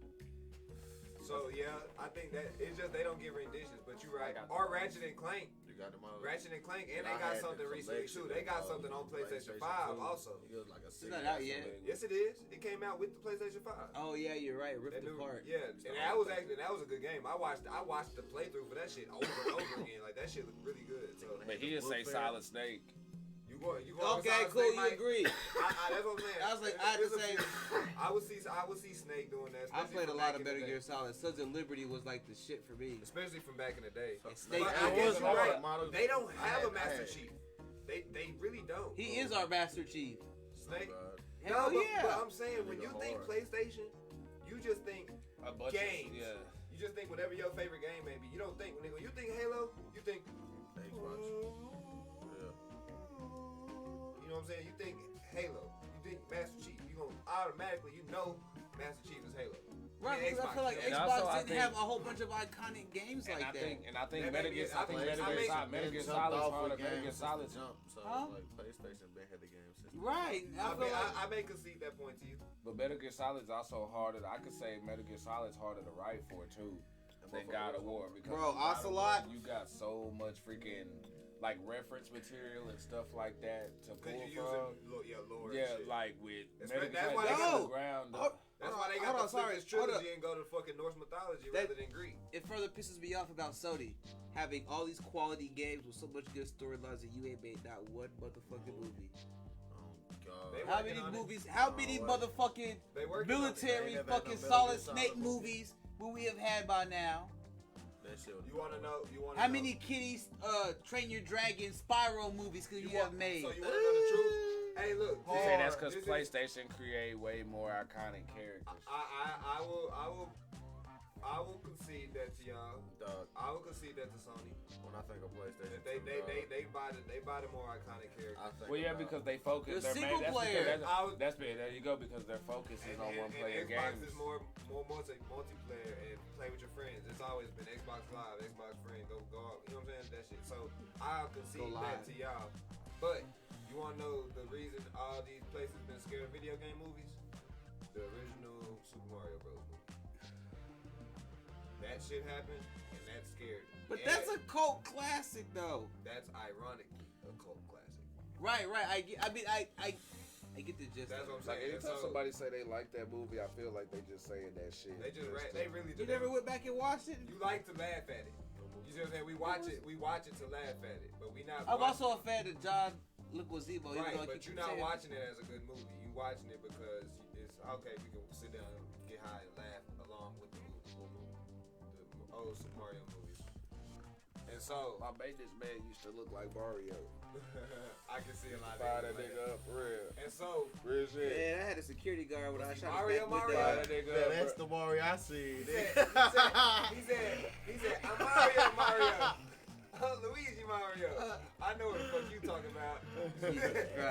so yeah, I think that it's just they don't get renditions, but you're right. I got the Or ones. Ratchet and Clank, You got them all. Ratchet and Clank, and I they got had something the recently collection too. They got of something on PlayStation 5 2. also. It was like a It's not out yet. Yes, it is. It came out with the PlayStation 5. Oh yeah, you're right. Ripped That new- apart. Yeah, and that was a good game. I watched the playthrough for that shit over and over again. Like that shit looked really good. So But he'll say Solid Snake. you going Okay, cool. You agree? That's what I'm saying. I was like, I had to say. I would see Snake doing that. I especially played a from lot back of in the Metal day. Gear Solid. Sons of Liberty was like the shit for me. Especially from back in the day. And Snake But I I guess was you're hard. right. They don't have a I Master had- Chief. They really don't. He is our Master Chief. Snake. Hell but yeah. I'm saying when you think PlayStation, you just think A bunch games. Of, yeah. You just think whatever your favorite game may be. You don't think when you think Halo, you think Xbox. Yeah. you know what I'm saying? You think Halo. You think Master Chief. You gonna automatically Master Chief is Halo. Right, Yeah, because I feel like Xbox, yeah. Xbox And also, I didn't think- have a whole bunch of iconic games And like I that. think That Metal may Gear be- Solid. Metal Gear Solid. So Huh? like PlayStation been had the game system. Right. I feel like I may concede that point to you. But Metal Gear Solid is also harder. I could say Metal Gear Solid is harder to write for too than God of War because Bro, God of War, Ocelot- you got so much freaking like reference material and stuff like that to Because pull you from. using lore and Yeah, shit. like with That's Metal right, Gear that's Solid, why they they got got- the ground. Hold- That's why they hold got on, the flip this hold up. trilogy and go to fucking Norse mythology That- rather than Greek. it further pisses me off about Sony having all these quality games with so much good storylines and you ain't made not one motherfucking movie. Oh God. They How working many on it. movies? How many what? motherfucking They working on it. They military ain't never fucking had no Metal Solid Gear Solid Snake movie. movies will we have had by now? That shit was You want to know? You want How many kitties Train Your Dragon Spyro movies could you have made? So you want to know the truth? Hey, look. You say that's because this is- PlayStation create way more iconic characters. I will concede that to y'all. dog. I will concede that to Sony. When I think of PlayStation, They buy the more iconic characters. I think Well, yeah, about- because they focus. The They're single that's player. Because I was- that's big. There you go. Because their focus is on one-player Xbox games. is more multiplayer and play with your friends. It's always been Xbox Live, Xbox Friend, go out. You know what I'm saying? That shit. So I'll concede Go that live. to y'all. But you want to know the reason all these places been scared of video game movies? The original Super Mario Bros. movie. That shit happened, and that scared me. But And that's a cult classic though. that's ironically a cult classic. Right. I get the gist. That's what I'm Like saying. anytime So, somebody say they like that movie, I feel like they just saying that shit. they really You do. never went back and watched it? You like to laugh at it. You see what I'm saying? We watch it to laugh at it, but we not. I'm watching also a fan of John Leguizamo. Right, even though I but keep you're not saying- watching it as a good movie. You watching it because it's okay. We can sit down and get high and laugh along with the old Super Mario movies. And so My maintenance man used to look like Mario. I can see a lot Fire of that things like nigga up, for real. that. And so Real shit. Man, I had a security guard when I shot Mario, his back with Mario? Fire that. that nigga Yeah, up. that's bro. the Mario I see. he said, I'm Mario. Luigi Mario. I know what the fuck you talking about.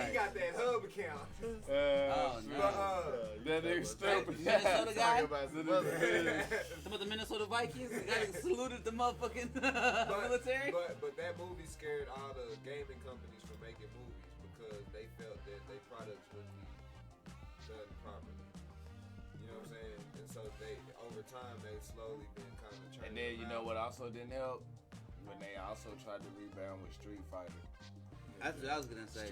He got that hub account. Oh no. But That nigga stupid. Minnesota guy? Talking about some other shit. Some of the Minnesota Vikings the guy that saluted the motherfucking military. But that movie scared all the gaming companies from making movies because they felt that their products wouldn't be done properly. You know what I'm saying? And so but they over time they slowly been kind of turning. And then you know around. what also didn't help? When they also tried to rebound with Street Fighter. That's what I was gonna say.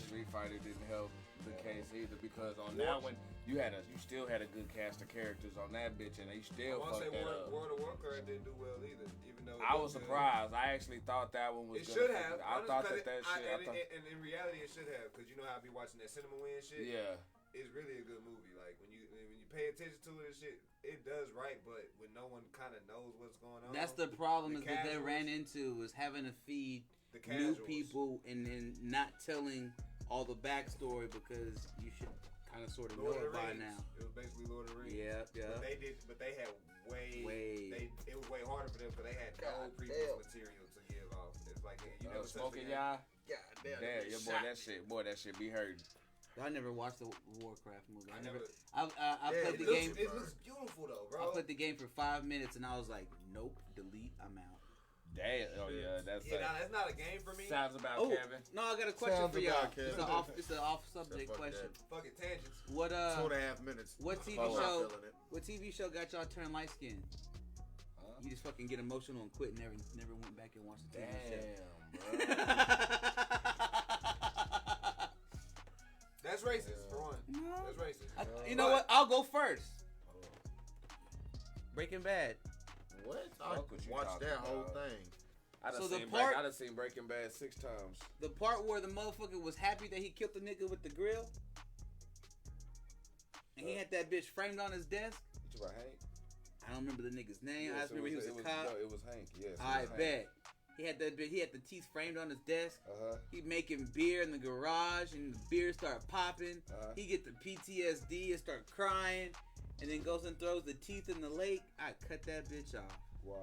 Street Fighter didn't help the case either because on that one you still had a good cast of characters on that bitch and they still I want fucked to say that up. World of Warcraft didn't do well either, even though I was surprised. I actually thought that one was. It should have. I thought that shit. And in reality, it should have, because you know how I be watching that Cinema Win shit. Yeah. It's really a good movie. Like when you pay attention to it and shit, it does right. But when no one kind of knows what's going on, That's the problem the is that they casuals- ran into was having to feed the new casuals. people and then not telling all the backstory because you should kind of sort of know Lord it of the by Rings. now. It was basically Lord of the Rings. Yeah. But they had it was way harder for them because they had no previous material to give off. It's like you know, Smoking y'all. God damn. Damn, your boy, that shit be hurting. I never watched the Warcraft movie. I never. played the game. It looks beautiful though, I bro. played the game for 5 minutes and I was like, nope, delete, I'm out. Damn. Oh yeah, that's that's not a game for me. sounds about Oh, Kevin. no, I got a question Sounds for y'all. about Kevin. It's an off subject Fuck question. Fucking tangents. What 2.5 minutes. what TV I'm not show? feeling it. What TV show got y'all turn light skinned? You just fucking get emotional and quit and never went back and watched the TV Damn, bro. That's racist for one. No. That's racist. You know what? I'll go first. Breaking Bad. What? I Fuck what you watched talking that whole about. thing. I done So the seen part- I done seen Breaking Bad 6 times. The part where the motherfucker was happy that he killed the nigga with the grill, and he had that bitch framed on his desk. You talking about Hank? I don't remember the nigga's name. I Yes, just remember he was a cop. No, it was Hank. Yes. it I was Hank. bet. He had that bitch. He had the teeth framed on his desk. He making beer in the garage, and the beer start popping. He get the PTSD and start crying, and then goes and throws the teeth in the lake. I cut that bitch off. Why?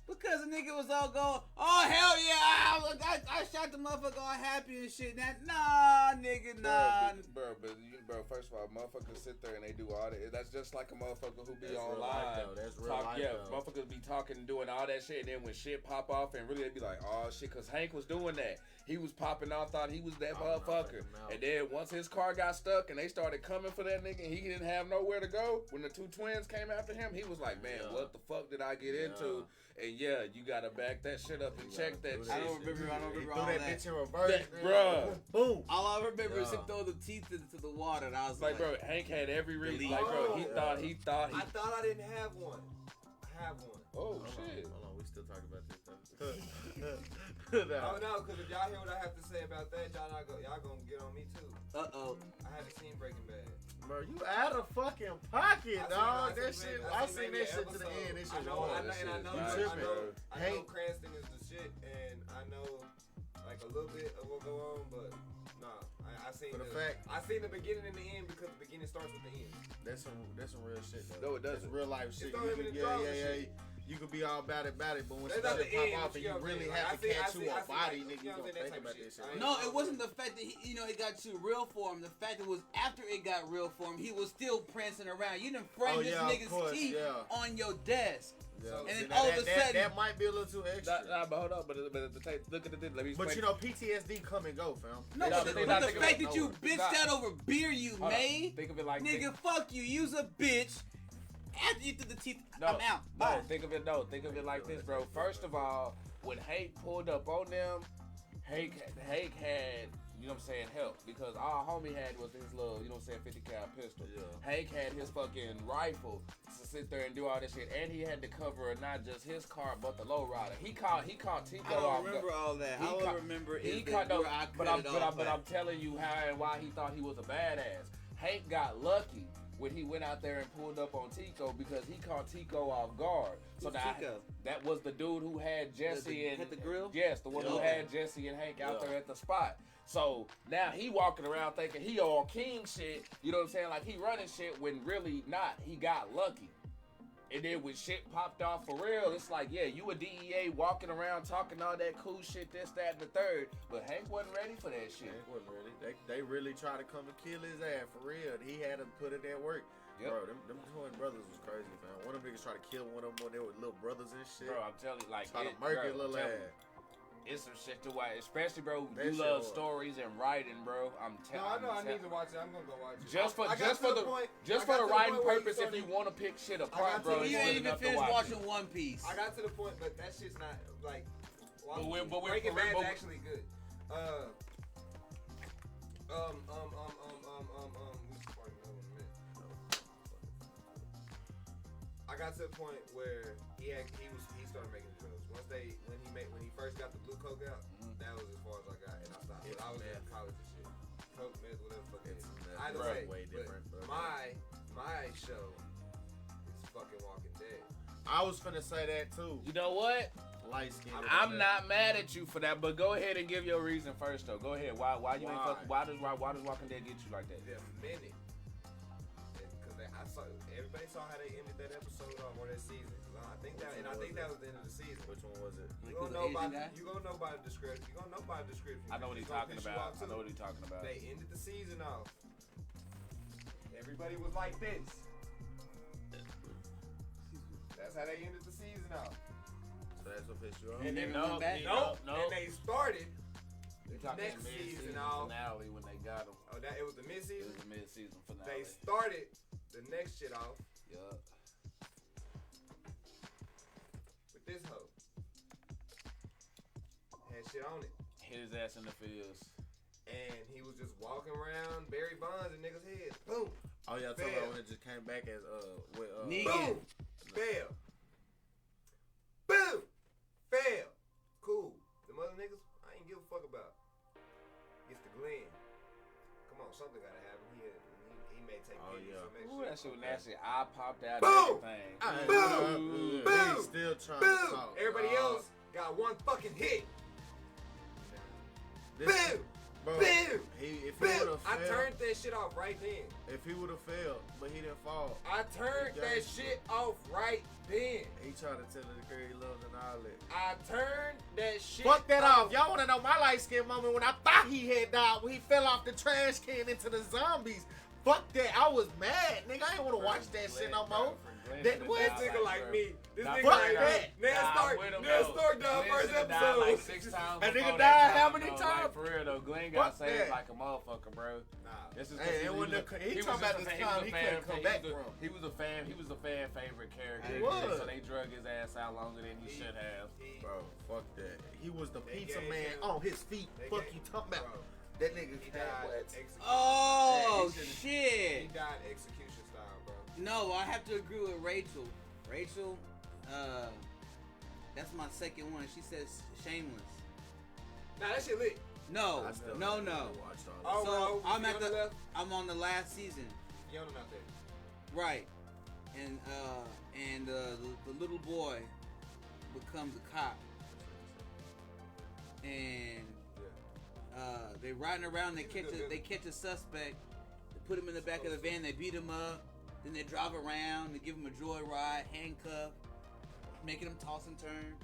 Because the nigga was all going, oh hell yeah, I shot the motherfucker all happy and shit. Nah, nigga, nah. Bro, first of all, motherfuckers sit there and they do all that. That's just like a motherfucker who be That's on real live. life, though. That's real life, though. Motherfuckers be talking and doing all that shit, and then when shit pop off, and really they be like, oh shit, because Hank was doing that. He was popping off, thought he was that motherfucker. And then once his car got stuck and they started coming for that nigga and he didn't have nowhere to go, when the 2 twins came after him, he was like, man, what the fuck did I get into? And yeah, you gotta back that shit up and check that shit. I don't remember all Threw that. that bitch in reverse. Bruh. Boom. All I remember is him throwing the teeth into the water, and I was Like, bro, Hank had every reason. Like, bro, he thought he. I thought I didn't have one. I have one. Oh shit. Hold on, we still talking about this stuff. Oh no, because if y'all hear what I have to say about that, y'all gonna get on me too. Uh-oh. I haven't seen Breaking Bad. Bro, you out of fucking pocket, dog. That shit, I seen maybe that shit to the episode. end. This I shit know, hard. I know Cranston is the shit, and I know like a little bit of what go on, but nah, I seen I seen the beginning and the end because the beginning starts with the end. That's some real shit though. No, it doesn't. That's real life shit. It's him in the drama shit. You could be all about it, but when That's shit not the pop end, off and you really have to catch you a body, nigga, you gonna think about this shit. No, it wasn't the fact that it got too real for him. The fact it was after it got real for him, he was still prancing around. You done framed this nigga's teeth on your desk. Yeah. And then all of a sudden, that might be a little too extra. But hold up, but look at the thing. Let me explain. But you know, PTSD come and go, fam. no, but the fact that you bitched out over beer you made, Think of it like nigga, fuck you. You's a bitch. After you threw the teeth, I'm out. No, Bye. think of it like this, bro. First of all, when Hank pulled up on them, Hank had, you know what I'm saying, help. Because all homie had was his little, you know what I'm saying, 50 cal pistol. Yeah. Hank had his fucking rifle to sit there and do all this shit. And he had to cover not just his car, but the lowrider. He caught Tico I don't off remember all that. All I remember is but I'm telling you how and why he thought he was a badass. Hank got lucky when he went out there and pulled up on Tico because he caught Tico off guard. So now Tico? That was the dude who had Jesse and had the grill? Yes, the one who had Jesse and Hank out there at the spot. So now he walking around thinking he all king shit. You know what I'm saying? Like he running shit when really not. He got lucky. And then when shit popped off for real, it's like, yeah, you a DEA walking around talking all that cool shit, this, that, and the third. But Hank wasn't ready for that shit. Hank wasn't ready. They really tried to come and kill his ass for real. He had to put in that work. Yep. Bro, them twin brothers was crazy, fam. One of them niggas tried to kill one of them when they were little brothers and shit. Bro, I'm telling you, like, Trying to murk his little ass. It's some shit to watch, especially, bro. That You shit love hard. stories and writing, bro. I'm No, I know I need to watch it. I'm gonna go watch it. Just for I got to the point- I just got for the to writing point where he purpose, if started- you want to pick shit got apart, to bro, the it's You point- good ain't even enough to finished watch watching it. One Piece. I got to the point, but that shit's not like. But we're Breaking but Bad's we- actually good. I got to the point where he started making drugs. When he first got the blue coke out, that was as far as I got, and I stopped. But I was in college and shit. Coke, meth, whatever the fuck it is. Either Right. way, Way different, but bro. my show is fucking Walking Dead. I was finna say that too. You know what? Light skin. I'm not mad at you for that, but go ahead and give your reason first, though. Go ahead. Why you ain't Why? fuck? Why does Walking Dead get you like that? The minute, because I saw everybody saw how they ended that episode off or that season. I think that was the end of the season. Which one was it? You Like gonna the know Asian by guy? you gonna know by the description. You gonna know by the description. I know what he's It's gonna talking piss you about. off, I too. know what he's talking about. They ended the season off. Everybody was like this. That's how they ended the season off. So that's what pissed you off? And then No, went back? no. And they started You're talking next the season mid-season off. finale when they got him. Oh, that it was the It mid-season. was the mid-season finale. They started the next shit off Yup. with this hoe. Had shit on it. Hit his ass in the fields. And he was just walking around Barry Bonds and niggas' heads. Boom. Oh yeah, I told Fail. you when it just came back as with Negan. Boom. Fail. Boom. Fail. Cool. The other niggas, I ain't give a fuck about. Gets to Glenn. Come on, something gotta happen. He may take Oh, pity yeah. some Ooh, that extra. shit was nasty. I popped out Boom! everything. Boom! Boom! He's still trying Boom. to talk. Everybody else got one fucking hit. This- Boom. Bro, Boom! if he Boom. would have I failed, turned that shit off right then. if he would have failed, but he didn't fall, I turned that shit off right then. he tried to tell the girl he loved and all that. I turned that shit Fuck that off. Y'all want to know my light skin moment when I thought he had died when he fell off the trash can into the zombies. Fuck that. I was mad, nigga. I ain't want to watch that shit no more. That what? This nigga like me. This Nah, nigga fuck like that. me. Ned Stark. with him, Ned though. Stark died Glenn first shoulda died episode. like 6 times. That before nigga that died time, how many though. times? Like, for real though, Glenn got Fuck saved that. like a motherfucker, bro. Nah. This is Hey, and when he he talking about this time he couldn't come back from. He was a fan favorite character. He was. So they drug his ass out longer than he should have. Bro, fuck that. He was the They pizza gave man him- on his feet. they Fuck gave- you talking about? Bro, That nigga he can't died wait. execution. Oh, He shit. died execution style, bro. No, I have to agree with Rachel. Rachel, that's my second one. She says Shameless. Nah, that shit lit. No, I still no, need no. to watch all Oh, So bro, I'm at Fiona the, left. I'm on the last season, Fiona not there. right? And the little boy becomes a cop, and they riding around. They catch a suspect. They put him in the back of the van. They beat him up. Then they drive around. They give him a joyride, handcuff, making him toss and turn.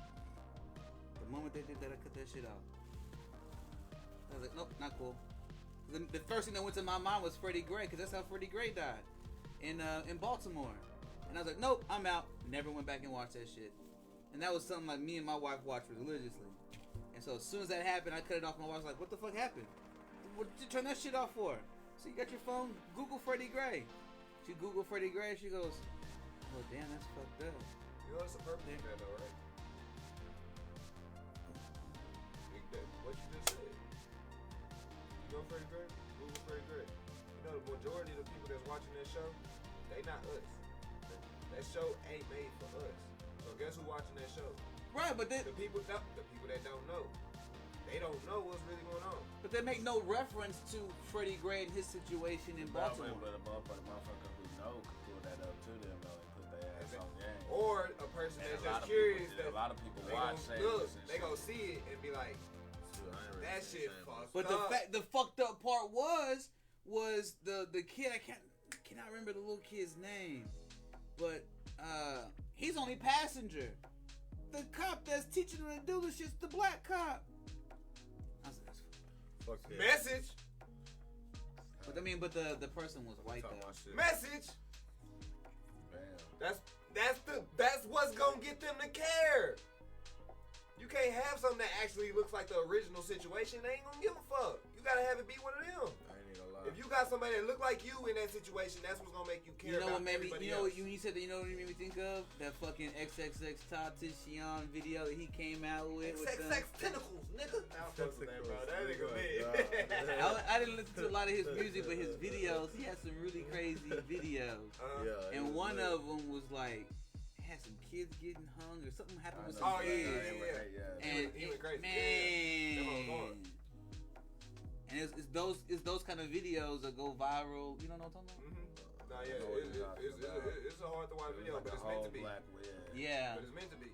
The moment they did that, I cut that shit off. I was like, nope, not cool. The first thing that went to my mind was Freddie Gray, because that's how Freddie Gray died in Baltimore. And I was like, nope, I'm out. Never went back and watched that shit. And that was something like me and my wife watched religiously. And so as soon as that happened, I cut it off. My wife was like, what the fuck happened? What did you turn that shit off for? So you got your phone, Google Freddie Gray. She Googled Freddie Gray, she goes, oh damn, that's fucked up. You know it's a purpose in that though, right? What you just said. You know Freddie Gray? Google Freddie Gray. You know the majority of the people that's watching that show, they not us. That show ain't made for us. So guess who watching that show? Right, but The people that don't know. They don't know what's really going on. they make no reference to Freddie Gray and his situation in Baltimore. But a motherfucker who know could pull that up to them though and put their ass on game. Or a person And that's a lot just of people curious do. that A lot of people they watch gon' Shameless look, and they shit. gonna see it and be like, that shit fucked But up. the fucked up part was the kid. I cannot remember the little kid's name, but he's only passenger. The cop that's teaching him to do this shit's the black cop. I was like, that's Fuck that. Message. But I mean, but the person was white Talking though. about shit. Message. Bam. That's what's gonna get them to care. You can't have something that actually looks like the original situation. They ain't gonna give a fuck. You gotta have it be one of them. I ain't even gonna lie. If you got somebody that look like you in that situation, that's what's gonna make you care You know about what made me? everybody You know else. what you said that? You know what it made me think of? That fucking XXX Tentacion video that he came out with. XXX tentacles, nigga. I fuck with that, bro. That nigga Oh, lit. God. I didn't listen to a lot of his music, but his videos, he had some really crazy videos. Yeah, it And was one lit. of them was like, had some kids getting hung or something happened with Oh, some yeah, kids. yeah. And He went crazy. man, That was hard. and it's those kind of videos that go viral. You don't know what I'm talking about? Nah, yeah, it's a hard to watch video, but it's meant to be. Yeah. But it's meant to be.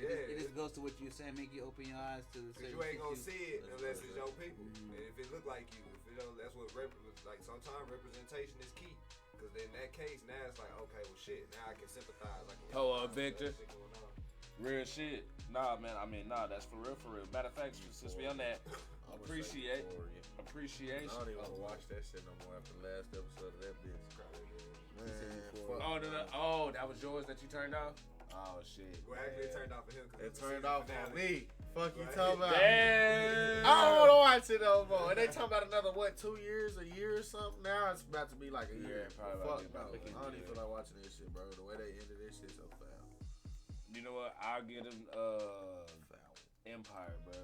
It just goes to what you were saying, make you open your eyes to the Cause certain you ain't gonna shit see it unless it's your people. And if it look like you, if it don't, that's what like sometimes representation is key. Cause in that case, now it's like, okay, well shit, now I can sympathize. I can Victor. that shit going on. Real shit. Nah, man. I mean, nah, that's for real, for real. Matter of fact, since we on that, appreciation. I don't even want to watch that shit no more after the last episode of that bitch. Man, fuck. Oh, that was yours that you turned off? Oh, shit. Well, actually, it turned off for him. Cause It was turned the off season on finale. me. Fuck you talking about. Damn. I don't want to watch it no more. And they talking about another, what, 2 years, a year or something? Now it's about to be like a year. Yeah, probably Fuck, about to be no. about I don't even feel like watching this shit, bro. The way they ended this shit so foul. You know what? I'll get him Empire, bro.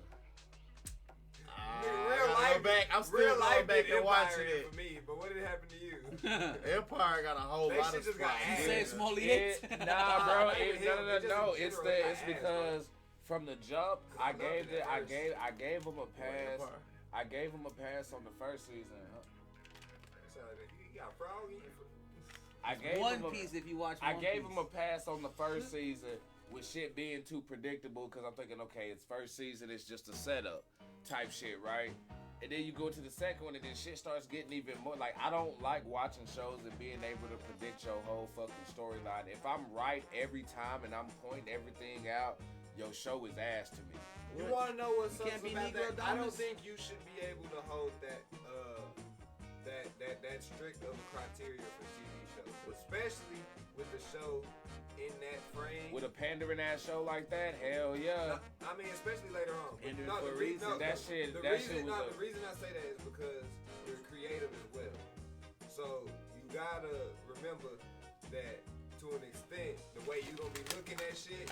Real life, I'm still real going life back did and watching Empire it. for me, but what did happen to you? Empire got a whole That lot shit of just got spots. ass. You say Yeah. Smolliet? Nah, bro. Not even him, No. just in general, It's got ass, because from the jump, I loved gave it at first. I gave him a pass. Empire. I gave him a pass on the first season. So, you got frog in I gave One him a, Piece if you watch I One gave Piece. him a pass on the first season with shit being too predictable because I'm thinking, okay, it's first season, it's just a setup type shit, right? And then you go to the second one and then shit starts getting even more. Like, I don't like watching shows and being able to predict your whole fucking storyline. If I'm right every time and I'm pointing everything out, your show is ass to me. You want to know what You sucks can't be about Negro that? I don't Domus? think you should be able to hold that that strict of a criteria for TV shows, especially with the show in that frame. With a pandering ass show like that, hell yeah. I mean, especially later on. Pandering No, for a the reason. That shit The was reason a- the reason I say that is because you're creative as well. So you gotta remember that to an extent, the way you gonna be looking at shit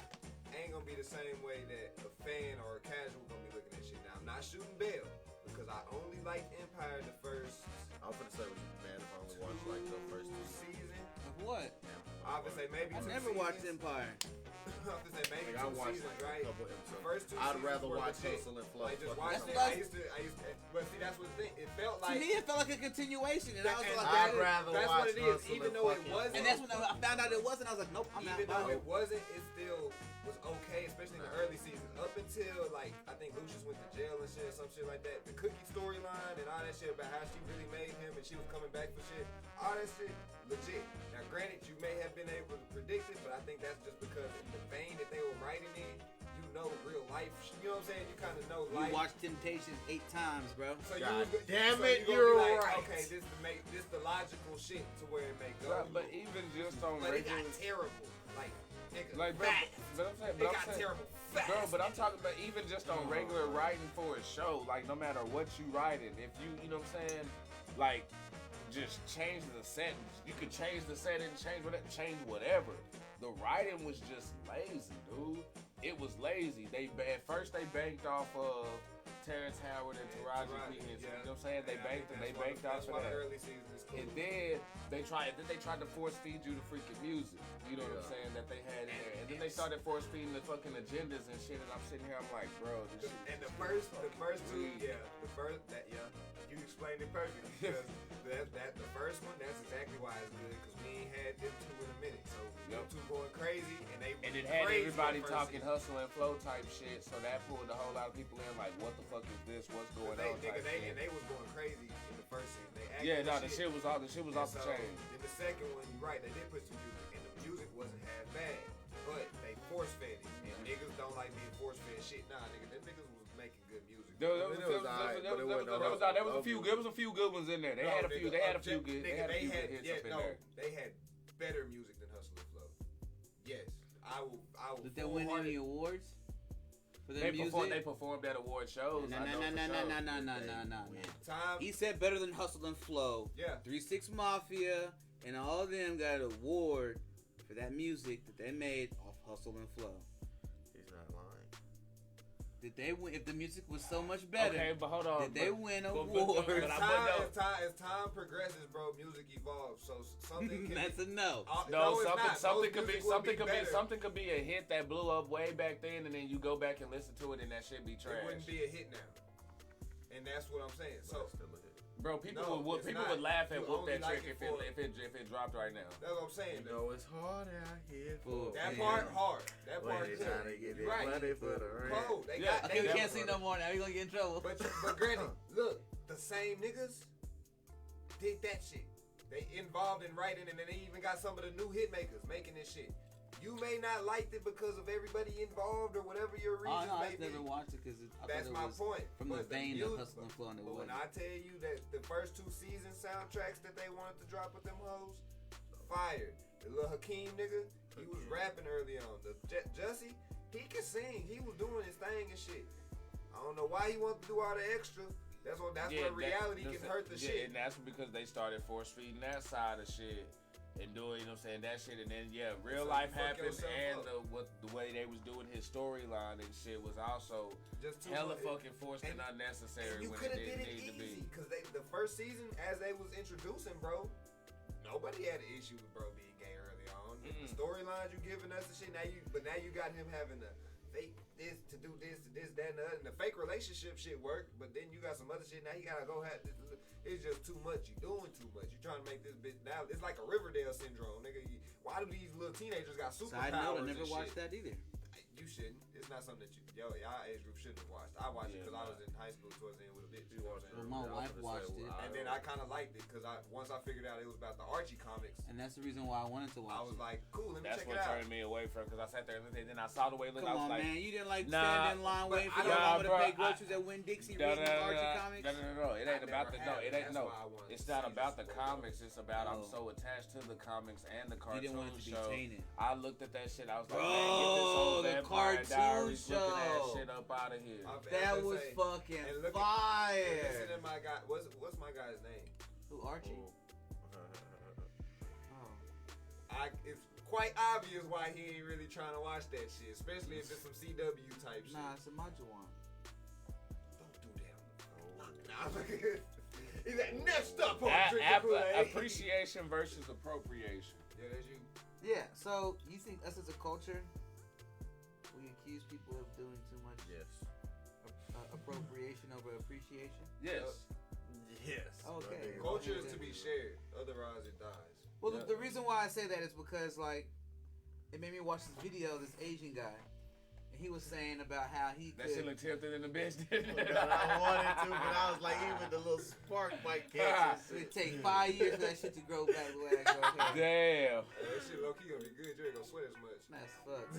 ain't gonna be the same way that a fan or a casual gonna be looking at shit. Now I'm not shooting bail because I only liked Empire the first I'm finna say what you man if I only watched like the first two season. What? I would say maybe I two never watched seasons. Empire. I would say maybe Like, I two watched seasons, like right? a couple The episodes. first two I'd seasons rather were watch legit. Hustle and Flow. Like just Fuck watching That's it. what I used to, but see that's what the thing. It felt To like me, it felt like a continuation, and I was and like, I'd that is- rather that's watch what it is. Hustle Even and though it fucking wasn't, and that's when I found out it wasn't. I was like, nope, I'm not even though buying it wasn't, it still was okay, especially in the early seasons. Up until like I think Lucius went to jail and shit, or some shit like that. The Cookie storyline and all that shit about how she really made him and she was coming back for shit. All that shit legit. Now, granted, you may have been able to predict it, but I think that's just because in the vein that they were writing in, you know real life. You know what I'm saying? You kind of know You life. watched Temptation 8 times, bro. So God you, damn so it, you gonna you're be like, right. Okay, this the logical shit to where it may go. But even just on But it got regular, terrible. Like, nigga, like, bro, fast. but I'm saying, It got saying, terrible fast. bro, but I'm talking about even just on regular writing for a show, like no matter what you writing, if you know what I'm saying, like just change the sentence. You could change the setting, change whatever. The writing was just lazy, dude. It was lazy. At first they banked off of Terrence Howard and Taraji P. Henson. You know what I'm saying? They banked off That's of why the that. early season is cool. And then they tried to force feed you the freaking music. You know what I'm saying? That they had in there. And then they started force feeding the fucking agendas and shit. And I'm sitting here, I'm like, bro, this shit. And the first two, you explained it perfectly because the first one, that's exactly why it's good because we ain't had them two in a minute. So them two going crazy and they And it had crazy everybody the first talking season. hustle and flow type shit, so that pulled a whole lot of people in. Like, what the fuck is this? What's going on? Type shit. And they was going crazy in the first season. They Yeah, acted no, the the shit was off the And chain. In the second one, you're right, they did put some music, and the music wasn't half bad, but they force fed it. And niggas don't like being force fed shit. Nah, nigga, them niggas was making good music. There was a few good ones in there. They had a few good. They had a few good hits up in there. They had better music than Hustle and Flow. Yes, I will. Did they win any awards for their music? They performed at award shows. No. Time. He said better than Hustle and Flow. Yeah. 3 6 Mafia and all of them got an award for that music that they made off Hustle and Flow. He's not lying. Did they win? If the music was so much better, Okay, but hold on. did they win awards? As time progresses, bro, music evolves. So something can That's a no. No, it's not. something Most could be music would better. something could be a hit that blew up way back then, and then you go back and listen to it, and that shit be trash. It wouldn't be a hit now, and that's what I'm saying. So. Still a hit. Bro, people No, would it's not. laugh at You whoop only that like trick it if it dropped right now. That's what I'm saying. You know it's hard out here for That Yeah. part hard. That when part they good. trying to get You their right. money for the rent. Cold. They Yeah. got. Okay, we They can't sing no more now. You're gonna get in trouble. But granted, look, the same niggas did that shit. They involved in writing, and then they even got some of the new hit makers making this shit. You may not like it because of everybody involved or whatever your Oh reasons no, may I've be. never watched it because That's my point. from the But vein music- of Hustle and Flow, and it But when wasn't. I tell you that the first 2 season soundtracks that they wanted to drop with them hoes, fired. The little Hakeem nigga, he was rapping early on. The Jussie, he can sing. He was doing his thing and shit. I don't know why he wanted to do all the extra. That's where reality can hurt the shit. And that's because they started force feeding that side of shit and doing, you know what I'm saying, that shit. And then, yeah, real So life you fuck happened, yourself and up. the way they was doing his storyline and shit was also Just too hella much. fucking forced and And unnecessary you when could it have did didn't it need to easy be. because the first season, as they was introducing, bro, nobody had an issue with bro being gay early on. The storylines you giving us and shit. Now you got him having to fake this to do this, that, and the other. And the fake relationship shit worked, but then you got some other shit. Now you gotta go have. It's just too much. You doing too much. You trying to make this bitch now. It's like a Riverdale syndrome, nigga. Why do these little teenagers got superpowers? Side note, I and never shit? watched that either. You shouldn't. It's not something that y'all age group shouldn't have watched. I watched it because I was in high school towards the end with a bitch. You know what I'm saying? Well, my wife watched it. And then I kind of liked it because once I figured out it was about the Archie comics, And that's the reason why I wanted to watch I was it. like, cool, let me That's check what it out. turned me away from, because I sat there and looked at it, and then I saw the way it looked. Come I was on, like, man. You didn't like nah, standing in line waiting for I your don't- mama to bro, pay groceries at Winn-Dixie reading Archie comics? No. It ain't I about never the, no, had it it. ain't, That's no. why I wanted It's to not see about this the for comics. It's about I'm Oh. so attached to the comics and the You cartoon didn't want it to be show. tainted. I looked at that shit. I was like, Bro, man, get this whole the Vampire cartoon Diaries looking ass show. shit up out of here. That was fucking and look fire. Listen to my guy. What's my guy's name? Who, Archie? Oh. It's quite obvious why he ain't really trying to watch that shit, especially if it's some CW type shit. Nah, it's a Majuan. Don't do that. Nah. He's like, next up on Drink the Kool-Aid. Appreciation versus appropriation. Yeah, that's you. Yeah, so you think us as a culture, we accuse people of doing too much Yes. appropriation over appreciation? Yes. Yes. Okay. Culture is to be shared, otherwise it dies. Well, the reason why I say that is because, like, it made me watch this video of this Asian guy, and he was saying about how he That shit could. looked tempting in the bitch, didn't it? I wanted to, but I was like, even the little spark might catch It take 5 years for that shit to grow back the way I grow hair. Damn. Hey, that shit low key gonna be good. You ain't gonna sweat as much. That's fucked.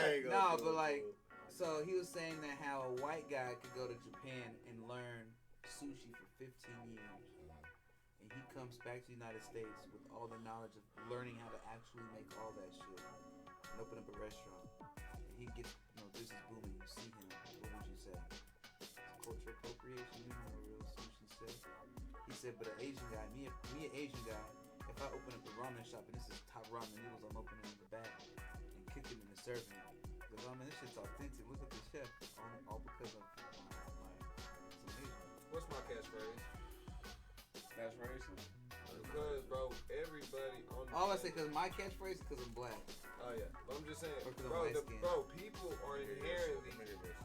it. No, but like, so he was saying that how a white guy could go to Japan and learn sushi for 15 years, and he comes back to the United States with all the knowledge of learning how to actually make all that shit and open up a restaurant. And he gets, this is booming. You see him. What would you say? It's culture appropriation. You know how real sushi said. He said, but an Asian guy, me an Asian guy, if I open up a ramen shop and this is top ramen noodles, I'm opening in the back and cooking and serving it. Because I mean, this shit's authentic. Look at the chef. All because of some Asian. What's my catchphrase? That's racist. Because, bro, everybody on the All I say, because my catchphrase is because I'm black. Oh yeah, but I'm just saying, Or 'cause I'm bro. light skinned. People are inherently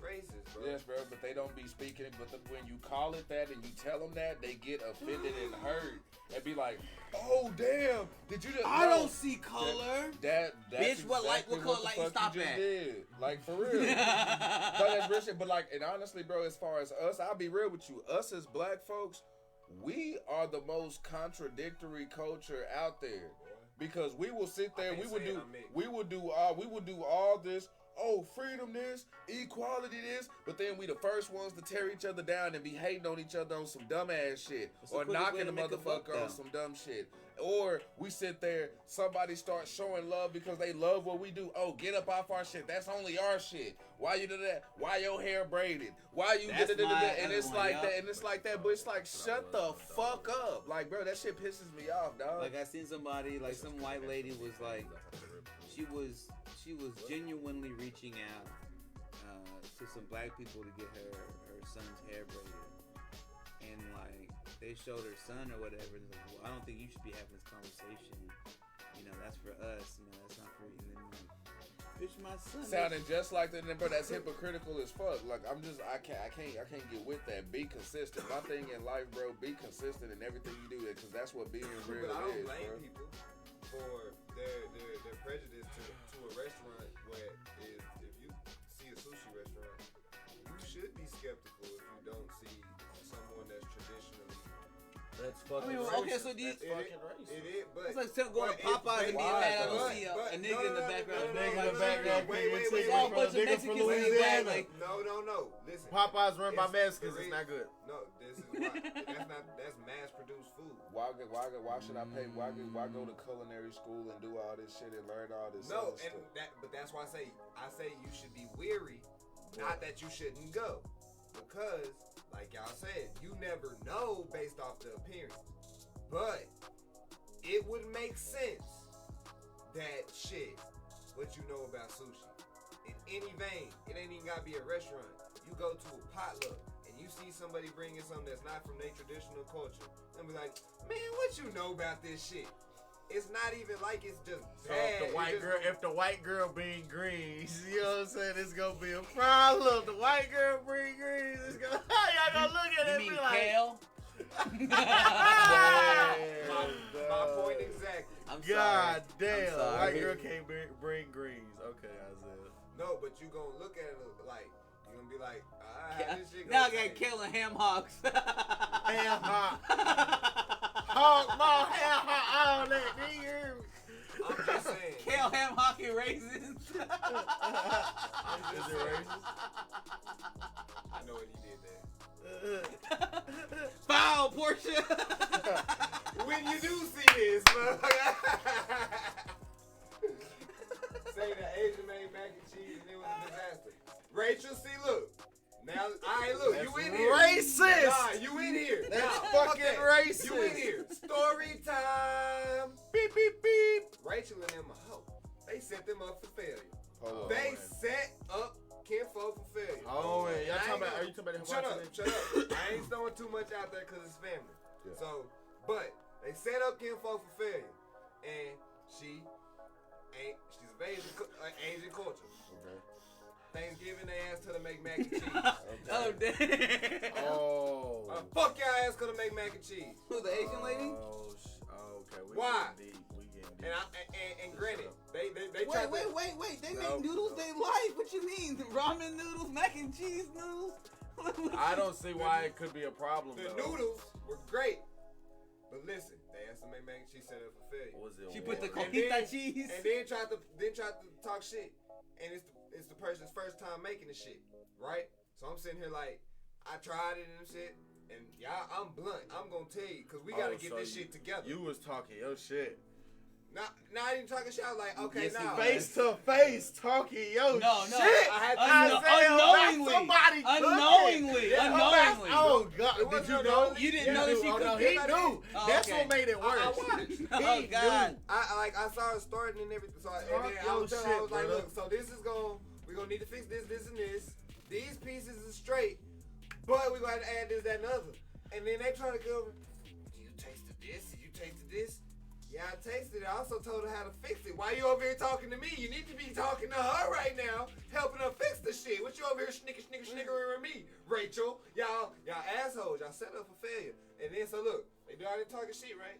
racist, bro. Yes, bro, but they don't be speaking it. But when you call it that and you tell them that, they get offended and hurt and be like, "Oh damn, did you just?" I No, don't see color. That's Bitch, what light- exactly what color the light you fuck stop just at? Did. Like for real. No, that's real shit. But like, and honestly, bro, as far as us, I'll be real with you. Us as black folks, we are the most contradictory culture out there. Because we will sit there, I can't we would say it, do, I'm mixed. we would do all this. oh, freedom this, equality this, but then we the first ones to tear each other down and be hating on each other on some dumbass shit, That's the or quickest way knocking to the make a buck motherfucker on down. some dumb shit. Or we sit there, somebody starts showing love because they love what we do. Oh, get up off our shit. That's only our shit. Why you do that? Why your hair braided? Why you That's da-da-da-da-da? my And other it's one, like yup. that, and it's like that, but it's like, shut the fuck up. Like, bro, that shit pisses me off, dog. Like I seen somebody, like some white lady was like, she was genuinely reaching out to some black people to get her son's hair braided, and like they showed her son or whatever. And like, well, I don't think you should be having this conversation. You know, that's for us. You know, that's not for you. And then like, bitch, my son. Sounding just like that, bro. That's hypocritical as fuck. Like I can't get with that. Be consistent. My thing in life, bro, be consistent in everything you do, because that's what being real But I don't is, blame bro. people for their prejudice to a restaurant where if you see a sushi restaurant, you should be skeptical if you don't see someone that's traditionally. That's I fucking mean, racist. okay, so do you? That's fucking racist. It is, but It's like going to but Popeyes and being why, mad. I though? don't see a nigga in the background. A nigga in the background Wait, getting wait, tickets wait, All a from a bunch of nigga Mexicans from in the back, Louisiana. like, No. Listen. Popeyes run by It's- Mexicans. the It's not good. No, this is why. that's mass-produced food. Why should I pay? Why go to culinary school and do all this shit and learn all this? No, other and stuff? but that's why I say you should be weary, not that you shouldn't go, because like y'all said, you never know based off the appearance, but it would make sense that shit, what you know about sushi, in any vein, it ain't even gotta be a restaurant. You go to a potluck and you see somebody bringing something that's not from their traditional culture, and be like, man, what you know about this shit? It's not even like it's just So bad. if the white girl bring greens, you know what I'm saying? It's gonna be a problem. The white girl bring greens. It's gonna y'all gonna look at it You and mean be like, kale? My point exactly. I'm God sorry. damn, I'm sorry. white girl can't bring greens. Okay, Isaiah. No, but you gonna look at it like you gonna be like, Yeah. this shit Now I gonna got kale and ham hocks. Ham hock. Hog ball, ham hock, all that, nigga. I'm just saying. Kale, ham hock, and raisins. I'm Is just it saying. racist? I know what he did there. Foul, Portia. When you do see this, motherfucker. Say the Asian made mac and cheese and it was a disaster. Rachel, see, look. Now, look, That's you in here. racist. Nah, you in here. That's Nah, fucking fuck that. racist. You in here. Story time. Beep, beep, beep. Rachel and them a hoe. They set them up for failure. Hold on. They set up Kinfolk for failure. Oh, man. Y'all I talking ain't about, gonna- are you talking about Shut up, Hibachi? shut up. I ain't throwing too much out there because it's family. Yeah. So, but they set up Kinfolk for failure. And she's of Asian culture. Okay. Thanksgiving, they asked her to make mac and cheese. Oh, damn. Oh. Fuck y'all asked her to make mac and cheese. Who's the Asian lady? Oh, okay. We Why? getting deep. We getting deep. And granted, they tried to... Wait. They No, make noodles no. they like. What you mean? Ramen noodles, mac and cheese noodles? I don't see why it could be a problem, The though. noodles were great. But listen, they asked her to make mac and cheese, set up for failure. Was it She put the warm? cojita cheese. And then tried to talk shit, and it's the person's first time making the shit, right? So I'm sitting here like, I tried it and shit, and y'all, I'm blunt. I'm gonna tell you, cause we gotta get so this shit together. You was talking your shit. Not even talking shit. I was like, okay, Yes, now Face to face talking your No, shit. I had to- Unknowingly. Somebody Unknowingly. Yeah, Unnowingly. Oh God! It Did wasn't you know? unknowingly. You didn't know that she Oh, no, could he cook? knew. Oh, That's okay. what made it worse. I watched. Oh, God. I saw it starting and everything. So and Talk then I your was telling her, shit, I was like, brother. look, so this is we're gonna need to fix this, and this. These pieces is straight, but we're gonna have to add this, that, and other. And then they try to go, you tasted this? You tasted this? Yeah, I tasted it. I also told her how to fix it. Why you over here talking to me? You need to be talking to her right now, helping her fix the shit. What you over here snickering with me, Rachel? Y'all assholes. Y'all set up for failure. And then so look, they do all that talking shit, right?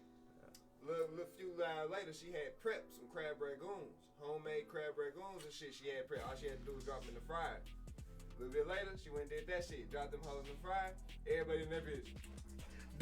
Little few hours later, she had prepped some crab ragoons, homemade crab ragoons and shit. She had prepped. All she had to do was drop them in the fryer. A little bit later, she went and did that shit. Dropped them hoes in the fryer. Everybody in that bitch.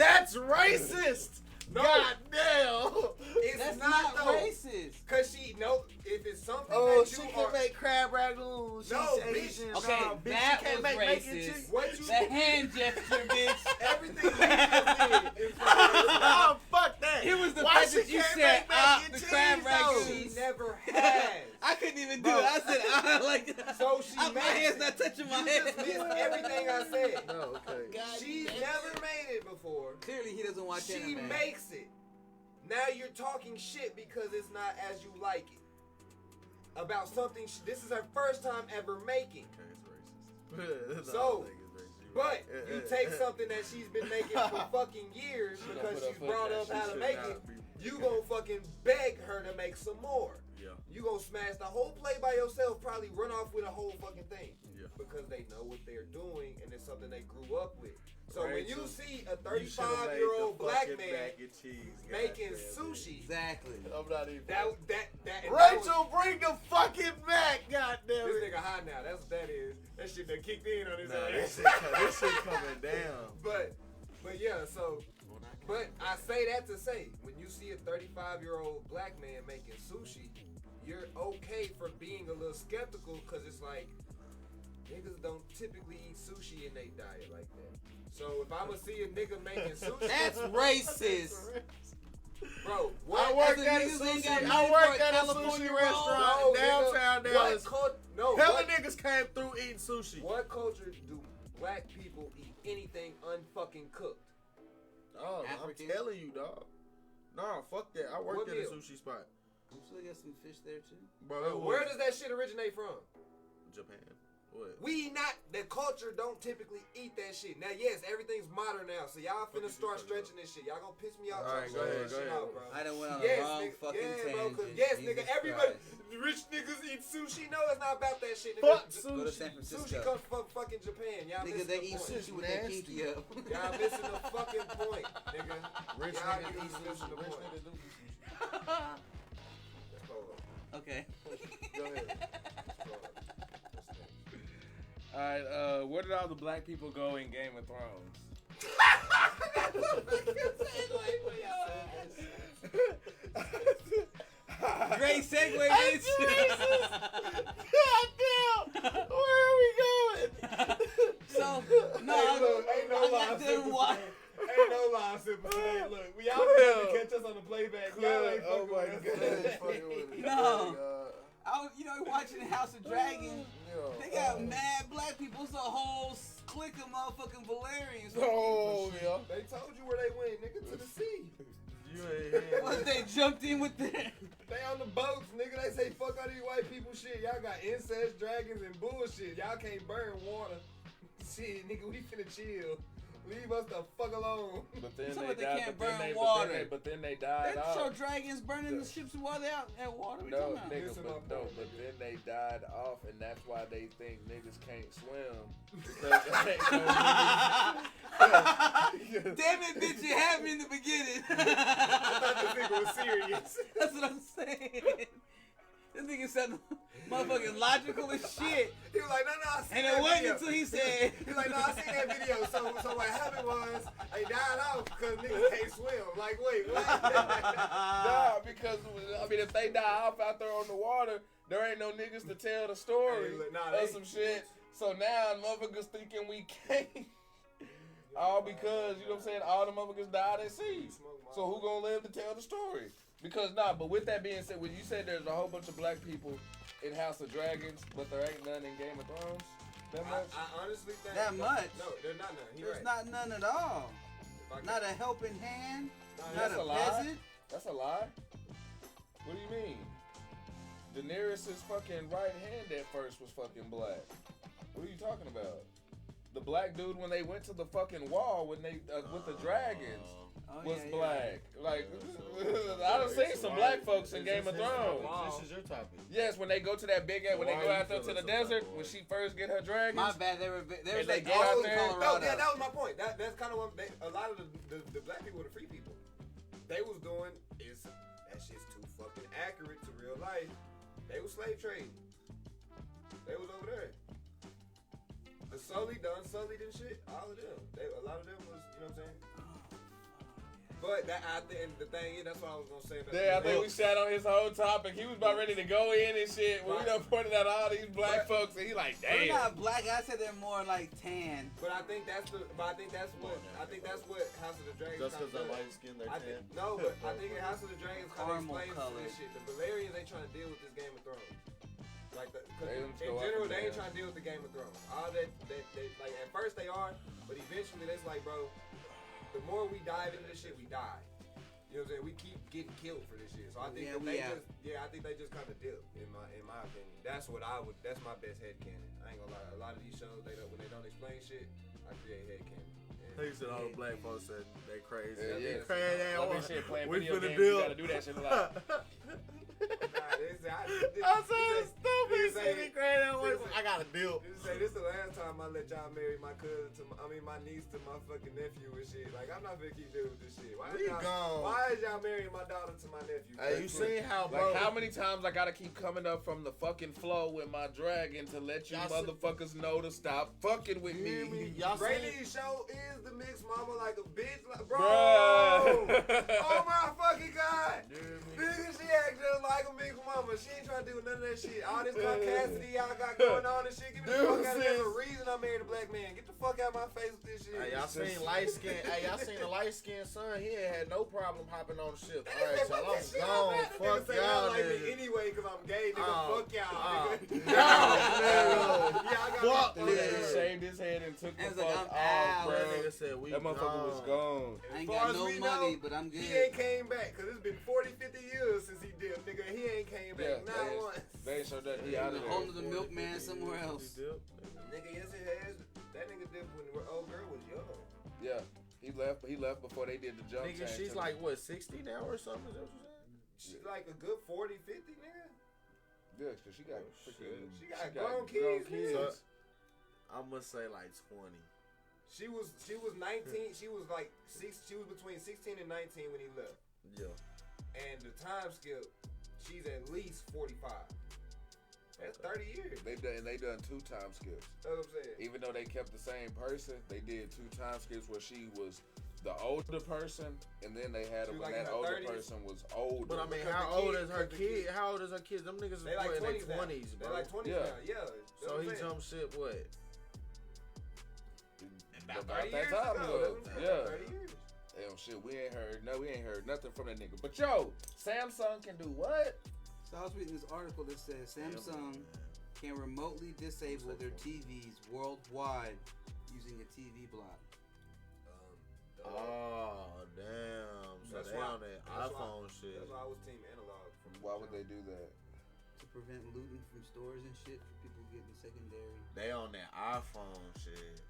That's racist. No. God damn. It's That's not not though. racist. Cause she know if it's something Oh, that she you can are. make crab ragoon. She's No, Asian. bitch. Okay, Nah, bitch, that she can't was make mac and racist. cheese. What you The hand gesture, bitch. everything you just did is racist. Oh, fuck that. It was the Why fact she that you can't said make mac and the cheese, crab though? ragoons. She never has. I couldn't even do Bro. it. I said, like, So she my makes hand's it. not touching my You head. just missed everything I said. No, okay. God She's damn it. never made it before. Clearly, he doesn't watch She anime. makes it. Now you're talking shit because it's not as you like it. About something. This is her first time ever making. Okay, it's racist. So, I think it's racist. You But right. you take something that she's been making for fucking years She gonna because put her she's foot brought down. up She how to should make not it. be- You gonna fucking beg her to make some more. Yeah. You gonna smash the whole plate by yourself, probably run off with a whole fucking thing. Yeah. Because they know what they're doing and it's something they grew up with. So when Rachel, you see a You should've made 35-year-old the black fucking man mac and cheese, making goddamn it. sushi, Exactly. I'm not even. that and Rachel, bring the fucking mac, goddamn this it. nigga high now. That's what that is. That shit done kicked in on his Nah, ass. this shit coming down. But yeah, so. But I say that to say, when you see a 35-year-old black man making sushi, you're okay for being a little skeptical because it's like, niggas don't typically eat sushi in their diet like that. So if I'ma see a nigga making sushi, That's racist. bro, I what? work Other at a niggas ain't got sushi. money I work for a at a California sushi roll. restaurant No, downtown nigga, Dallas. Hella what, niggas came through eating sushi. what culture do black people eat anything unfucking cooked? Oh, African. I'm telling you, dog. Nah, fuck that. I worked What at a meal? sushi spot. I'm still got some fish there too. Bro, it Where was does that shit originate from? Japan. What? We not, the culture don't typically eat that shit. Now, yes, everything's modern now, so y'all finna start stretching this shit. Y'all gonna piss me off. All right, talking go ahead, this go shit ahead. out, bro. I done went on Yes, a wrong nigga, fucking yeah, bro, 'cause tangent. yes, Jesus nigga, everybody, Christ. rich niggas eat sushi. No, it's not about that shit, nigga. Fuck Go to sushi. San Sushi Francisco. comes from fucking Japan. Y'all Nigga, missing they the eat point. sushi with their Nasty. pinky up. Y'all missing the fucking point, nigga. Rich Y'all niggas niggas do missing sushi. the Rich point. niggas do sushi. Hold up. Okay. Go ahead. Hold up. All right, where did all the black people go in Game of Thrones? Great segue, bitch. Goddamn! Where are we going? So, no, Hey, look, ain't no I lie, got them Simple watch. Ain't no lie, Simple today. Look, we all Cleo. trying to catch us on the playback. Y'all ain't Oh fucking my with god. us. Fucking with it. No. Oh I was, watching House of Dragons. They got mad black people. It's a whole clique of motherfucking Valerians. Oh, yeah. They told you where they went, nigga, to the sea. You ain't here. What, they jumped in with their... They on the boats, nigga. They say fuck all these white people shit. Y'all got incest, dragons, and bullshit. Y'all can't burn water. Shit, nigga, we finna chill. Leave us the fuck alone. But then So they what, they died. can't but then burn they, water. But then they died They off. show dragons burning the ships of water out at water. What you No, talking about? nigga, Listen, but my no, boy, but nigga. then they died off, and that's why they think niggas can't swim. Because there ain't no niggas. Damn it, bitch, you had me in the beginning. I thought this nigga was serious. That's what I'm saying. This nigga sounded motherfucking logical as shit. He was like, no, I seen And that it wasn't video. until he said... He was like, no, I seen that video. So what happened was they died out because niggas can't swim. Like, wait, what? Nah, because I mean, if they die off out there on the water, there ain't no niggas to tell the story Hey, look, nah, or they- some shit. So now motherfuckers thinking we can't. All because, you know what I'm saying, all the motherfuckers died at sea. So who gonna live to tell the story? Because but with that being said, when you said there's a whole bunch of black people in House of Dragons, but there ain't none in Game of Thrones, that much? I honestly think That much? No, there's not none. He There's right. not none at all. If I could- Not a helping hand. Nah, Not that's a a lie. peasant. That's a lie. What do you mean? Daenerys' fucking right hand at first was fucking black. What are you talking about? The black dude when they went to the fucking wall when they with the dragons Oh, was yeah, black. Like Yeah. I done seen some black folks in Game of Thrones. This is your topic. Yes, when they go to that big when they Why go you out there to feeling the so desert bad, boy? when she first get her dragons. My bad. There was And they like get out all in there- No, Colorado. yeah, that was my point. That's kind of what a lot of the black people, the free people, they was doing is that shit's too fucking accurate to real life. They was slave trading. They was over there. The Unsullied and shit, all of them. A lot of them was, you know what I'm saying? But that I think the thing is, that's what I was gonna say. Yeah, I think we shot on his whole topic. He was about ready to go in and shit. When we done pointed out all these black folks, and he like, They're damn. not black. I said they're more like tan. But I think that's what House of the Dragons. Just because kinda they're does. light skinned, they're tan. No, but I think House of the Dragons kind of Caramel explains colored. this shit. The Valerians ain't trying to deal with this Game of Thrones. Like, They in just go up general, and they ain't down. trying to deal with the Game of Thrones. All that, like, at first they are, but eventually it's like, bro, the more we dive into this shit, we die. You know what I'm saying? We keep getting killed for this shit. So I think I think they just kind of dip, in my opinion. That's my best headcanon. I ain't gonna lie. A lot of these shows, when they don't explain shit, I create headcanon. He said all the black folks said they crazy. Yeah. Crazy. Love this shit, playing We video finna games, deal. you gotta do that shit a lot. I said stupid. He said he crazy. I got a deal. This the last time I let y'all marry my cousin my niece to my fucking nephew and shit. Like, I'm not gonna keep dealing with this shit. Why is y'all marrying my daughter to my nephew? Hey, you seen how, bro? Like, how many times I gotta keep coming up from the fucking flow with my dragon to let you Y'all motherfuckers know to stop fucking with You hear me? me? Y'all seen? Brady's show is the mixed mama like a bitch. Like, bro! Bruh. Oh my fucking god! You hear me? Nigga, she act just like a mixed mama. She ain't trying to do none of that shit. All this caucasity y'all got going on and shit. Get me the fuck out of here. There's a reason I married a black man. Get the fuck out of my face with this shit. Hey, y'all seen light skin? Hey, y'all seen the light skinned son? He ain't had no problem hopping on the ship. All right, so I'm gone. Fuck y'all, like me nigga. anyway, cause I'm gay, nigga. Fuck y'all, nigga. Fuck, The nigga nigga. shaved his head and took the And fuck it's like, off, I'm out. bro. That nigga said we That motherfucker was gone. I ain't As far got as no we money, know, but I'm good. He ain't came back, cause it's been 40, 50 years since he did, nigga. He ain't came back, not once. They ain't showed that he out of there. Owner the milkman somewhere else. Nigga, yes it has. That nigga did when the old girl was young. Yeah, he left before they did the jump Nigga, change she's to like, what, 60 now or something? Is that what you said? She's like a good 40, 50, nigga. Yeah, cause she got freaking, She got grown kids, nigga. I'm gonna say like 20. She was 19. She was like she was between 16 and 19 when he left. Yeah. And the time skip, she's at least 45. That's 30 years. They done 2 time skips. That's what I'm saying. Even though they kept the same person, they did 2 time skips where she was the older person, and then they had her She was when like in that her older 30s. person was older. But I mean, Because how the old kid- is her because the kid? kid- How old is her kids? Them niggas They is like in 20s their now. 20s, bro. They like 20s Yeah. now. Yeah. That's So what he I'm saying. jumped ship what? About About 30 that years time ago. ago. That's what I'm saying. Yeah. 30 years. Damn shit, we ain't heard nothing from that nigga. But yo, Samsung can do what? So I was reading this article that says Samsung can remotely disable their TVs worldwide using a TV block. Oh, damn. So That's they why- on that that's why- iPhone shit. That's why I was team analog. Why would they do that? To prevent looting from stores and shit for people getting secondary. They on that iPhone shit.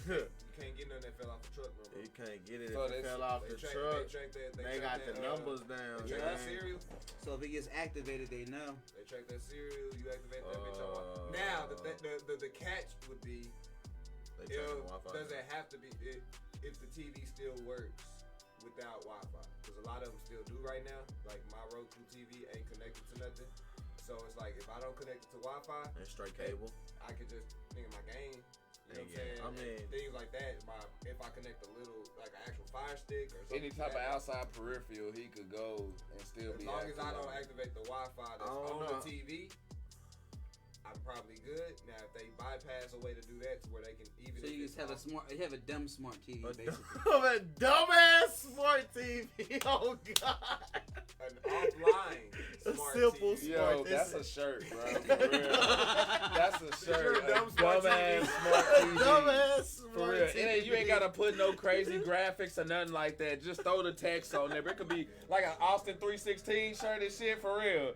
You can't get none that fell off the truck, no more. You can't get it So if it they- fell off They the track- truck. They track that. They track got that, the numbers down. They track man. that serial. So if it gets activated, they know. They track that serial. You activate that bitch on. Now the catch would be They track the if Wi-Fi. does it have to be if the TV still works without Wi-Fi? Because a lot of them still do right now. Like my Roku TV ain't connected to nothing. So it's like if I don't connect it to Wi-Fi, And straight cable. I could just think of my game. You know what I'm Yeah, saying? I mean- And things like that. If I connect a little, like an actual Fire Stick or something. Any type of outside peripheral, he could go and still As be long as I active don't on. activate the Wi-Fi that's I don't on know. the TV, I'm probably good. Now, if they bypass a way to do that to where they can even. So if you it's just have a off- smart, you have a dumb smart TV, A basically. dumbass smart TV. Oh god. an offline A smart simple TV. Yo, Smart, that's this a shirt, bro. For real. That's a shirt. You're a dumb smart dumbass TV. smart TV. Dumbass For smart real. TV. It ain't, you ain't gotta put no crazy graphics or nothing like that. Just throw the text on there. It could be like an Austin 316 shirt and shit for real.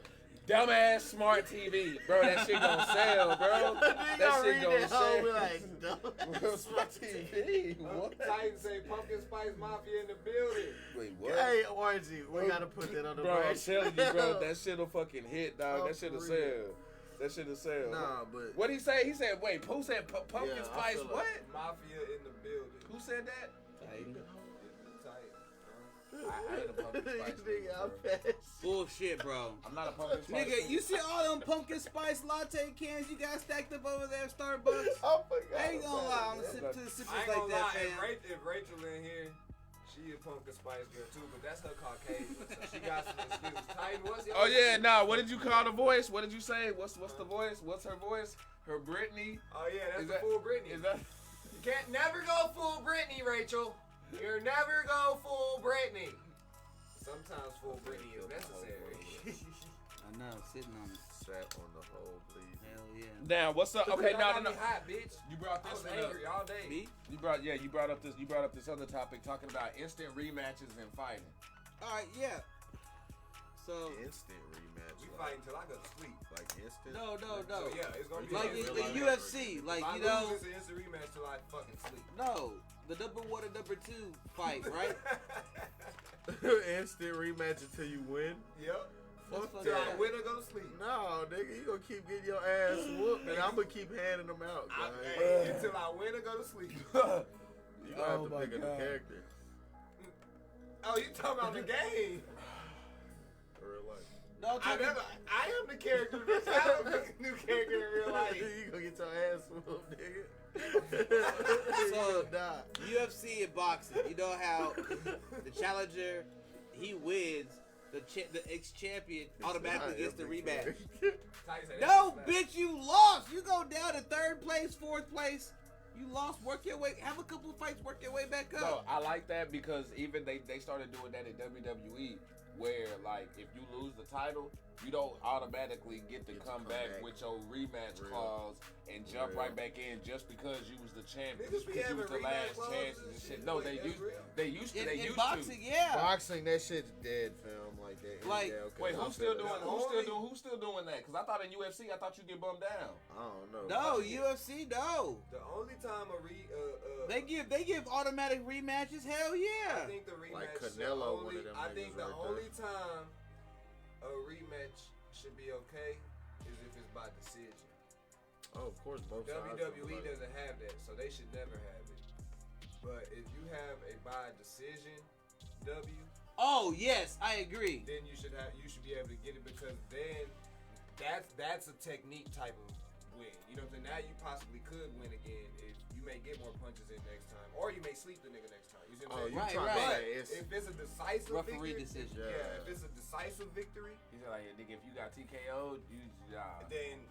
Dumbass smart TV, bro. That shit gonna sell, bro. That shit gonna sell. Like, dumb. Smart TV. What? Titan say Pumpkin Spice Mafia in the building. Wait, what? Hey, Orgy, we gotta put that on the Bro, I'm break. telling you, bro, that shit'll fucking hit, dog. Oh, That shit'll for sell. real. That shit'll sell. Nah, but What'd he say? He said, wait, Pooh said pumpkin Yeah, I spice, feel like- what? Mafia in the building. Who said that? Titan. Titan. I ain't a pumpkin spice Nigga, nigga, I'm bro. pissed. Bullshit, bro. I'm not a pumpkin spice Nigga, you see all them pumpkin spice latte cans you got stacked up over there at Starbucks? I forgot I ain't gonna about lie, I'm that. gonna sip to the sippers I ain't like gonna that, lie. fam. If Rachel in here, she She a pumpkin spice girl too, but that's her Caucasian. So she got some excuse. Titan, what's your Oh yeah, nah. What did you call the voice? What did you say? What's the voice? What's her voice? Her Britney. Oh yeah, that's Is the that- full Britney. Is that? You can't never go full Britney, Rachel. You're never go full Britney. Sometimes full Britney is necessary. I know, sitting on it. Sat on the hole, please. Hell yeah. Now what's up? Okay, Y'all no. got me hot, bitch. You brought I this was one up. angry all day. Me? You brought up this other topic talking about instant rematches and fighting. All right, yeah. So Instant rematch. We like- fighting till I go to sleep. Like instant. no. So yeah, it's gonna be Like an in instant the rematch. UFC, like If I you know, lose, it's an instant rematch till I fucking sleep. no, the number 1 and number 2 fight, right? Instant rematch until you win. Yep. Fuck That's Till I that. win or go to sleep. No, nigga, you gonna keep getting your ass whooped, and I'm gonna keep handing them out. Hey, until I win or go to sleep. You gonna have Oh to my pick a new God. character. Oh, you talking about the game? Real life. No, I'm talking- I am the character. Bitch. I don't pick a new character in real life. You gonna get your ass whooped, nigga. So- die. UFC and boxing. You know how the challenger, he wins, the ex-champion automatically gets the rematch. Tyson, that's No, a fact. bitch, you lost. You go down to 3rd place, 4th place. You lost. Work your way. Have a couple of fights. Work your way back up. No, I like that because even they started doing that in WWE, where like if you lose the title, you don't automatically get to come back with your rematch Real. clause and jump Real. right back in just because you was the champion, Niggas just be because you was having the last rematch clauses chance and and shit. shit. No, Like, that's real. they used to. in boxing, yeah. Boxing, that shit's dead, fam. Like that. Like- yeah, okay, Wait, I who's still feel doing? that. Who's still doing that? Because I thought in UFC, I thought you get bummed down. I don't know. No, UFC, no. The only time They give automatic rematches. Hell I yeah. think the rematch. Like should Canelo, only, one of them I think niggas the right only time a rematch should be okay is if it's by decision. Oh, of course, both sides. WWE like- doesn't have that, so they should never have it. But if you have a by decision W, Oh yes, I agree. then you should be able to get it because then that's a technique type of win. You know what I'm saying? Now you possibly could win again if you may get more punches in next time, or you may sleep the nigga next time. You see what Oh, I'm you saying? Right, trying right. to say it's If it's a decisive Referee victory, decision. yeah, if it's a decisive victory, He said like, nigga, if you got TKO'd, you then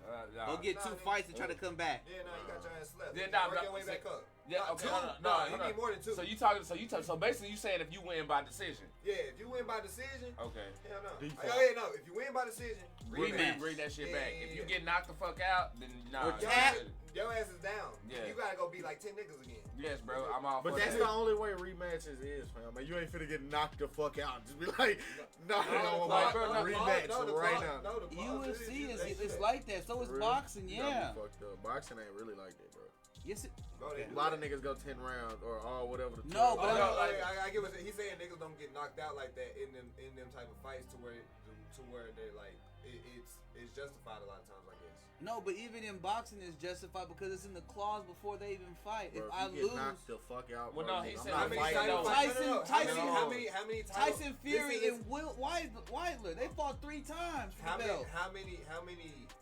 Go get 2 fights and try to come back. yeah, now you got your ass slept. Yeah, You nah, work nah, your way see- back up. Yeah, Not okay, two. hold on, No, you hold on. need more than 2. So basically you saying if you win by decision. Yeah, if you win by decision, Okay. hell no. Default. Oh yeah, no. If you win by decision, Rematch. Bring that shit Yeah, back. yeah, If you yeah. get knocked the fuck out, then nah. Or Your tap. ass, your ass is down. Yeah. You gotta go be like 10 niggas again. Yes, bro. I'm all But for that's that. the only way rematches is, fam. Like, you ain't finna get knocked the fuck out. Just be like, no, No, no, like, no, bro, rematch the right clause- now. No, the clause UFC they is do it's that. like that. So is For real? boxing, You got me yeah. fucked up. Boxing ain't really like that, bro. Yes, it. Bro, they A do lot of that. niggas go 10 rounds or all whatever the No, 12 but Oh, no, no, like- I get what he's saying. Niggas don't get knocked out like that in them type of fights to where they're like it's justified a lot of times, I guess. No, but even in boxing, it's justified because it's in the clause before they even fight. Bro, If I you get lose, knocked the fuck out, Well, bro. no, he I'm said not How many fighting. title No. fights? Tyson- No, Tyson- how many title? Tyson Fury Listen, and Will Weidler, they fought 3 times for How the many belt.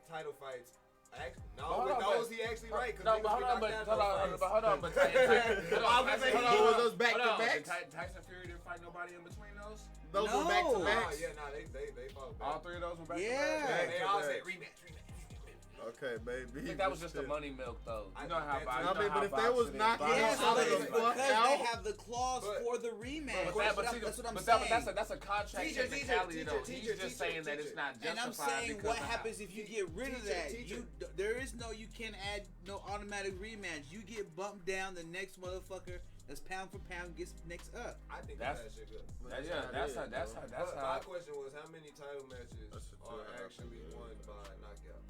title fights? But No, hold with on, those he actually right. Cause No, niggas but hold be on, knocked out but in those fights. hold on, but Tyson What was those back-to-backs? Tyson Fury didn't fight nobody in between those. Those No. were back to Oh, backs. yeah, nah, they fought back. All 3 of those were back. Yeah. To back. They all Back. said rematch. Okay, baby. I think that was just the money milk though. You know how I boxing. mean, but if they was knocking Yeah, each so other it's the because fuck out. they have the clause But- for the rematch. That's what I'm but saying. that's a contract Teacher, technicality teacher, though. teacher, He's just teacher, saying that it's teacher. not And I'm justified saying because what of how- happens if you get rid of Teacher, that? teacher. There is no, you can't add no automatic rematch. You get bumped down, the next motherfucker that's pound for pound gets next up. I think That's- that shit good. That's how it that's is, how that's bro. how that's But how. my question was, how many title matches That's the are two actually yeah. won by knockout?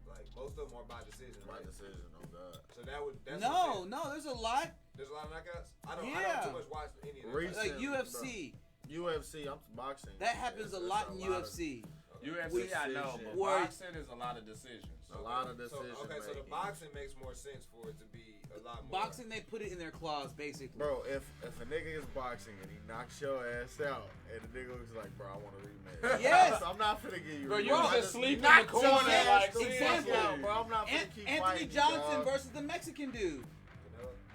Like most of them are by decision, My right? decision, oh God. So that's what I'm No, saying. no, there's a lot. There's a lot of knockouts. I don't Yeah. too much watch any of that. Recent- Like Bro. UFC, UFC, I'm boxing. that happens a It's lot in of- UFC. UFC, I know, but Decision. Where- boxing is a lot of decisions. A lot of So, decisions. okay, so the boxing makes more sense for it to be a lot more. Boxing, they put it in their clause, basically. Bro, if a nigga is boxing and he knocks your ass out, and the nigga was like, bro, I want to rematch. Yes. I'm not finna give you. Bro, a you rematch. was I just sleep in the knocked corner, your ass like, the fuck example. out, bro. I'm not finna keep Anthony fighting, Johnson dog. versus the Mexican dude. You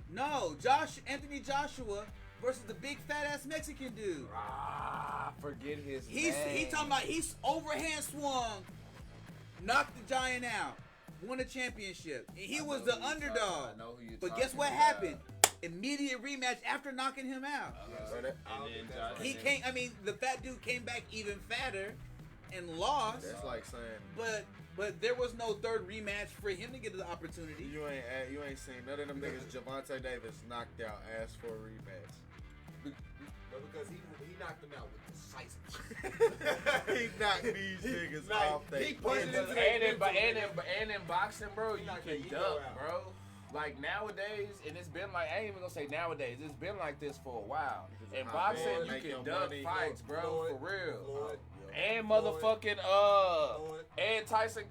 know? No, Anthony Joshua versus the big fat ass Mexican dude. Forget his He name. talking about he's overhand swung, knocked the giant out, won a championship. And he was the underdog. I know who you're But guess talking what about. happened? Immediate rematch after knocking him out. He came. I mean, the fat dude came back even fatter and lost. That's like saying But there was no third rematch for him to get the opportunity. you ain't seen none of them niggas Javante Davis knocked out, asked for a rematch. But because he knocked him out with decisiveness. He knocked these niggas off their he pushed it into And in boxing, bro, you knocked can the ego duck, out. bro. Like nowadays, and it's been like, I ain't even gonna say nowadays, it's been like this for a while. In boxing, Floyd, you make can your duck money. fights, bro, Floyd, for real. Floyd, And motherfucking Floyd. and Tyson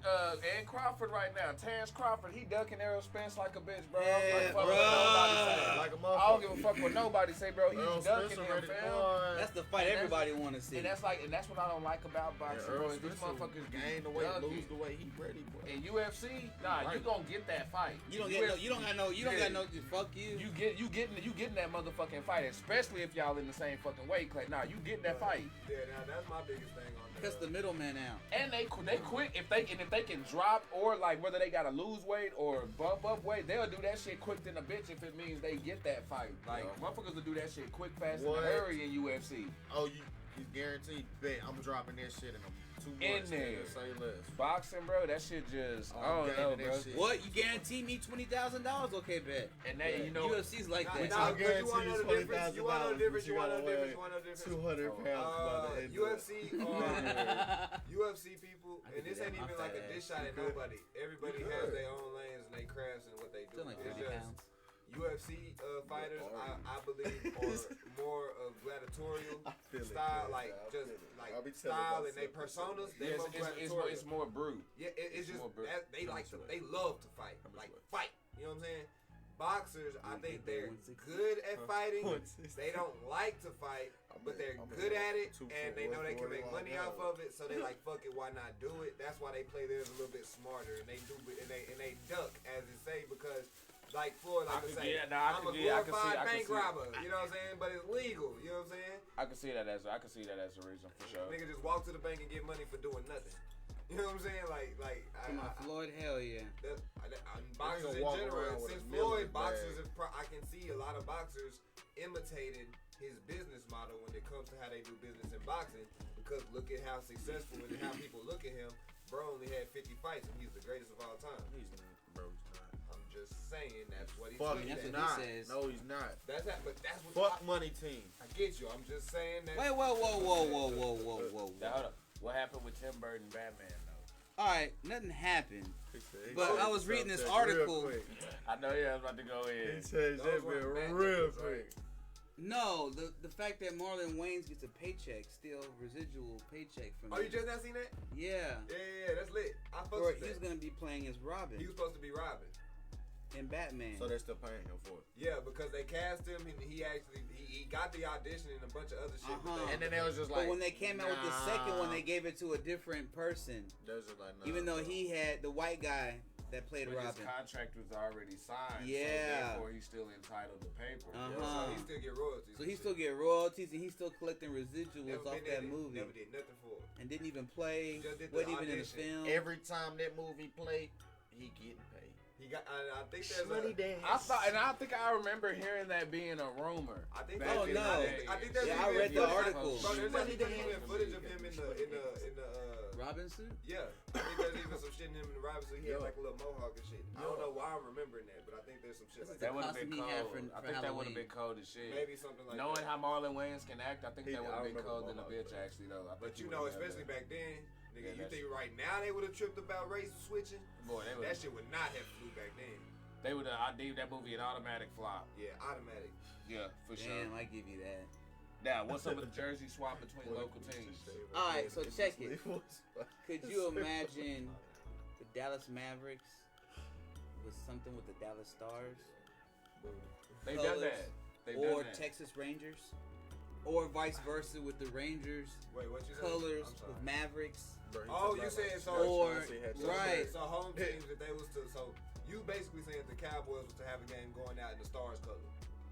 and Crawford right now. Terrence Crawford, he ducking Errol Spence like a bitch, bro. I don't give a Yeah, fuck bro. what nobody say. Like a I don't motherfucker. give a fuck what nobody say, bro. He's Earl ducking Spencer him, ready, fam. boy. That's the fight everybody want to see. And that's what I don't like about boxing, Earl bro. is These Spencer motherfuckers gain the be weight, ducking. lose the weight. He ready, boy. In UFC, nah, you Right. gonna get that fight. you don't get no. You don't got no. You don't got no. Fuck you. You getting that motherfucking fight, especially if y'all in the same fucking weight class. Nah, you getting that fight. Yeah, now that's my biggest thing on Cuss the middleman out. And they quit if they can drop, or like whether they gotta lose weight or bump up weight, they'll do that shit quick than a bitch if it means they get that fight. Like motherfuckers will do that shit quick, fast, What? and in a hurry in UFC. Oh, you guaranteed bet I'm dropping that shit in 2 In months. there. nigga, say less. Boxing, bro, that shit just I I'm don't know, gaming bro. that shit. What? You guarantee me $20,000? Okay, bet. And that you know, UFC's like that. Nah, I because guarantee you want to know you the difference. You want to know the difference. You want to know the $20,000, difference. You want to know the difference. 200 pounds by the end of UFC, it. UFC people, I and could this do ain't that, even my like a fat dish ass. shot at You could. nobody. Everybody You has could. their own lanes and their crafts and what they do. Still like It's 30 just pounds. UFC fighters, I believe, are more of gladiatorial I feel it, style, man. like I just feel it. like I'll be telling style and they myself personas. this. They yes, more gladiatorial. it's more brute. Yeah, it's just more br- they like to, they love to fight, like fight. You know what I'm saying? Boxers, I think they're good at fighting. They don't like to fight, but they're good at it, and they know they can make money off of it. So they like, fuck it, why not do it? That's why they play theirs a little bit smarter, and they do, and they duck, as it say, because. Like Floyd, like to say, I'm a glorified bank robber. You know what I'm saying? But it's legal. You know what I'm saying? I can see that as a reason for sure. Nigga just walk to the bank and get money for doing nothing. You know what I'm saying? Come on, Floyd, hell yeah. Boxers in walk general, around with since a million Floyd, boxers, bag. I can see a lot of boxers imitated his business model when it comes to how they do business in boxing. Because look at how successful and how people look at him. Bro only had 50 fights and he's the greatest of all time. He's not, bro. He's not. I'm just saying that's what he's Fuck, looking he's at. what not. he says. No, he's not. That's what Fuck money team. I get you. I'm just saying that. Wait, whoa. Now, hold up. What happened with Tim Burton Batman though? All right, nothing happened. He said he But changed I was the reading this subject real article. quick. I know I was about to go He in. changed Those that weren't bit bad real things, quick. No, the fact that Marlon Wayans gets a paycheck, still residual paycheck from. Oh, you just not seen that? Yeah. Yeah, that's lit. I fucks Or with he was that. gonna be playing as Robin He was supposed to be Robin. in Batman. So they're still paying him for it. Yeah, because they cast him and he actually he got the audition and a bunch of other shit. Uh-huh. And then they was just like. But when they came out with the second one, they gave it to a different person. They was just like, nah, Even though bro. he had the white guy that played But his Robin. contract was already signed. Yeah. So therefore, he's still entitled to paper. Uh-huh. So he still get royalties. So he and still shit. get royalties and he's still collecting residuals Never off been that in it. movie. Never did nothing for it. And didn't even play. Just did the Wasn't even in the audition. film. Every time that movie played, he getting paid. He got. I think there's Money a. dance. I think I remember hearing that being a rumor. I think Back Oh, in the no. day. I think there's Yeah, I even read the footage- article. Bro, there's Money actually even dance. footage of him in the Robin suit? Yeah, I think there's even some shit in him in the Robinson. He had like a little mohawk and shit. I don't know why I'm remembering that, but I think there's some shit like That's That that. would have been costume he had cold. for I think that would have Halloween. been cold as shit. Maybe something like Knowing that. how Marlon Wayans can act, I think that would have I been remember cold than a Mohawk, bitch, yeah. actually, though. I think But he you know, would've done especially that. back then, nigga, Yeah, you that's- think right now they would have tripped about race switching? Boy, they would That shit would not have flew back then. I deemed that movie an automatic flop. Yeah, automatic. Yeah, for sure. Damn, I give you that. Now, what's up with the jersey swap between local teams? Alright, so check it. Could you imagine the Dallas Mavericks with something with the Dallas Stars? They've done Colors, that. They've or done that. Texas Rangers? Or vice versa with the Rangers, Wait, what you said? colors I'm sorry. with Mavericks? Oh, you saying so? Or- So, right. So home teams, if they was to, so you basically saying if the Cowboys was to have a game going out in the Stars color.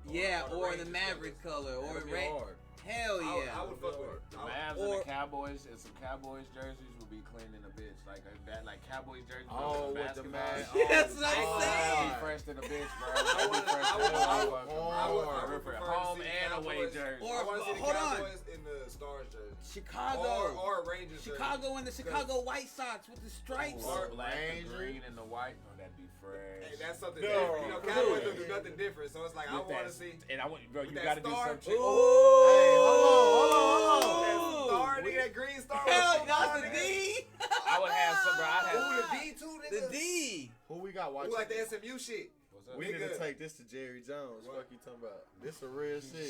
Yeah, the or the Rangers Maverick color, or That'd be red. hard. Hell yeah. I would fuck with it. The I would- Mavs Or- and the Cowboys and some Cowboys jerseys will be clean in a bitch. Like that, like Cowboys jerseys. Oh, with with the basketball. man. That's what I'm Oh, saying. Be fresh in a bitch, bro. I would- Be fresh I in would- a I would- motherfucker, I bro. would- I would For prefer to home see and away Cowboys- jersey. Or- I want to see the hold on. Cowboys in the Stars jersey. Chicago. Or Rangers jersey. Chicago and the Chicago White Sox with the stripes. Or Or black and Rangers. green and the white. Oh, that'd be fresh. Hey, that's something No. different. You know, Cowboys don't do nothing different. So it's like, I With want that- to see And I want, bro, you that gotta do star- some shit. Ooh. Hey, hold on. that star, nigga, that green star. Hell, with got the the nigga. D. I would have some, bro. I'd Ooh, have. the D too, The nigga. D. Who we got Ooh, watching? like the SMU shit. What's up? We need to Nigga. take this to Jerry Jones. What? Fuck you talking about? This a real shit. we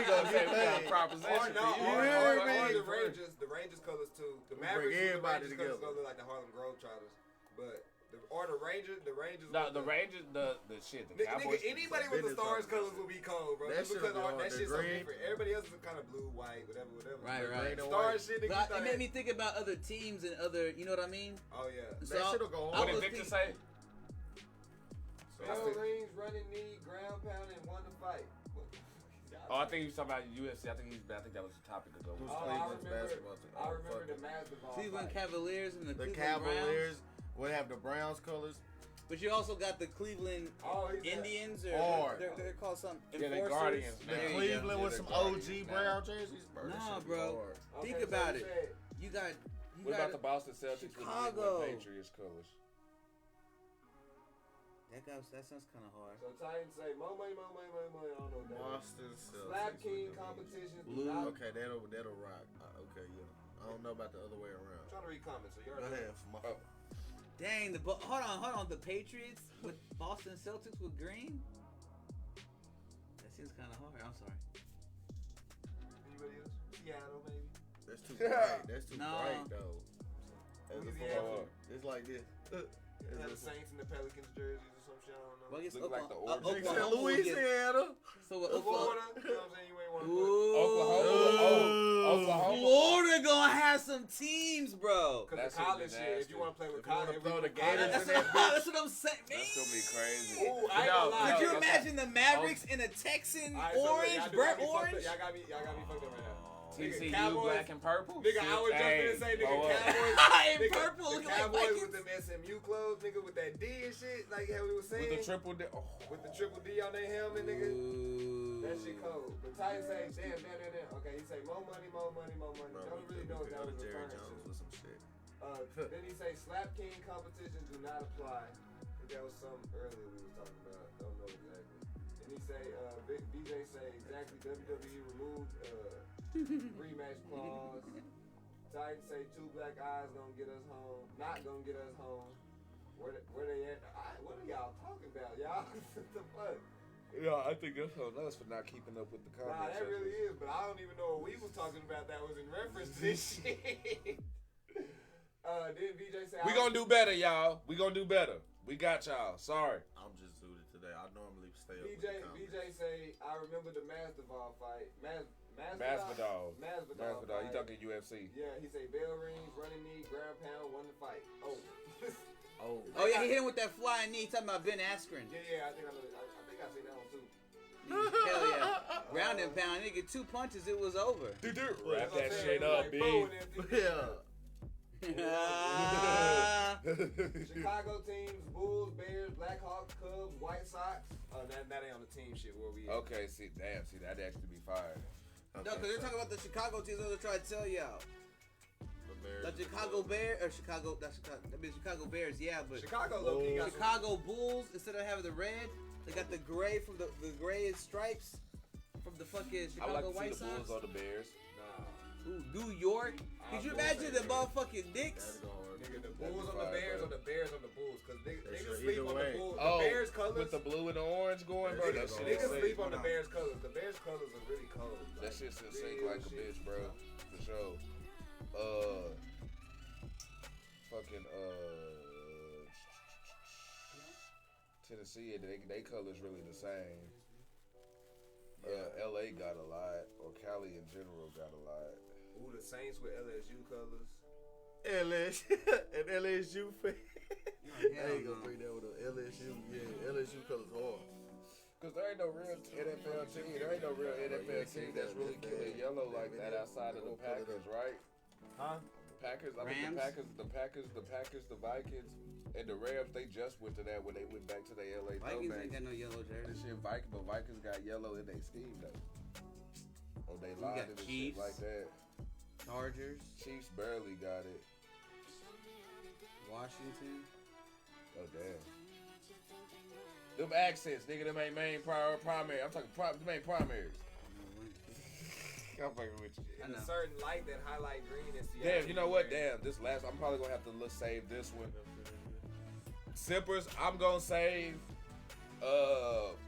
We gonna Say get we got a paid. proposition Or for no, you. You or hear the me? Rangers colors too. The We Mavericks bring with the everybody Rangers together. colors gonna look like the Harlem Globetrotters. But the Rangers. No, with the Rangers, the shit, the Nigga, Cowboys. anybody with the business Stars on colors this will be cold, bro. That Just shit because will be hard. that The shit's so green. different. Everybody else is kind of blue, white, whatever. Right, The right. green and Stars white. shit, nigga. But you thought it made that- me think about other teams and other, you know what I mean? Oh yeah. So That shit'll go I What hard. did was Victor think- say? Bell rings, running knee, ground pound, and won the fight. Oh, I think he was talking about UFC. I think that was the topic ago. Who's Oh, Cleveland's I remember- basketball team? I Oh, remember fuck the it. basketball Cleveland fight. Cavaliers and the The Cleveland Cavaliers Browns. would have the Browns colors. But you also got the Cleveland Oh, he's Indians, Hard. or they're called something. Yeah, they Enforcers. Guardians, The man. There you Cleveland go. with Yeah, some the Guardians OG now. Brown jerseys. Bro, that Nah, shit be bro. hard. Think Okay, so about you it. said- You got. What about the Boston Celtics with the New Chicago. England Patriots colors? That sounds kind of hard. So Titans say more money, more money, more money. I don't know what that is. Boston Celtics. Slap King competitions. do Blue. not- Okay, that'll rock. Okay, yeah. I don't know about the other way around. I'm trying to read comments, so you Go already ahead. My Oh. Dang, hold on. The Patriots with Boston Celtics with green. That seems kind of hard. I'm sorry. Anybody else? Seattle, maybe. That's too bright. That's too No. bright, though. As a Louisiana. football, it's like this. They have the Saints and the Pelicans jerseys or some shit. I don't know. Well, I guess Look like the Oklahoma, orange. Nigga said Oklahoma will get- Louisiana. So with Florida, Oklahoma, you know what I'm saying? You ain't want to Ooh. Oklahoma. Florida gonna have some teams, bro. Because That's the college gonna be shit, if nasty. you want to play with If you wanna college, throw the college- Gators That's in that that's what I'm saying. That's gonna be crazy. Ooh, I ain't No, gonna lie. Could you no, imagine the Mavericks in a Texan All right, so look, orange, y'all do burnt got me fucked up. orange? Y'all got me fucked up right now. TCU Cowboys- black and purple. Nigga, I was just gonna say, nigga, blow up. Cowboys. In nigga, purple, the looking like Cowboys Vikings. with them SMU clothes, nigga, with that D and shit, like how we was saying. With the triple D. Oh. With the triple D on their helmet, nigga. Ooh. That shit cold. But Titan say, damn. Okay, he say, more money, more money, more money. Bro, Don't we really could know what that go to was Jerry referring Jones to. with some shit. Then he say, Slap King competitions do not apply. I think that was something earlier we was talking about. Don't know exactly. And he say, BJ say, exactly, WWE removed rematch clause. Titan say, two black eyes gonna get us home. Not gonna get us home. Where they at? What are y'all talking about, y'all? What the fuck? Yeah, I think that's on us for not keeping up with the Nah, comments. that really is, but I don't even know what we was talking about that was in reference to this shit. Then VJ say, We gonna do better, y'all. We gonna do better. We got y'all. Sorry. I'm just zooted today. I normally stay up with the comments. VJ say, I remember the Masvidal fight. Masvidal. Masvidal. You fight. talking UFC? Yeah, he say bell rings, running knee, ground pound, won the fight. Oh. Oh, Oh yeah, he hit him with that flying knee. Talking about Ben Askren. yeah, I think I seen that one too. Hell yeah. Ground and pound. Nigga, 2 punches, it was over. Wrap That's what that I'm saying, shit it was up, like, B. boom, and then- yeah. Chicago teams, Bulls, Bears, Blackhawks, Cubs, White Sox. Oh, that ain't on the team shit where we at. Okay, see, that'd actually be fire. No, because they're talking about the Chicago teams. I'm trying to tell y'all. The Chicago Bears, or Chicago, that means Chicago Bears, yeah, but Chicago low key got some- Chicago Bulls, instead of having the red, they got the gray from the gray stripes from the fucking I like Chicago to see White the Sox. Bulls on the Bears. Nah. Ooh, New York. Could you imagine the motherfucking Knicks? Nigga, the That'd Bulls be on the fire, Bears bro. or the Bears on the Bulls. Because They niggas should sleep either on way. the Bulls. Oh, The Bears colors. with the blue and the orange going, bro. That shit is Niggas sick. sleep on the Bears colors. The Bears colors are really cold. That shit's in sync real like a shit. bitch, bro. For sure. Fucking Tennessee, they colors really the same. LA got a lot, or Cali in general got a lot. Ooh, the Saints with LSU colors. LSU and LSU fan. I hell ain't gonna no. bring that with a LSU. Yeah, LSU colors hard. Cause there ain't no real NFL team. There ain't no real NFL team that's really killing yellow like that outside of the Packers, right? Huh? Packers, I mean the Packers, the Vikings, and the Rams. They just went to that when they went back to their LA Vikings throwbacks. ain't got no yellow jersey. This shit Vikings got yellow in their scheme though. Oh, they We lied got and shit Chiefs. like that. Chargers, Chiefs barely got it. Washington. Oh damn. Them accents, nigga. Them ain't main primary. I'm talking them ain't primaries. I'm fucking with you. I In know. a certain light that highlight green in Seattle. Damn, you know what? Damn, this last, I'm probably gonna have to save this one. Sippers, I'm gonna save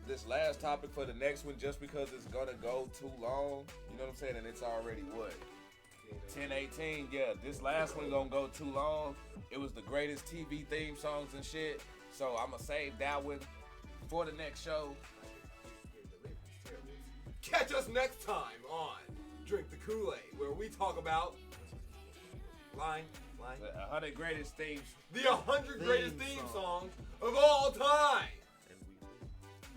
this last topic for the next one just because it's gonna go too long. You know what I'm saying? And it's already what? 10:18. Yeah, this last one gonna go too long. It was the greatest TV theme songs and shit. So I'm gonna save that one for the next show. Catch us next time on Drink the Kool-Aid, where we talk about line. The 100 greatest themes. The 100 greatest theme songs of all time.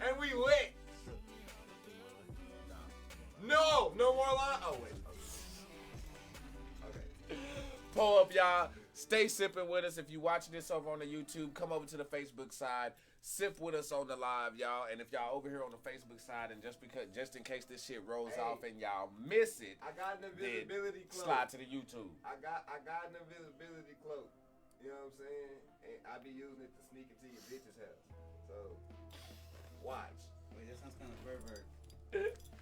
And we lit. No more line. Oh wait. Okay. Pull up, y'all. Stay sipping with us. If you watching this over on the YouTube, come over to the Facebook side. Sip with us on the live, y'all. And if y'all over here on the Facebook side, and just in case this shit rolls off and y'all miss it, I got an then invisibility cloak. slide to the YouTube. I got an invisibility cloak. You know what I'm saying? And I be using it to sneak into your bitch's house. So watch. Wait, that sounds kind of pervert.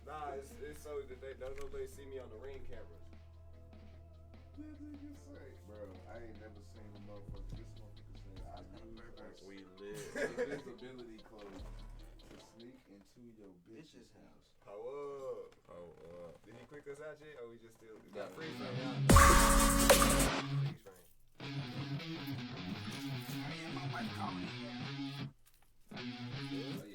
Nah, it's so that they don't nobody see me on the ring cameras. Bro, I ain't never seen a motherfucker. This motherfucker say I use We live. invisibility clothes to sneak into your bitch's house. Power up. Oh, Did he click us out yet? Or we just still Yeah. got freeze frame out? Freeze frame. Yeah,